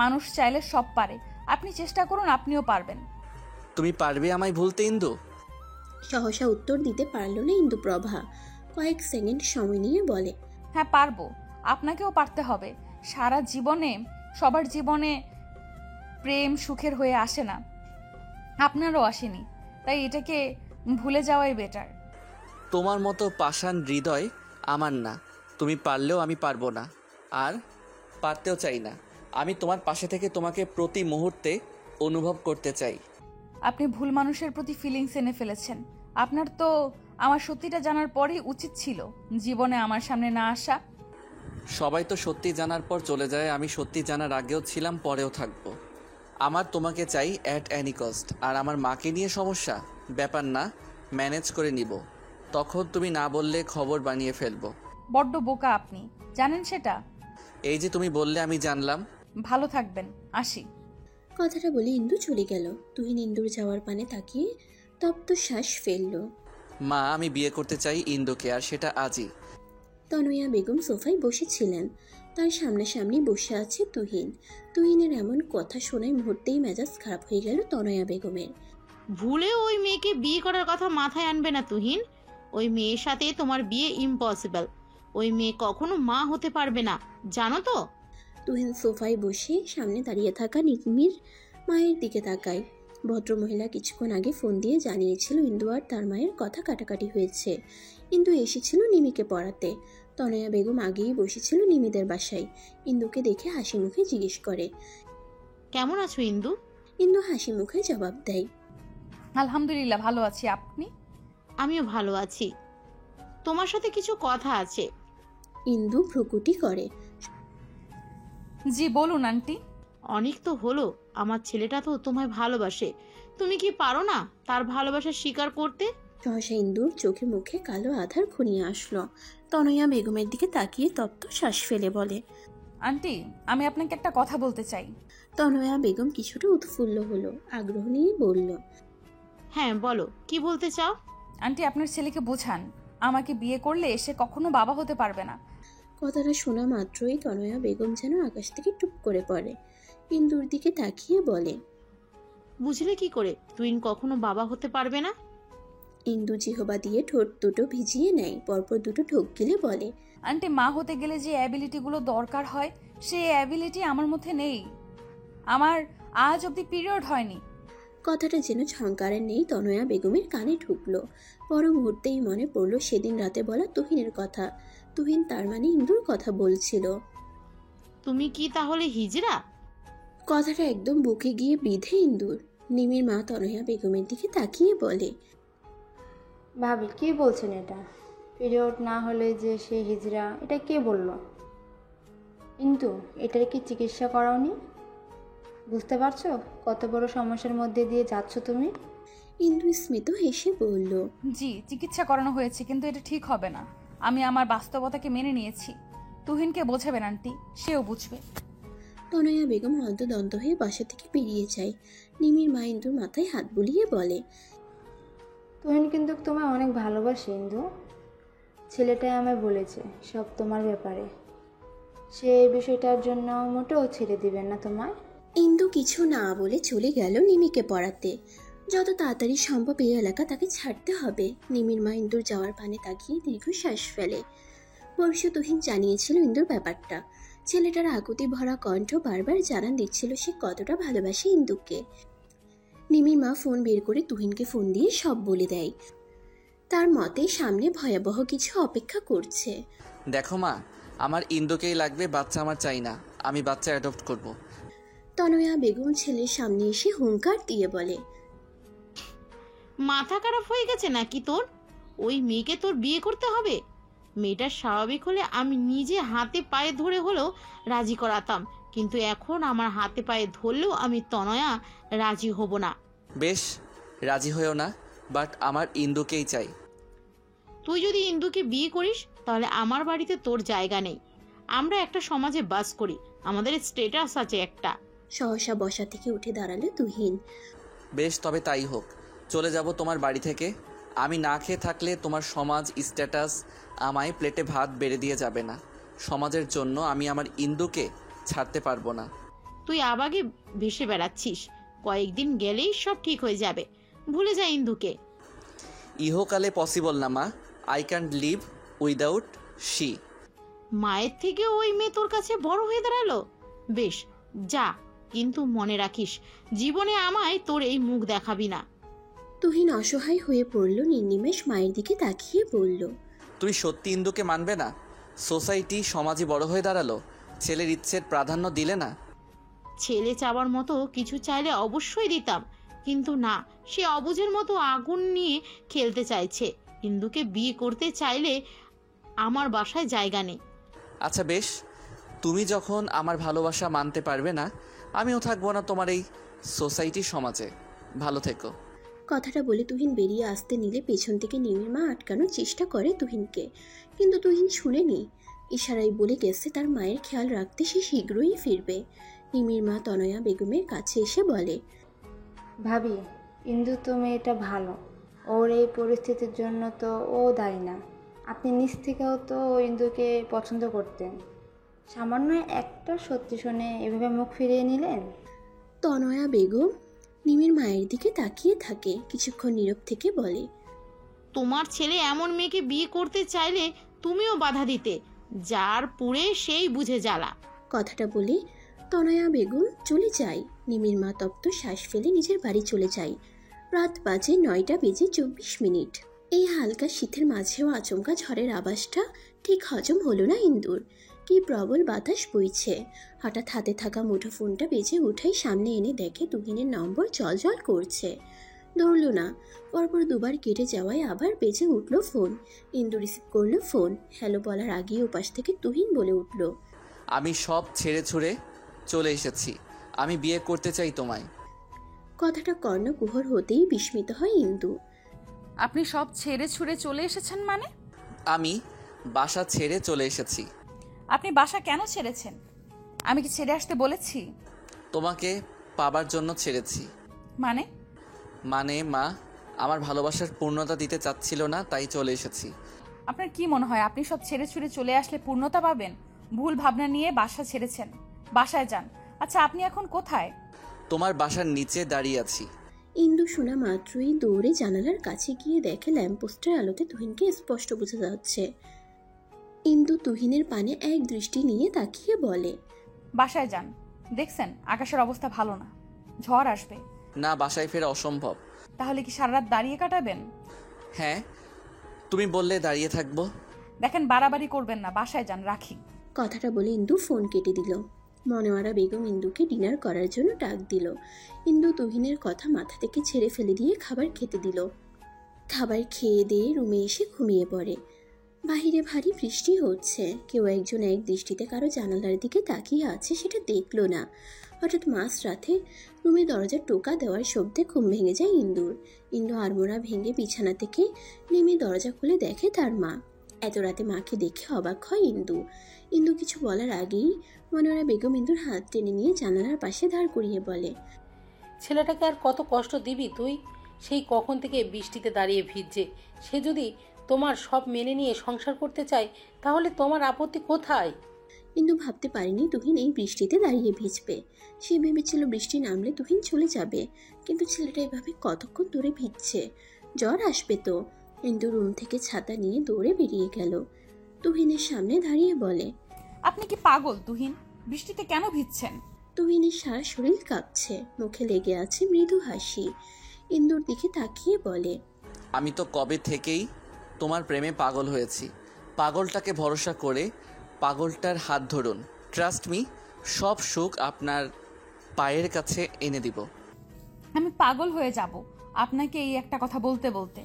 মানুষ চাইলে সব পারে, আপনি চেষ্টা করুন, আপনিও পারবেন। তুমি পারবে আমায় ভুলতে ইন্দু? সহসা উত্তর দিতে পারল না ইন্দু প্রভা। কয়েক সেকেন্ড সময় নিয়ে বলে, হ্যাঁ পারবো, আপনাকেও পারতে হবে। সারা জীবনে সবার জীবনে প্রেম সুখের হয়ে আসে না, আপনারও আসেনি, তাই এটাকে ভুলে যাওয়াই বেটার। তোমার মতো পাষাণ হৃদয় আমার না। তুমি পারলেও আমি পারবো না, আর পারতেও চাই না। আমি তোমার পাশে থেকে তোমাকে প্রতি মুহূর্তে অনুভব করতে চাই। আপনি ভুল মানুষের প্রতি ফিলিংস এনে ফেলেছেন। আপনার তো আমার সত্যিটা জানার পরেই উচিত ছিল জীবনে আমার সামনে না আসা। সবাই তো সত্যি জানার পর চলে যায়, আমি সত্যি জানার আগেও ছিলাম, পরেও থাকবো। আমার তোমাকে চাই অ্যাট এনি কস্ট। আর আমার মাকে নিয়ে সমস্যা, ব্যাপার না, ম্যানেজ করে নিব। তখন তুমি না বললে খবর বানিয়ে ফেলবো। বড্ড বোকা আপনি, জানেন সেটা? এই যে তুমি বললে আমি জানলাম। ভালো থাকবেন, আসি। কথাটা বলে ইন্দু চলে গেল। তুহিন ইন্দুর যাওয়ার পানে তাকিয়ে তপ্ত শ্বাস ফেলল। মা, আমি বিয়ে করতে চাই ইন্দুকে, আর সেটা আজই। তনয়া বেগম সোফায় বসেছিলেন। তার সামনাসামনি বসে আছে তুহিন। তুহিনের এমন কথা শোনায় মুহূর্তেই মেজাজ খারাপ হয়ে গেল তনয়া বেগমের। ভুলেও ওই মেয়েকে বিয়ে করার কথা মাথায় আনবে না তুহিন। ওই মেয়ের সাথে তোমার বিয়ে ইম্পসিবল। ওই মেয়ে কখনো মা হতে পারবে না, জানো তো? তুহিন সোফায় বসে সামনে দাঁড়িয়ে থাকা নিমির মায়ের দিকে তাকায়। ভদ্রমহিলা কিছুক্ষণ আগে ফোন দিয়ে জানিয়েছিল ইন্দু আর তার মায়ের কথা কাটাকাটি হয়েছে। ইন্দু এসেছিল নিমিকে পড়াতে। তনয়া বেগম আগেই বসেছিল নিমিদের বাসায়। ইন্দুকে দেখে হাসি মুখে জিজ্ঞেস করে, কেমন আছো ইন্দু? ইন্দু হাসি মুখে জবাব দেয়, আলহামদুলিল্লাহ ভালো আছি। আপনি? আমিও ভালো আছি, তোমার সাথে কিছু কথা আছে। ইন্দু ভ্রুকুটি করে, জি বলুন আন্টি। অনেক তো হলো, আমার ছেলেটা তো তোমায় ভালোবাসে। তুমি কি পারো না তার ভালোবাসা স্বীকার করতে? সহসা ইন্দুর চোখে মুখে কালো আধার ঘনিয়ে আসলো। তনয়া বেগমের দিকে তাকিয়ে তপ্ত শ্বাস ফেলে বলে, আন্টি, আমি আপনাকে একটা কথা বলতে চাই। তনয়া বেগম কিছুটা উৎফুল্ল হলো, আগ্রহ নিয়ে বলল, হ্যাঁ বলো, কি বলতে চাও? আন্টি, আপনার ছেলেকে বোঝান, আমাকে বিয়ে করলে সে কখনো বাবা হতে পারবে না। কথাটা শোনা মাত্রই তনয়া বেগম যেন আকাশ থেকে টুপ করে পড়ে। ইন্দুর দিকে তাকিয়ে বলে, বুঝলে কি করে তুইন কখনো বাবা হতে পারবে না? ইন্দু জিহবা দিয়ে ঠোঁট দুটো ভিজিয়ে নেয়, পরপর দুটো ঢোক গিলে বলে, আন্টি, মা হতে গেলে যে অ্যাবিলিটিগুলো দরকার হয় সেই অ্যাবিলিটি আমার মধ্যে নেই। আমার আজ অবধি পিরিয়ড হয়নি। কথাটা যেন ঝংকারের নেই তনয়া বেগমের কানে ঢুকলো। পর মুহূর্তেই মনে পড়ল সেদিন রাতে বলা তুহিনের কথা। তুহিন তার মানে ইন্দুর কথা বলছিল। তুমি কি তাহলে হিজড়া? কথাটা একদম বুকে গিয়ে বিঁধে ইন্দুর। নিমির মা তনয়া বেগমের দিকে তাকিয়ে বলে, ভাবি কি বলছেন এটা? পিরিয়ড না হলে যে সে হিজড়া, এটা কে বলল? কিন্তু এটার কি চিকিৎসা করাওনি? বুঝতে পারছো কত বড় সমস্যার মধ্যে দিয়ে যাচ্ছ তুমি? ইন্দু স্মিত হেসে বলল, জি, চিকিৎসা করানো হয়েছে, কিন্তু এটা ঠিক হবে না। আমি আমার বাস্তবতাকে মেনে নিয়েছি। তুহিনকে বোঝাবেন আন্টি, সেও বুঝবে। তনয়া বেগম হন্তদন্ত হয়ে বাসা থেকে বেরিয়ে যায়। নিমির মা ইন্দুর মাথায় হাত বুলিয়ে বলে, তুহিন কিন্তু তোমায় অনেক ভালোবাসে ইন্দু। ছেলেটাই আমায় বলেছে সব তোমার ব্যাপারে। সে এই বিষয়টার জন্য মোটেও ছেড়ে দিবেন না তোমায়। ইন্দু কিছু না বলে চলে গেল নিমিকে পড়াতে। যত তাড়াতাড়ি সম্ভব এই এলাকা তাকে ছাড়তে হবে। নিমির মা ইন্দুর যাওয়ার পানে তাকিয়ে দীর্ঘশ্বাস ফেলে। পরশু তুহিন জানিয়েছিল ইন্দুর ব্যাপারটা। ছেলেটার আকুতি ভরা কণ্ঠ বারবার জানান দিচ্ছিল সে কতটা ভালোবাসে ইন্দুকে। নিমির মা ফোন বের করে তুহিনকে ফোন দিয়ে সব বলে দেয়। তার মতে সামনে ভয়াবহ কিছু অপেক্ষা করছে। দেখো মা, আমার ইন্দুকেই লাগবে, বাচ্চা আমার চাই না। আমি বাচ্চা অ্যাডপ্ট করব। তনয়া বেগম ছেলের সামনে এসে হুঙ্কার দিয়ে বলে, মাথা খারাপ হয়ে গেছে নাকি তোর? ওই মেয়েকে তোর বিয়ে করতে হবে? মেয়েটা স্বাভাবিক হলে আমি নিজে হাতে পায়ে ধরে হলেও রাজি করাতাম, কিন্তু এখন আমার হাতে পায়ে ধরলেও আমি তনয়া রাজি হব না। বেশ, রাজি হয়েও না, বাট আমার ইন্দুকেই চাই। তুই যদি ইন্দুকে বিয়ে করিস তাহলে আমার বাড়িতে তোর জায়গা নেই। আমরা একটা সমাজে বাস করি, আমাদের স্ট্যাটাস আছে একটা। সহসা বসা থেকে উঠে দাঁড়ালো তুহিন। বেশ, তবে তাই হোক। চলে যাব তোমার বাড়ি থেকে। আমি না খেয়ে থাকলে তোমার সমাজ স্ট্যাটাস আমায় প্লেটে ভাত বেড়ে দিয়ে যাবে না। সমাজের জন্য আমি আমার ইন্দুকে ছাড়তে পারবো না। তুই আবাগে ভেসে বেড়াচ্ছিস, কয়েকদিন গেলেই সব ঠিক হয়ে যাবে। ভুলে যা ইন্দুকে। ইহকালে পসিবল না মা। I can't live without she. মায়ের থেকে ওই মেয়ে তোর কাছে বড় হয়ে দাঁড়ালো? বেশ, যা, কিন্তু মনে রাখিস জীবনে আমায় তোর এই মুখ দেখাবি না। তুহিন অসহায় হয়ে পড়ল। নির্নিমেষ মায়ের দিকে তাকিয়ে বলল, তুমি সত্যি ইন্দুকে মানবে না? সোসাইটি সমাজে বড় হয়ে দাঁড়ালো, ছেলের ইচ্ছের প্রাধান্য দিলে না। ছেলে চাওয়ার মতো কিছু চাইলে অবশ্যই দিতাম, কিন্তু না, সে অবুঝের মতো আগুন নিয়ে খেলতে চাইছে। ইন্দুকে বিয়ে করতে চাইলে আমার বাসায় জায়গা নেই। আচ্ছা বেশ, তুমি যখন আমার ভালোবাসা মানতে পারবে না, আমিও থাকবো না তোমার এই সোসাইটি সমাজে। ভালো থেকো। কথাটা বলে তুহিন বেরিয়ে আসতে নিলে পেছন থেকে নিমির মা আটকানোর চেষ্টা করে তুহিনকে, কিন্তু তুহিন শুনেনি। ইশারায় বলে গেছে তার মায়ের খেয়াল রাখতে সে শীঘ্রই ফিরবে। নিমির মা তনয়া বেগমের কাছে এসে বলে, ভাবি, ইন্দু তো মেয়েটা ভালো, ওর এই পরিস্থিতির জন্য তো ও দায়ী না। আপনি নিজ থেকেও তো ইন্দুকে পছন্দ করতেন, সামান্য একটা সত্যি শুনে এভাবে মুখ ফিরিয়ে নিলেন। তনয়া বেগম নিমির মায়ের দিকে তাকিয়ে থাকে, কিছুক্ষণ নীরব থেকে বলে, তোমার ছেলে এমন মেয়েকে বিয়ে করতে চাইলে তুমিও বাধা দিতে, যার পুড়ে সেই বুঝে জ্বালা। কথাটা বলে তনয়া বেগম চলে যায়। নিমির মা তপ্ত শ্বাস ফেলে নিজের বাড়ি চলে যায়। রাত বাজে 9:24। এই হালকা শীতের মাঝেও আচমকা ঝড়ের আওয়াজটা ঠিক হজম হলো না ইন্দুর। কি প্রবল বাতাস বইছে। হঠাৎ হাতে থাকা মুঠো ফোনটা বেজে উঠেই সামনে এনে দেখে তুহিনের নম্বর জলজল করছে। ধরল না, পরপর দুবার কেটে যাওয়ায় আবার বেজে উঠল ফোন। ইন্দু রিসিভ করলো ফোন। হ্যালো বলার আগেই ওপাশ থেকে তুহিন বলে উঠল, আমি সব ছেড়ে ছুড়ে চলে এসেছি। আমি বিয়ে করতে চাই তোমায়। কথাটা কর্ণকুহর হতেই বিস্মিত হয় ইন্দু। আপনি সব ছেড়ে ছুড়ে চলে এসেছেন মানে? আমি বাসা ছেড়ে চলে এসেছি। আপনি বাসা কেন ছেড়েছেন? আমি কি ছেড়ে আসতে বলেছি? তোমাকে পাবার জন্য ছেড়েছি। মানে? মানে মা আমার ভালোবাসার পূর্ণতা দিতে চাচ্ছিল না, তাই চলে এসেছি। আপনার কি মনে হয় আপনি সব ছেড়ে ছুড়ে চলে আসলে পূর্ণতা পাবেন? ভুল ভাবনা নিয়ে বাসা ছেড়েছেন, বাসায় যান। আচ্ছা আপনি এখন কোথায়? তোমার বাসার নিচে দাঁড়িয়ে আছি। ইন্দু শোনা মাত্রই দৌড়ে জানালার কাছে গিয়ে দেখে ল্যাম্পপোস্টের আলোতে তুহিনকে স্পষ্ট বোঝা যাচ্ছে। ইন্দু তুহিনের পানে এক দৃষ্টি নিয়ে তাকিয়ে বলে, বাসায় যান। দেখছেন আকাশের অবস্থা ভালো না, ঝড় আসবে। না, বাসায় ফেরা অসম্ভব। তাহলে কি সারা রাত দাঁড়িয়ে কাটাবেন? হ্যাঁ, তুমি বললে দাঁড়িয়ে থাকবো। দেখেন বাড়াবাড়ি করবেন না, বাসায় যান, রাখি। কথাটা বলে ইন্দু ফোন কেটে দিল। মনোয়ারা বেগম ইন্দুকে ডিনার করার জন্য ডাক দিল। ইন্দু তুহিনের কথা মাথা থেকে ছেড়ে ফেলে দিয়ে খাবার খেতে দিল। খাবার খেয়ে দিয়ে রুমে এসে ঘুমিয়ে পড়ে। বাহিরে ভারী বৃষ্টি হচ্ছে। কেউ একজন এক দৃষ্টিতে কারো জানালার দিকে তাকিয়ে আছে সেটা দেখলো না। হঠাৎ মাঝরাতে রুমে দরজার টোকা দেওয়ার শব্দে ঘুম ভেঙে যায় ইন্দুর। ইন্দু আড়মোড়া ভেঙে বিছানা থেকে নেমে দরজা খুলে দেখে তার মা। এত রাতে মাকে দেখে অবাক হয় ইন্দু। ইন্দু কিছু বলার আগেই মনোয়ারা বেগম ইন্দুর হাত টেনে নিয়ে জানালার পাশে দাঁড় করিয়ে বলে, ছেলেটাকে আর কত কষ্ট দিবি তুই? সেই কখন থেকে বৃষ্টিতে দাঁড়িয়ে ভিজছে। সে যদি তোমার সব মেনে নিয়ে সংসার করতে চায় তাহলে তোমার আপত্তি কোথায়? ইন্দু ভাবতে পারেনি তুহিন এই বৃষ্টিতে দাঁড়িয়ে ভিজবে। সে ভেবেছিল বৃষ্টি নামলে তুহিন চলে যাবে, কিন্তু ছেলেটা এভাবে কতক্ষণ ধরে ভিজছে, জ্বর আসবে তো। ইন্দু রুম থেকে ছাতা নিয়ে দৌড়ে বেরিয়ে গেল। তুহিনের সামনে দাঁড়িয়ে বলে, আপনি কি পাগল তুহিন? বৃষ্টিতে কেন ভিজছেন? তুহিনের সারা শরীর কাঁপছে, মুখে লেগে আছে মৃদু হাসি। ইন্দুর দিকে তাকিয়ে বলে, আমি তো কবে থেকেই তোমার প্রেমে পাগল হয়েছি। পাগলটাকে ভরসা করে পাগলটার হাত ধরুন। ট্রাস্ট মি, সব সুখ আপনার পায়ের কাছে এনে দিব। আমি পাগল হয়ে যাব আপনাকে এই একটা কথা বলতে বলতে।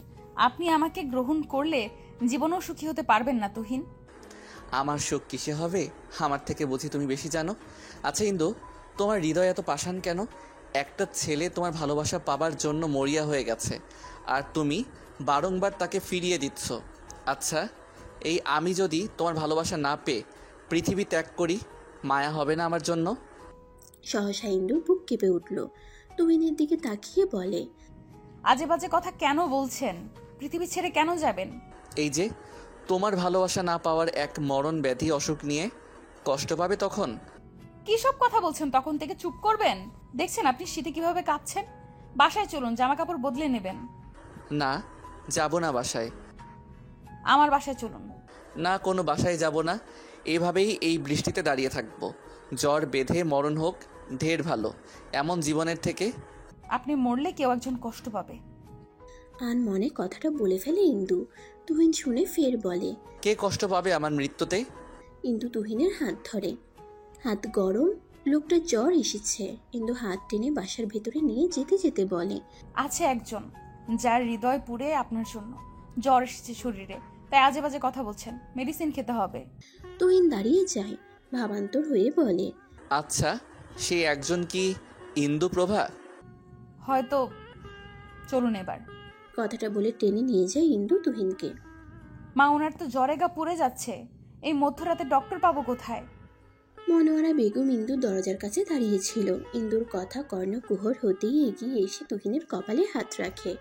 আপনি আমাকে গ্রহণ করলে জীবনেও সুখী হতে পারবেন না তুহিন। আমার সুখ কিসে হবে? আমার থেকে বুঝি তুমি বেশি জানো। আচ্ছা ইন্দু, তোমার হৃদয় এত পাষাণ কেন? একটা ছেলে তোমার ভালোবাসা পাবার জন্য মরিয়া হয়ে গেছে, আর তুমি বারংবার তাকে ফিরিয়ে দিচ্ছ। আচ্ছা, এই আমি যদি তোমার ভালোবাসা না পেয়ে পৃথিবী ত্যাগ করি, মায়া হবে না আমার জন্য? সহসা ইন্দুর বুক কেঁপে উঠল। তুহিনের দিকে তাকিয়ে বলে, আজে বাজে কথা কেন বলছেন? পৃথিবী ছেড়ে কেন যাবেন? এই যে তোমার ভালোবাসা না পাওয়ার এক মরণ ব্যাধি অসুখ নিয়ে কষ্ট পাবে তখন। কি সব কথা বলছেন? তখন থেকে চুপ করবেন? দেখছেন আপনি শীতে কিভাবে কাঁপছেন। বাসায় চলুন, জামা কাপড় বদলে নেবেন। না, যাব না বাসায়। আমার বাসায় চলুন। না, কোনো বাসায় যাব না। এভাবেই এই বৃষ্টিতে দাঁড়িয়ে থাকবো। জ্বর বেঁধে মরণ হোক ঢের ভালো এমন জীবনের থেকে। আপনি মরলে কেউ একজন কষ্ট পাবে। আন মনে কথাটা বলে ফেলে ইন্দু। তুহিন শুনে ফের বলে, কে কষ্ট পাবে আমার মৃত্যুতে? ইন্দু তুহিনের হাত ধরে। হাত গরম, লোকটার জ্বর এসেছে। ইন্দু হাত টেনে বাসার ভেতরে নিয়ে যেতে যেতে বলে, আছে একজন যার হৃদয় পুড়ে আপনার জন্য। জ্বর এসেছে শরীরে, তাই আজে বাজে কথা বলছেন। মেডিসিন খেতে হবে। তুহিন দাঁড়িয়ে যায়, ভাবান্তর হয়ে বলে, আচ্ছা, সে একজন কি ইন্দুপ্রভা? হয়তো। চলুন এবার। কথাটা বলে টেনে নিয়ে যায় ইন্দু তুহিনকে। মা, ওনার তো জ্বরে গা পুড়ে যাচ্ছে। এই মধ্যরাতে ডক্টর পাবো কোথায়? মনোয়ারা বেগম ইন্দুর দরজার কাছে দাঁড়িয়েছিল। ইন্দুর কথা কর্ণকুহর হতেই এগিয়ে এসে তুহিনের কপালে হাত রাখে।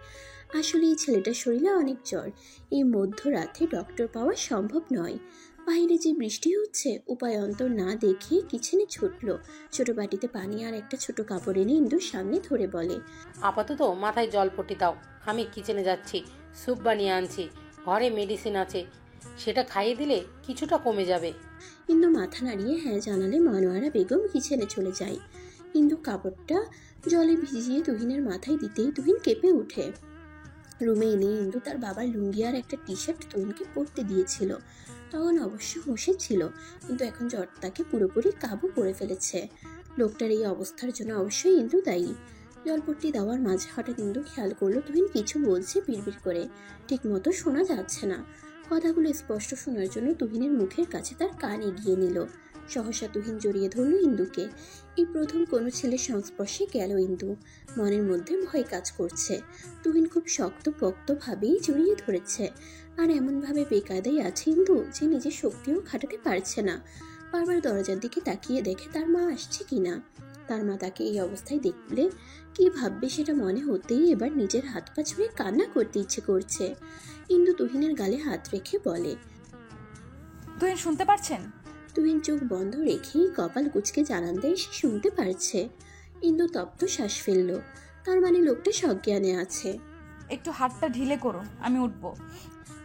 আসলে এই ছেলেটার শরীরে অনেক জ্বর। এই মধ্যরাতে ডক্টর পাওয়া সম্ভব নয়। বাইরে যে বৃষ্টি হচ্ছে, উপায় অন্তর না দেখে কিচেনে ছুটল। ছোট বাটিতে পানি আর একটা ছোট কাপড় এনে ইন্দুর সামনে ধরে বলে, আপাতত মাথায় জলপট্টি দাও, আমি কিচেনে যাচ্ছি, স্যুপ বানিয়ে আনছি, ঘরে মেডিসিন আছে, সেটা খাইয়ে দিলে কিছুটা কমে যাবে। ইন্দু মাথা নাড়িয়ে হ্যাঁ জানালে মনোয়ারা বেগম কিচেনে চলে যায়। ইন্দু কাপড়টা জলে ভিজিয়ে তুহিনের মাথায় দিতেই তুহিন কেঁপে উঠে। রুমে এনে ইন্দু তার বাবার লুঙ্গি আর একটা টি শার্ট তুহিনকে পরতে দিয়েছিল। তখন অবশ্য হুঁশে ছিল, কিন্তু এখন জ্বর তাকে পুরোপুরি কাবু করে ফেলেছে। লোকটার এই অবস্থার জন্য অবশ্যই ইন্দু দায়ী। জলপট্টি দেওয়ার মাঝে হঠাৎ ইন্দু খেয়াল করলো তুহিন কিছু বলছে বিড়বিড় করে, ঠিক মতো শোনা যাচ্ছে না। কথাগুলো স্পষ্ট শোনার জন্য তুহিনের মুখের কাছে তার কান এগিয়ে নিল। সহসা তুহিন জড়িয়ে ধরল ইন্দুকে। এই প্রথম কোনো ছেলের সংস্পর্শে গেল ইন্দু। মনের মধ্যে ভয় কাজ করছে। তুহিন খুব শক্তপোক্তভাবেই জড়িয়ে ধরেছে, আর এমনভাবে বেকায়দায় আছে ইন্দু যে নিজের শক্তিও খাটাতে পারছে না। বারবার দরজার দিকে তাকিয়ে দেখে তার মা আসছে কিনা। তার মা তাকে এই অবস্থায় দেখলে কি ভাববে সেটা মনে হতেই এবার নিজের হাত পা ছুঁয়ে কান্না করতে ইচ্ছে করছে। ইন্দু তুহিনের গালে হাত রেখে বলে, তুহিন শুনতে পারছেন? তুহিন চোখ বন্ধ রেখেই কপাল কুঁচকে জানান দেয় সে শুনতে পারছে। ইন্দু তপ্ত শ্বাস ফেলল। তার মানে লোকটা সজ্ঞানে আছে। একটু হাতটা ঢিলে করো, আমি উঠবো।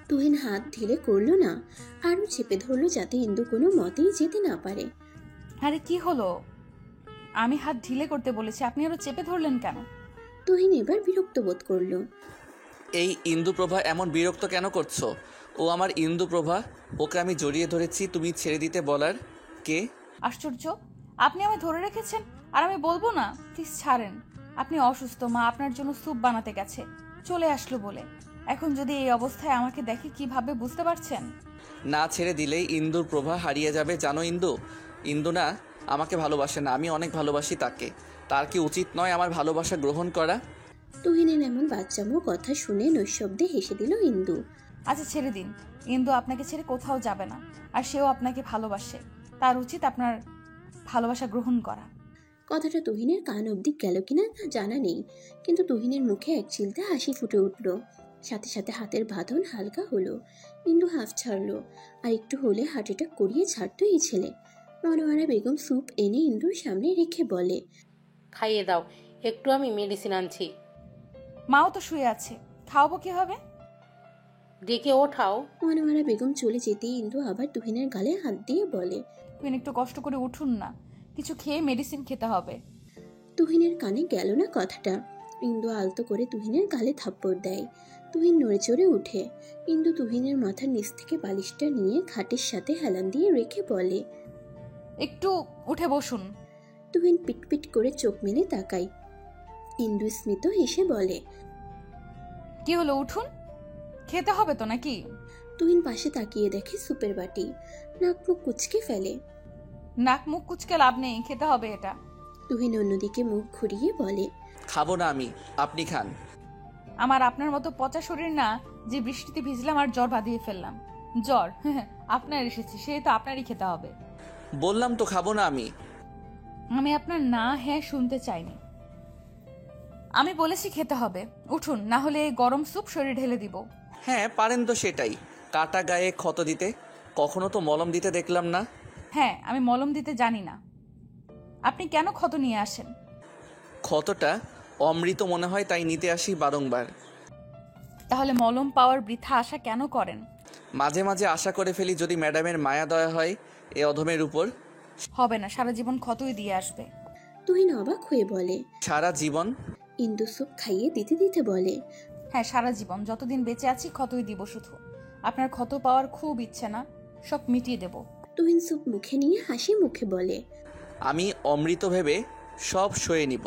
তুহিন হাত ঢিলে করলো না, আরো চেপে ধরলো যাতে ইন্দু কোনো মতেই যেতে না পারে। আরে কি হলো? আমি হাত ঢিলে করতে বলেছি, আপনি আরো চেপে ধরলেন কেন? তুহিন এবার বিরক্ত বোধ করলো। এই ইন্দুপ্রভা এমন বিরক্ত কেন করছো? ও আমার ইন্দুপ্রভা, ওকে আমি জড়িয়ে ধরেছি, তুমি ছেড়ে দিতে বলার কে? আশ্চর্য, আপনি আমায় ধরে রেখেছেন আর আমি বলবো না? প্লিজ ছাড়েন। আপনি অসুস্থ, মা আপনার জন্য স্যুপ বানাতে গেছে, চলে আসলো বলে। এখন যদি এই অবস্থায় আমাকে দেখে কিভাবে, বুঝতে পারছেন? না ছেড়ে দিলেই ইন্দুর প্রভা হারিয়ে যাবে, জানো ইন্দু? ইন্দু না আমাকে ভালোবাসে না, আমি অনেক ভালোবাসি তাকে। তার কি উচিত নয় আমার ভালোবাসা গ্রহণ করা? তুহিনের এমন বাচ্চামো কথা শুনে নৈশব্দে হেসে দিল ইন্দু। আচ্ছা ছেড়ে দিন, ইন্দু আপনাকে ছেড়ে কোথাও যাবে না, আর সেও আপনাকে ভালোবাসে। তার উচিত আপনার ভালোবাসা গ্রহণ করা। কথাটা তুহিনের কান অবধি গেল কিনা তা জানা নেই, কিন্তু তুহিনের মুখে এক চিলতে হাসি ফুটে উঠল। সাথে সাথে হাতের বাঁধন হালকা হলো। ইন্দু হাফ ছাড়লো, আর একটু হলে হার্ট অ্যাটাক করিয়ে ছাড়তো এই ছেলে। মনোয়ারা বেগম স্যুপ এনে ইন্দুর সামনে রেখে বলে, খাইয়ে দাও, একটু আমি মেডিসিন আনছি। মাও তো শুয়ে আছে, খাওয়াবো কিভাবে? ডেকে ওঠাও। মনোয়ারা বেগম চলে যেতেই ইন্দু আবার তুহিনের গালে হাত দিয়ে বলে, তুহিন একটু কষ্ট করে উঠুন না, কিছু খেয়ে মেডিসিন খেতে হবে। তুহিনের কানে গেল না কথাটা। ইন্দু আলতো করে তুহিনের গালে থাপ্পড় দেয়। তুহিন নড়ে চড়ে উঠে। ইন্দু তুহিনের মাথার নিচ থেকে বালিশটা নিয়ে খাটের সাথে হেলান দিয়ে রেখে বলে, একটু উঠে বসুন। তুহিন পিটপিট করে চোখ মেলে তাকায়। ইন্দু স্মিত হেসে বলে, কি হলো, উঠুন, খেতে হবে তো নাকি? তুহিন পাশে তাকিয়ে দেখে সুপের বাটি। নাক মুখ কুচকে ফেলে। নাক মুখ কুচকে লাভ নেই, খেতে হবে এটা। তুহিন অন্যদিকে মুখ ঘুরিয়ে বলে, খাবো না আমি, আপনি খান। আমার আপনার মতো পচা শরীর না যে বৃষ্টিতে ভিজলাম আর জ্বর বাঁধিয়ে ফেললাম। জ্বর আপনার এসেছে, সে তো আপনারই খেতে হবে। বললাম তো খাবো না আমি। আমি আপনার না হ্যাঁ শুনতে চাইনি, আমি বলেছি খেতে হবে। উঠুন, না হলে এই গরম স্যুপ শরীরে ঢেলে দিব। হ্যাঁ পারেন তো সেটাই, কাটা গায়ে ক্ষত দিতে। কখনো তো মলম দিতে দেখলাম না। হ্যাঁ, আমি মলম দিতে জানি না। আপনি কেন ক্ষত নিয়ে আসেন? ক্ষতটা অমৃত মনে হয় তাই নিতে আসি বারংবার। তাহলে মলম পাওয়ার বৃথা আশা কেন করেন? মাঝে মাঝে আশা করে ফেলি যদি ম্যাডামের মায়া দয়া হয় এ অধমের উপর। হবে না, সারা জীবন ক্ষতই দিয়ে আসবে। তুহিন অবাক হয়ে বলে, সারা জীবন? ইন্দু স্যুপ খাইয়ে দিতে দিতে বলে, হ্যাঁ সারা জীবন, যতদিন বেঁচে আছি ক্ষতই দিব শুধু। আপনার ক্ষত পাওয়ার খুব ইচ্ছে না? সব মিটিয়ে দেব। তুহিন স্যুপ মুখে নিয়ে হাসি মুখে বলে, আমি অমৃত ভেবে সব সয়ে নিব।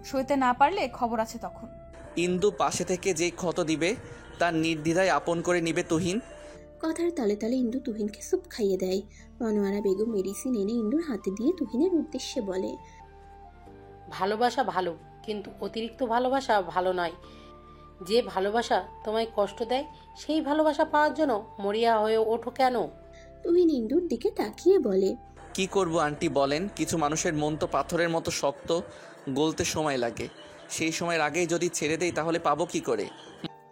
সইতে না পারলে খবর আছে তখন। ইন্দু পাশে থেকে যেই ক্ষত দিবে তার নির্দ্বিধায় আপন করে নিবে তুহিন। কথার তালে তালে ইন্দু তুহিনকে স্যুপ খাইয়ে দেয়। মনোয়ারা বেগম মেডিসিন এনে ইন্দুর হাতে দিয়ে তুহিনের উদ্দেশ্যে বলে, ভালোবাসা ভালো, কিন্তু অতিরিক্ত ভালোবাসা ভালো নয়। যে ভালোবাসা তোমায় কষ্ট দেয় সেই ভালোবাসা পাওয়ার জন্য মরিয়া হয়ে ওঠো কেন? তুহিন ইন্দুর দিকে তাকিয়ে বলে, কি করব আন্টি বলেন? কিছু মানুষের মন তো পাথরের মতো শক্ত, গলতে সময় লাগে। সেই সময়ের আগেই যদি ছেড়ে দেই তাহলে পাবো কি করে?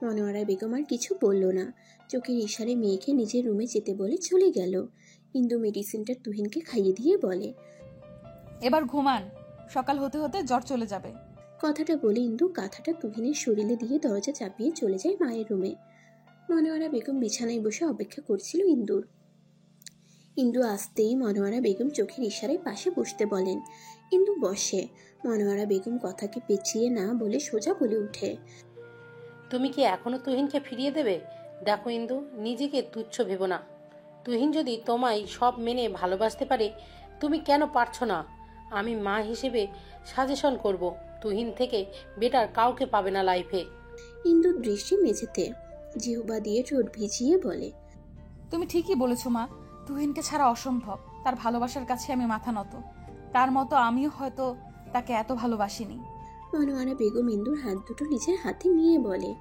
মনোয়ারা বেগম আর কিছু বলল না। চোখের ইশারে মেয়েকে নিজের রুমে যেতে বলে চলে গেল। ইন্দু মেডিসিনটা তুহিনকে খাইয়ে দিয়ে বলে, এবার ঘুমান, সকাল হতে হতে জ্বর চলে যাবে। কথাটা বলে ইন্দু কাঁথাটা তুহিনের শরীরে দিয়ে দরজা চাপিয়ে চলে যায় মায়ের রুমে। মনোয়ারা বেগম বিছানায় বসে অপেক্ষা করছিল ইন্দুর। ইন্দু আসতেই মনোয়ারা বেগম চোখের ইশারায় পাশে বসতে বলেন। ইন্দু বসে। মনোয়ারা বেগম কথাকে পেঁচিয়ে না বলে সোজা বলে উঠে, তুমি কি এখনো তুহিনকে ফিরিয়ে দেবে? দেখো ইন্দু, নিজেকে তুচ্ছ ভেবো না। তুহিন যদি তোমায় সব মেনে ভালোবাসতে পারে, তুমি কেন পারছো না? আমি মা হিসেবে সাজেশন করব, তুহিন থেকে বেটার কাউকে পাবে না লাইফে। ইন্দুর দৃষ্টি মেঝেতে, জিহ্বা দিয়ে ঠোঁট ভিজিয়ে বলে, তুমি ঠিকই বলেছো মা, তুহিনকে ছাড়া অসম্ভব। তার ভালোবাসার কাছে আমি মাথা নত। তার মতো আমিও হয়তো তাকে এত ভালোবাসিনি। মনোয়ারা বেগম ইন্দুর হাত দুটো নিজের হাতে নিয়ে বলে,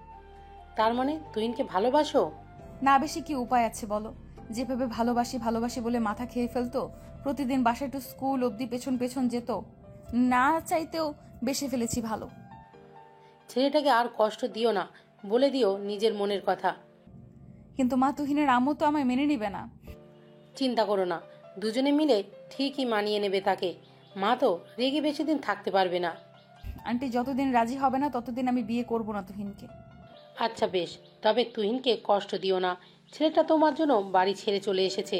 তার মানে তুহিনকে ভালোবাসো? না বেশি কি উপায় আছে বলো? যেভাবে ভালোবাসি ভালোবাসি বলে মাথা খেয়ে ফেলতো, প্রতিদিন বাসায় টু স্কুল অবধি পেছন পেছন যেত, না চাইতেও বেশি ফেলেছি ভালো। ছেলেটাকে আর কষ্ট দিও না, বলে দিও নিজের মনের কথা। কিন্তু মা, তুহিনের আম্মু তো আমায় মেনে নিবে না। চিন্তা করো না, দুজনে মিলে ঠিকই মানিয়ে নেবে তাকে। মা তো রেগে বেশি দিন থাকতে পারবে না। আন্টি যতদিন রাজি হবে না ততদিন আমি বিয়ে করব না তুহিনকে। আচ্ছা বেশ, তবে তুহিনকে কষ্ট দিও না। ছেলেটা তোমার জন্য বাড়ি ছেড়ে চলে এসেছে।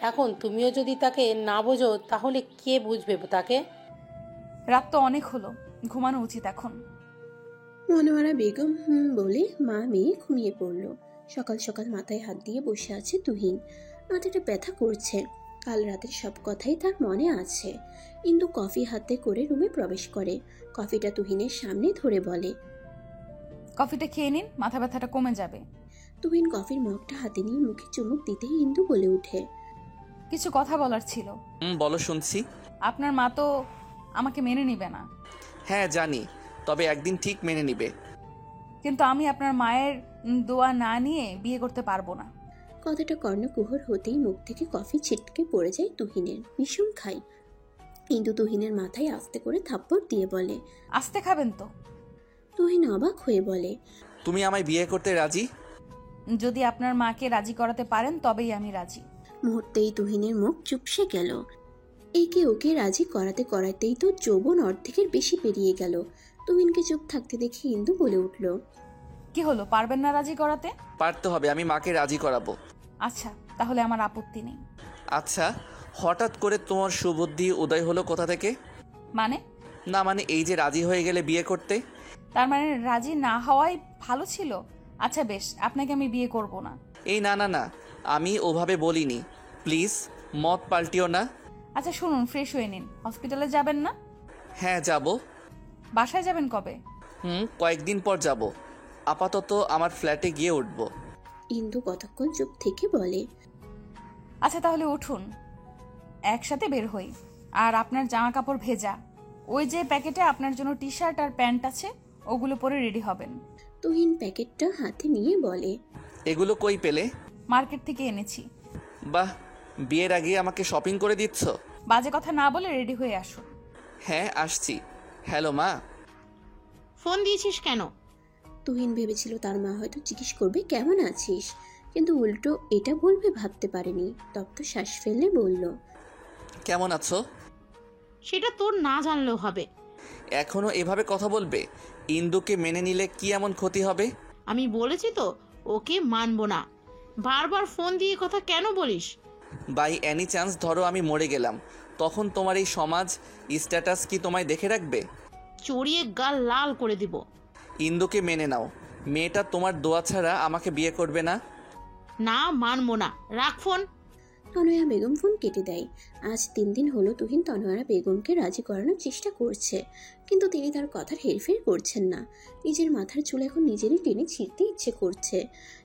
এখন তুমিও যদি তাকে না বোঝো তাহলে কে বুঝবে তাকে? রাত তো অনেক হলো, ঘুমানো উচিত এখন। মনোয়ারা বেগম বলে মা মেয়ে ঘুমিয়ে পড়ল। সকাল সকাল মাথায় হাত দিয়ে বসে আছে তুহিন। মাথাটা ব্যথা করছে। কাল রাতের সব কথাই তার মনে আছে। ইন্দু কফি হাতে করে রুমে প্রবেশ করে। কফিটা তুহিনের সামনে ধরে বলে, কফিটা খেয়ে নিন, মাথা ব্যথাটা কমে যাবে। তুহিন কফির মগটা হাতে নিয়ে মুখে চুমুক দিতেই ইন্দু বলে ওঠে, কিছু কথা বলার ছিল। বলো, শুনছি। আপনার মা তো আমাকে মেনে নিবে না। হ্যাঁ জানি, তবে একদিন ঠিক মেনে নিবে। কিন্তু আমি আপনার মায়ের দোয়া না নিয়ে বিয়ে করতে পারবো না। কথাটা কর্ণকুহর হতেই মুখ থেকে কফি ছিটকে পড়ে যায় তুহিনের। বিষম খাই। ইন্দু তুহিনের মাথায় আস্তে করে থাপ্পড় দিয়ে বলে, আস্তে খাবেন তো? তুহিন অবাক হয়ে বলে, তুমি আমায় বিয়ে করতে রাজি? যদি আপনার মাকে রাজি করাতে পারেন তবেই আমি রাজি। মুহূর্তেই তুহিনের মুখ চুপসে গেল। একে ওকে রাজি করাতে করাতেই তো যৌবন অর্ধেকের বেশি পেরিয়ে গেল। তুহিনকে চুপ থাকতে দেখে ইন্দু বলে উঠল, কি হলো, পারবেন না রাজি করাতে? পারতে হবে, আমি মাকে রাজি করাবো। আচ্ছা, তাহলে আমার আপত্তি নেই। আচ্ছা, হঠাৎ করে তোমার সুবুদ্ধি উদয় হলো কোথা থেকে? মানে? না মানে এই যে রাজি হয়ে গেলে বিয়ে করতে। তার মানে রাজি না হওয়াই ভালো ছিল? আচ্ছা বেশ, আপনাকে আমি বিয়ে করব না। এই না না না, আমি ওভাবে বলিনি। প্লিজ মত পাল্টিও না। আচ্ছা শুনুন, ফ্রেশ হয়ে নিন। হসপিটালে যাবেন না? হ্যাঁ যাব। বাসায় যাবেন কবে? কয়েকদিন পর যাব। আপাতত আমার ফ্ল্যাটে গিয়ে উঠব। ইন্দু কতক্ষণ চুপ থেকে বলে, আচ্ছা তাহলে উঠুন, একসাথে বের হই। আর আপনার জামা কাপড় ভেজা, ওই যে প্যাকেটে আপনার জন্য টি শার্ট আর প্যান্ট আছে, ওগুলো পরে রেডি হবেন। তুহিন প্যাকেটটা হাতে নিয়ে বলে, এগুলো কই পেলে? মার্কেট থেকে এনেছি। বাহ, বিয়ের আগে আমাকে শপিং করে দিচ্ছ। বাজে কথা না বলে রেডি হয়ে আসুন। হ্যাঁ আসছি। হ্যালো মা। ফোন দিয়েছিস কেন? তুহিন ভেবেছিল তার মা হয়তো জিজ্ঞেস করবে কেমন আছিস, কিন্তু উল্টো এটা বলবে ভাবতে পারেনি। তপ্ত শ্বাস ফেলে বলল, কেমন আছো? সেটা তোর না জানলেও হবে। এখনো এভাবে কথা বলবে? ইন্দুকে মেনে নিলে কি এমন ক্ষতি হবে? আমি বলেছি তো ওকে মানবো না। বারবার ফোন দিয়ে কথা কেন বলিস? বাই এনি চান্স ধরো আমি মরে গেলাম, তখন তোমার এই সমাজ স্ট্যাটাস কি তোমায় দেখে রাখবে? চড়িয়ে গাল লাল করে দিব। ইন্দুকে মেনে নাও, মেয়েটা তোমার দোয়া ছাড়া আমাকে বিয়ে করবে না। না, মানবো না। রাখ ফোন। তনয়া বেগম ফোন কেটে দেয়। আজ 3 দিন হলো তুহিন তনয়া বেগমকে রাজি করানোর চেষ্টা করছে, কিন্তু তিনি তার কথার হেরফের করছেন না। নিজের মাথার চুল এখন নিজেরই টেনে ছিঁড়তে ইচ্ছে করছে।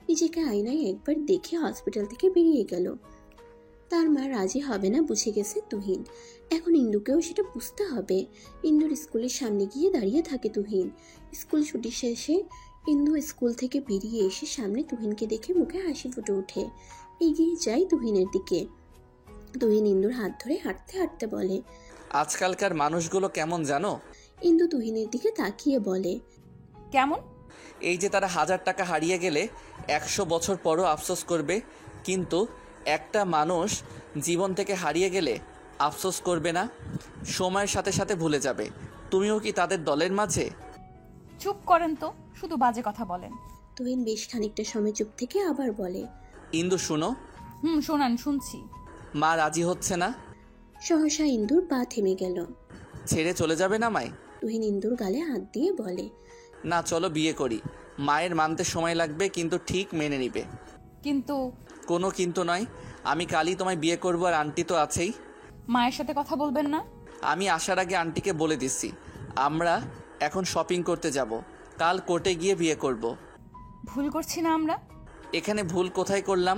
নিজেকে আয়নায় একবার দেখে হসপিটাল থেকে বেরিয়ে গেল। তার মা রাজি হবে না বুঝে গেছে তুহিন। এখন ইন্দুকেও সেটা বুঝতে হবে। ইন্দুর স্কুলের সামনে গিয়ে দাঁড়িয়ে থাকে তুহিন। স্কুল ছুটি শেষে ইন্দু স্কুল থেকে বেরিয়ে এসে সামনে তুহিনকে দেখে মুখে হাসি ফুটে ওঠে। এগিয়ে যায় তুহিনের দিকে। তুহিন ইন্দুর হাত ধরে হাঁটতে হাঁটতে বলে, আজকালকার মানুষগুলো কেমন জানো? ইন্দু তুহিনের দিকে তাকিয়ে বলে, কেমন? এই যে তারা 1000 টাকা হারিয়ে গেলে 100 বছর পরও আফসোস করবে, কিন্তু একটা মানুষ জীবন থেকে হারিয়ে গেলে আফসোস করবে না, সময়ের সাথে সাথে ভুলে যাবে। তুমিও কি তাদের দলের মাঝে? চুপ করেন তো, শুধু বাজে কথা বলেন। তুহিন বেশ খানিকটা সময় চুপ থেকে আবার বলে, ইন্দু শুনো। শোনান, শুনছি। মা রাজি হচ্ছে না। সহসা ইন্দুর পা থেমে গেল। ছেড়ে চলে যাবে না মাই? তুহিন ইন্দুর গালে হাত দিয়ে বলে, না চলো বিয়ে করি। মায়ের মানতে সময় লাগবে, কিন্তু ঠিক মেনে নিবে। কিন্তু? কোনো কিন্তু নয়, আমি কালই তোমায় বিয়ে করবো, আর আন্টি তো আছেই। মায়ের সাথে কথা বলবেন না? আমি আসার আগে আন্টিকে বলে দিচ্ছি আমরা এখন শপিং করতে যাব, কাল কোর্টে গিয়ে বিয়ে করব। ভুল করছি না আমরা? এখানে ভুল কোথায় করলাম?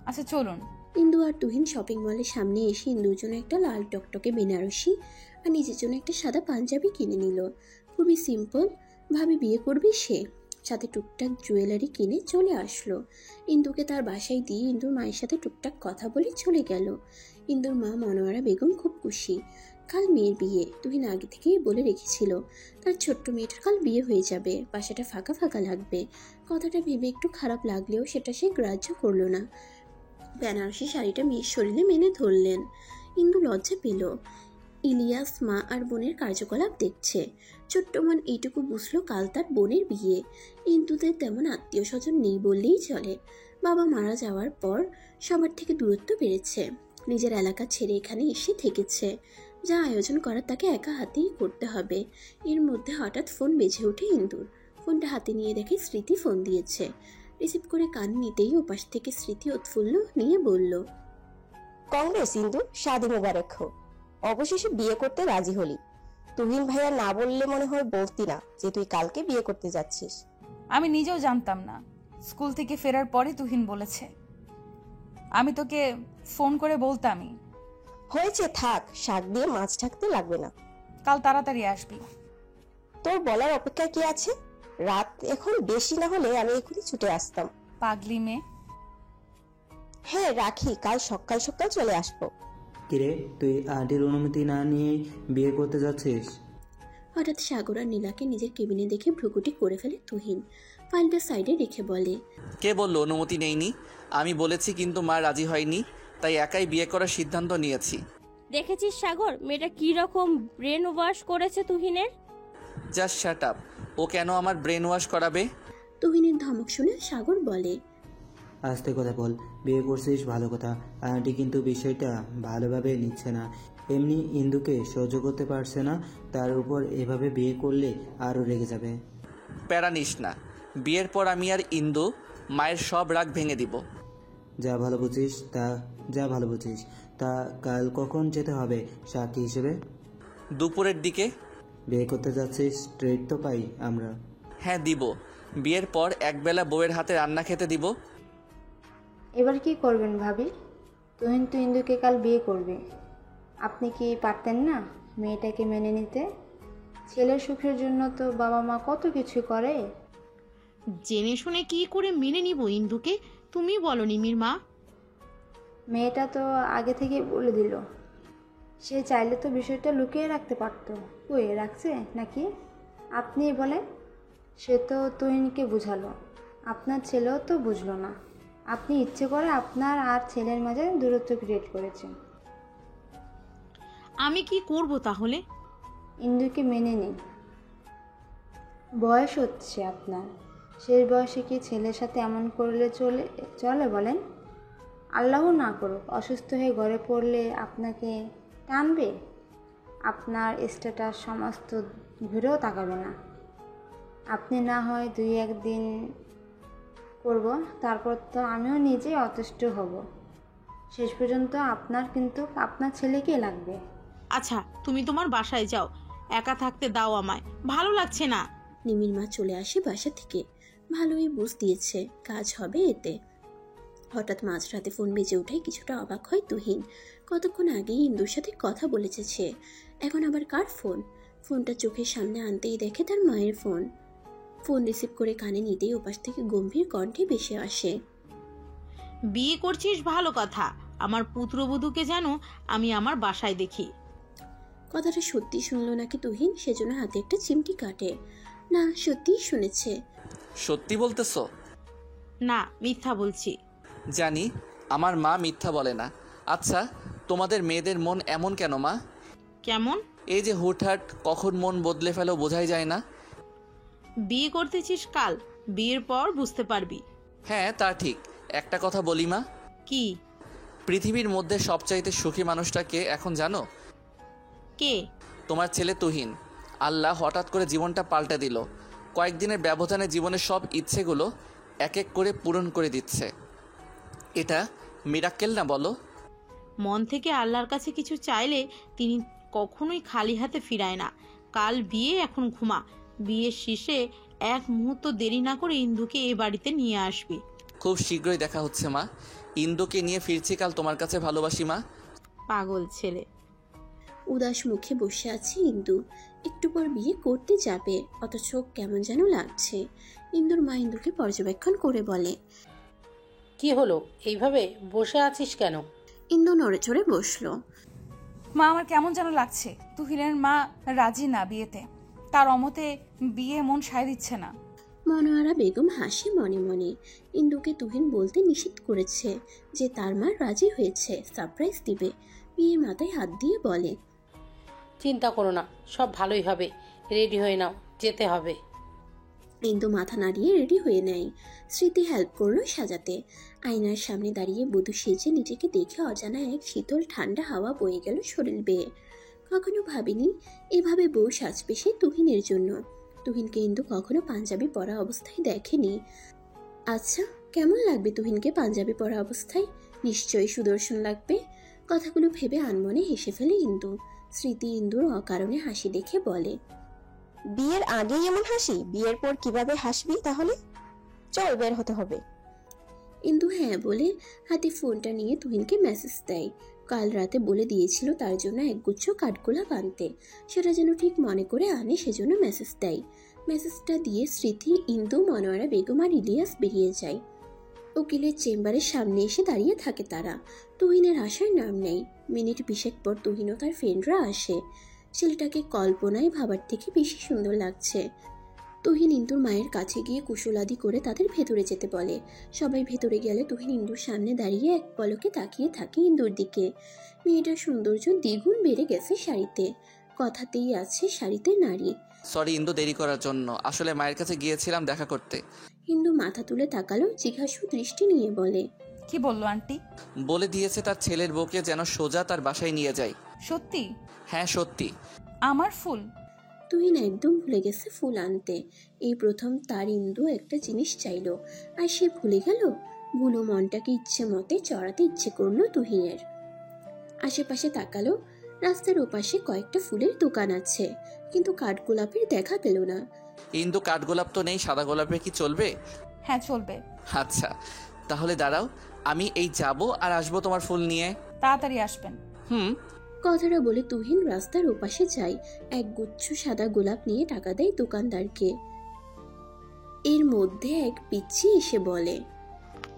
আচ্ছা চলুন, ইন্দু আর তুহিন শপিং মলের সামনে এসে ইন্দুর জন্য একটা লাল টকটকে বেনারসি আর নিজের জন্য একটা সাদা পাঞ্জাবি কিনে নিল। খুবই সিম্পল, ভাবি বিয়ে করবে সে, সাথে টুকটাক জুয়েলারি কিনে চলে আসলো। ইন্দুকে তার বাসায় দিয়ে ইন্দুর মায়ের সাথে টুকটাক কথা বলে চলে গেল। ইন্দুর মা মনোয়ারা বেগম খুব খুশি। কাল মেয়ের বিয়ে, তুহিন আগে থেকেই বলে রেখেছিল তার ছোট্ট মেয়েটার কাল বিয়ে হয়ে যাবে, বাসাটা ফাঁকা ফাঁকা লাগবে। কথাটা ভেবে একটু খারাপ লাগলেও সেটা সে গ্রাহ্য করলো না। বেনারসি শাড়িটা মেয়ের শরীরে মেনে ধরলেন। ইন্দু লজ্জা পেল। ইলিয়াস মা আর বোনের কার্যকলাপ দেখছে। ছোট্ট মন এইটুকু বুঝলো কাল তার বোনের বিয়ে। ইন্দুদের তেমন আত্মীয় স্বজন নেই বললেই চলে। বাবা মারা যাওয়ার পর সবার থেকে দূরত্ব বেড়েছে। নিজের এলাকা ছেড়ে এখানে এসে থেকেছে। যা আয়োজন করার তাকে একা হাতেই করতে হবে। এর মধ্যে হঠাৎ ফোন বেজে ওঠে ইন্দুর। ফোনটা হাতে নিয়ে দেখে স্মৃতি ফোন দিয়েছে। রিসিভ করে কান নিতেই ওপাশ থেকে স্মৃতি উৎফুল্ল নিয়ে বলল, কংগ্রেস ইন্দু, শাদি মোবারক হো। অবশেষে বিয়ে করতে রাজি হলি। তুহিন ভাইয়া না বললে মনে হয় বলতি না যে তুই কালকে বিয়ে করতে যাচ্ছিস। আমি নিজেও জানতাম না, স্কুল থেকে ফেরার পরে তুহিন বলেছে। আমি তোকে ফোন করে বলতামই। হয়েছে, থাক, শাক দিয়ে মাছ ঢাকতে লাগবে না। কাল তাড়াতাড়ি আসবি। তোর বলার অপেক্ষা কি আছে? রাত এখন বেশি না হলে আমি এখনই ছুটে আসতাম। পাগলি মেয়ে। হ্যাঁ রাখি, কাল সকাল সকাল চলে আসবো। কিরে, তুই আন্টির অনুমতি না নিয়েই বিয়ে করতে যাচ্ছিস? হঠাৎ সাগর আর নীলাকে নিজের কেবিনে দেখে ভ্রুকুটি করে ফেলে তুহিন। ফাইলটা সাইডে রেখে বলে, কে বললো অনুমতি নেইনি? আমি বলেছি কিন্তু মা রাজি হয়নি, তাই একাই বিয়ে করার সিদ্ধান্ত নিয়েছি। দেখেছিস সাগর, মেয়েটা কি রকম ব্রেন ওয়াশ করেছে তুহিনের। Just shut up. ও কেন আমার ব্রেন ওয়াশ করাবে? তুহিনের ধমক শুনে সাগর বলে, আস্তে কথা বল, বিয়ে করছিস ভালো কথা, আন্টি কিন্তু বিষয়টা ভালোভাবে নিচ্ছে না। এমনি ইন্দুকে সহ্য করতে পারছে না, তার উপর এভাবে বিয়ে করলে আরও রেগে যাবে। প্যারা নিস না, বিয়ের পর আমি আর ইন্দু মায়ের সব রাগ ভেঙে দিব। যা ভালো বুঝিস তা কাল কখন যেতে হবে সাক্ষী হিসেবে? দুপুরের দিকে। বিয়ে করতে যাচ্ছিস, ট্রিট তো পাই আমরা। হ্যাঁ দিব, বিয়ের পর একবেলা বউয়ের হাতে রান্না খেতে দিব। এবার কি করবেন ভাবি? তুহিন তো ইন্দুকে কাল বিয়ে করবে। আপনি কি পারতেন না মেয়েটাকে মেনে নিতে? ছেলের সুখের জন্য তো বাবা মা কত কিছু করে। জেনে শুনে কি করে মেনে নিব ইন্দুকে? তুমি বলো নিমির মা। মেয়েটা তো আগে থেকে বলে দিল। সে চাইলে তো বিষয়টা লুকিয়ে রাখতে পারতো। কই রাখছে নাকি? আপনি বলেন। সে তো তুহিনকে বুঝালো, আপনার ছেলেও তো বুঝলো না। আপনি ইচ্ছে করে আপনার আর ছেলের মাঝে দূরত্ব ক্রিয়েট করেছেন। আমি কি করব তাহলে? ইন্দুকে মেনে নিন। বয়স হচ্ছে আপনার, শেষ বয়সে কি ছেলের সাথে এমন করলে চলে বলেন? আল্লাহ না করুক অসুস্থ হয়ে ঘরে পড়লে আপনাকে টানবে? আপনার স্ট্যাটাস সমস্ত ঘুরেও তাকাবে না। আপনি না হয় 2-1 দিন করব, তারপর তো আমিও নিজেই অতুষ্ট হব। শেষ পর্যন্ত আপনার কিন্তু আপনার ছেলেকে লাগবে। আচ্ছা, তুমি তোমার বাসায় যাও, একা থাকতে দাও আমায়, ভালো লাগছে না। নিমির মা চলে আসে বাসা থেকে। ভালোই বুঝ দিয়েছে কাজ হবে এতে। হঠাৎ মাঝরাতে ফোন বেজে উঠে কিছুটা অবাক হয় তুহিন। কতক্ষণ আগেই ইন্দুর সাথে কথা বলেছে সে, এখন আবার কার ফোন? ফোনটা চোখের সামনে আনতেই দেখে তার মায়ের ফোন। ফোন রিসিভ করে কানে নিতেই ওপাশ থেকে গম্ভীর কণ্ঠে ভেসে আসে, বিয়ে করছিস ভালো কথা, আমার পুত্রবধূকে যেন আমি আমার বাসায় দেখি। কথাটা সত্যি শুনলো নাকি তুহিন, সেজন্য হাতে একটা চিমটি কাটে। না, সত্যিই শুনেছে। সত্যি বলতেছো? না, মিথ্যা বলছি। জানি আমার মা মিথ্যা বলে না। আচ্ছা, তোমাদের মেয়েদের মন এমন কেন মা? কেমন? এই যে হুটহাট কখন মন বদলে ফেলো বোঝাই যায় না। বিয়ে করতেছিস কাল, বিয়ের পর বুঝতে পারবি। হ্যাঁ তা ঠিক। একটা কথা বলি মা। কি? পৃথিবীর মধ্যে সবচাইতে সুখী মানুষটা কে এখন জানো? কে? তোমার ছেলে তুহিন। আল্লাহ হঠাৎ করে জীবনটা পাল্টে দিল। কয়েকদিনের ব্যবধানে জীবনের সব ইচ্ছেগুলো এক এক করে পূরণ করে দিচ্ছে। এটা মিরাক্কেল না বলো? মন থেকে আল্লাহর কাছে কিছু চাইলে তিনি কখনোই খালি হাতে ফিরায় না। কাল বিয়ে, এখন ঘুমা। বিয়ের শেষে এক মুহূর্ত দেরি না করে ইন্দুকে এ বাড়িতে নিয়ে আসবি। খুব শীঘ্রই দেখা হচ্ছে মা। ইন্দুকে নিয়ে ফিরছি কাল তোমার কাছে, ভালোবাসি মা। পাগল ছেলে। উদাস মুখে বসে আছে ইন্দু। একটু পর বিয়ে করতে যাবে, অথচ কেমন যেন লাগছে। ইন্দুর মা ইন্দুকে পর্যবেক্ষণ করে বলে, কি হলো, এইভাবে বসে আছিস কেন? ইন্দু নড়ে চড়ে বসলো। মা আমার কেমন যেন লাগছে। তুহিনের মা রাজি না বিয়েতে, তার অমতে বিয়ে মন সায় দিচ্ছে না। মনোয়ারা বেগম হাসে মনে মনে। ইন্দুকে তুহিন বলতে নিষেধ করেছে যে তার মা রাজি হয়েছে, সারপ্রাইজ দিবে। বিয়ে মাথায় হাত দিয়ে বলে, চিন্তা করো না, সব ভালোই হবে, রেডি হয়ে নাও, যেতে হবে। ইন্দু মাথা নাড়িয়ে রেডি হয়ে নেয়। স্মৃতি হেল্প করলো সাজাতে। আয়নার সামনে দাঁড়িয়ে বধূ সেজে নিজেকে দেখে অজানা এক শীতল ঠান্ডা হাওয়া বয়ে গেল শরীর বেয়ে। কখনো ভাবিনি এভাবে বউ সাজবে সে তুহিনের জন্য। তুহিনকে ইন্দু কখনো পাঞ্জাবি পরা অবস্থায় দেখেনি। আচ্ছা, কেমন লাগবে তুহিনকে পাঞ্জাবি পরা অবস্থায়? নিশ্চয়ই সুদর্শন লাগবে। কথাগুলো ভেবে আনমনে হেসে ফেলে ইন্দু। স্মৃতি ইন্দুর অকারণে হাসি দেখে বলে, বিয়ের আগেই এমন হাসি, বিয়ের পর কিভাবে হাসবি তাহলে? চল বের হতে হবে। ইন্দু হ্যাঁ বলে হাতে ফোনটা নিয়ে তুহিনকে মেসেজ দেয়। কাল রাতে বলে দিয়েছিল তার জন্য একগুচ্ছ কাঠগোলাপ আনতে, সেটা যেন ঠিক মনে করে আনে, সেজন্য মেসেজ দেয়। মেসেজটা দিয়ে স্মৃতি, ইন্দু, মনোয়ারা বেগম আর ইলিয়াস বেরিয়ে যায়। উকিলের চেম্বারের সামনে এসে দাঁড়িয়ে থাকে তারা। তুহিনের আসার নাম নেই। মিনিট 20 পর তুহিন ও তার ফ্রেন্ডরা আসে। ছেলেটাকে কল্পনায় ভাবার থেকে বেশি সুন্দর লাগছে। তুহিন ইন্দুর মায়ের কাছে গিয়ে কুশলাদি করে তাদের ভেতরে যেতে বলে। সবাই ভেতরে গেলে তুহিন ইন্দুর সামনে দাঁড়িয়ে এক পলকে তাকিয়ে থাকে ইন্দুর দিকে। মেয়েটার সৌন্দর্য দ্বিগুণ বেড়ে গেছে শাড়িতে। কথাতেই আছে শাড়িতে নারী। সরি ইন্দু, দেরি করার জন্য। আসলে মায়ের কাছে গিয়েছিলাম দেখা করতে। ইন্দু মাথা তুলে তাকালো, জিজ্ঞাসু দৃষ্টি নিয়ে বলে, কি বললো আন্টি? বলে দিয়েছে তার ছেলের বউকে যেন সোজা তার বাসায় নিয়ে যায়। সত্যি? হ্যাঁ সত্যি। আমার ফুল? তুহিন একদম ভুলে গেছে ফুল আনতে। এই প্রথম তার ইন্দু একটা জিনিস চাইলো, আর সে ভুলে গেল। ভুলো মনটাকে ইচ্ছে মতে চড়াতে ইচ্ছে করলো তুহিনের। আশেপাশে তাকালো। রাস্তার ওপাশে কয়েকটা ফুলের দোকান আছে, কিন্তু কাঠগোলাপের দেখা পেল না। ইন্দু, কাঠগোলাপ তো নেই, সাদা গোলাপে কি চলবে? হ্যাঁ চলবে। আচ্ছা তাহলে দাঁড়াও, আমি এই যাব আর আসবো তোমার ফুল নিয়ে। তাড়াতাড়ি আসবেন। কথাটা বলে তুহিন রাস্তার ওপাশে যায়। এক গুচ্ছ সাদা গোলাপ নিয়ে টাকা দেয় দোকানদারকে। এর মধ্যে এক পিচ্চি এসে বলে,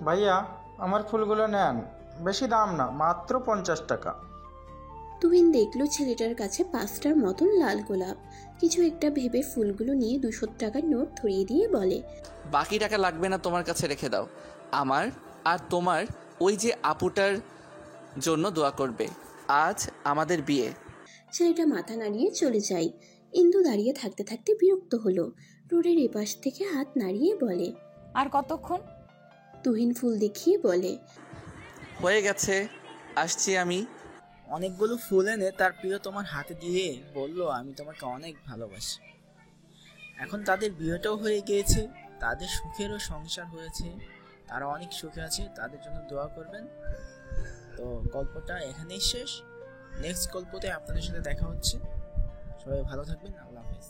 ভাইয়া আমার ফুলগুলো নেন, বেশি দাম না, মাত্র 50 টাকা। তুহিন দেখলো ছেলেটার কাছে 5টার মতন লাল গোলাপ। কিছু একটা ভেবে ফুলগুলো নিয়ে 200 টাকার নোট ধরিয়ে দিয়ে বলে, বাকি টাকা লাগবে না, তোমার কাছে রেখে দাও। আমার আর তোমার ওই যে আপুটার জন্য দোয়া করবে, আজ আমাদের বিয়ে। ছেলেটা মাথা নাড়িয়ে চলে যায়। ইন্দু দাঁড়িয়ে থাকতে থাকতে বিরক্ত হলো। রোডের এপাশ থেকে হাত নাড়িয়ে বলে, আর কতক্ষণ? তুহিন ফুল দেখিয়ে বলে, হয়ে গেছে, আসছি আমি। অনেকগুলো ফুল এনে তার প্রিয় তোমার হাতে দিয়ে বলল, আমি তোমাকে অনেক ভালোবাসি। এখন তাদের বিয়েটাও হয়ে গিয়েছে, তাদের সুখেরও সংসার হয়েছে, তারা অনেক সুখে আছে, তাদের জন্য দোয়া করবেন। তো গল্পটা এখানেই শেষ। নেক্সট গল্পতে আপনাদের সাথে দেখা হচ্ছে। সবাই ভালো থাকবেন। আল্লাহ হাফেজ।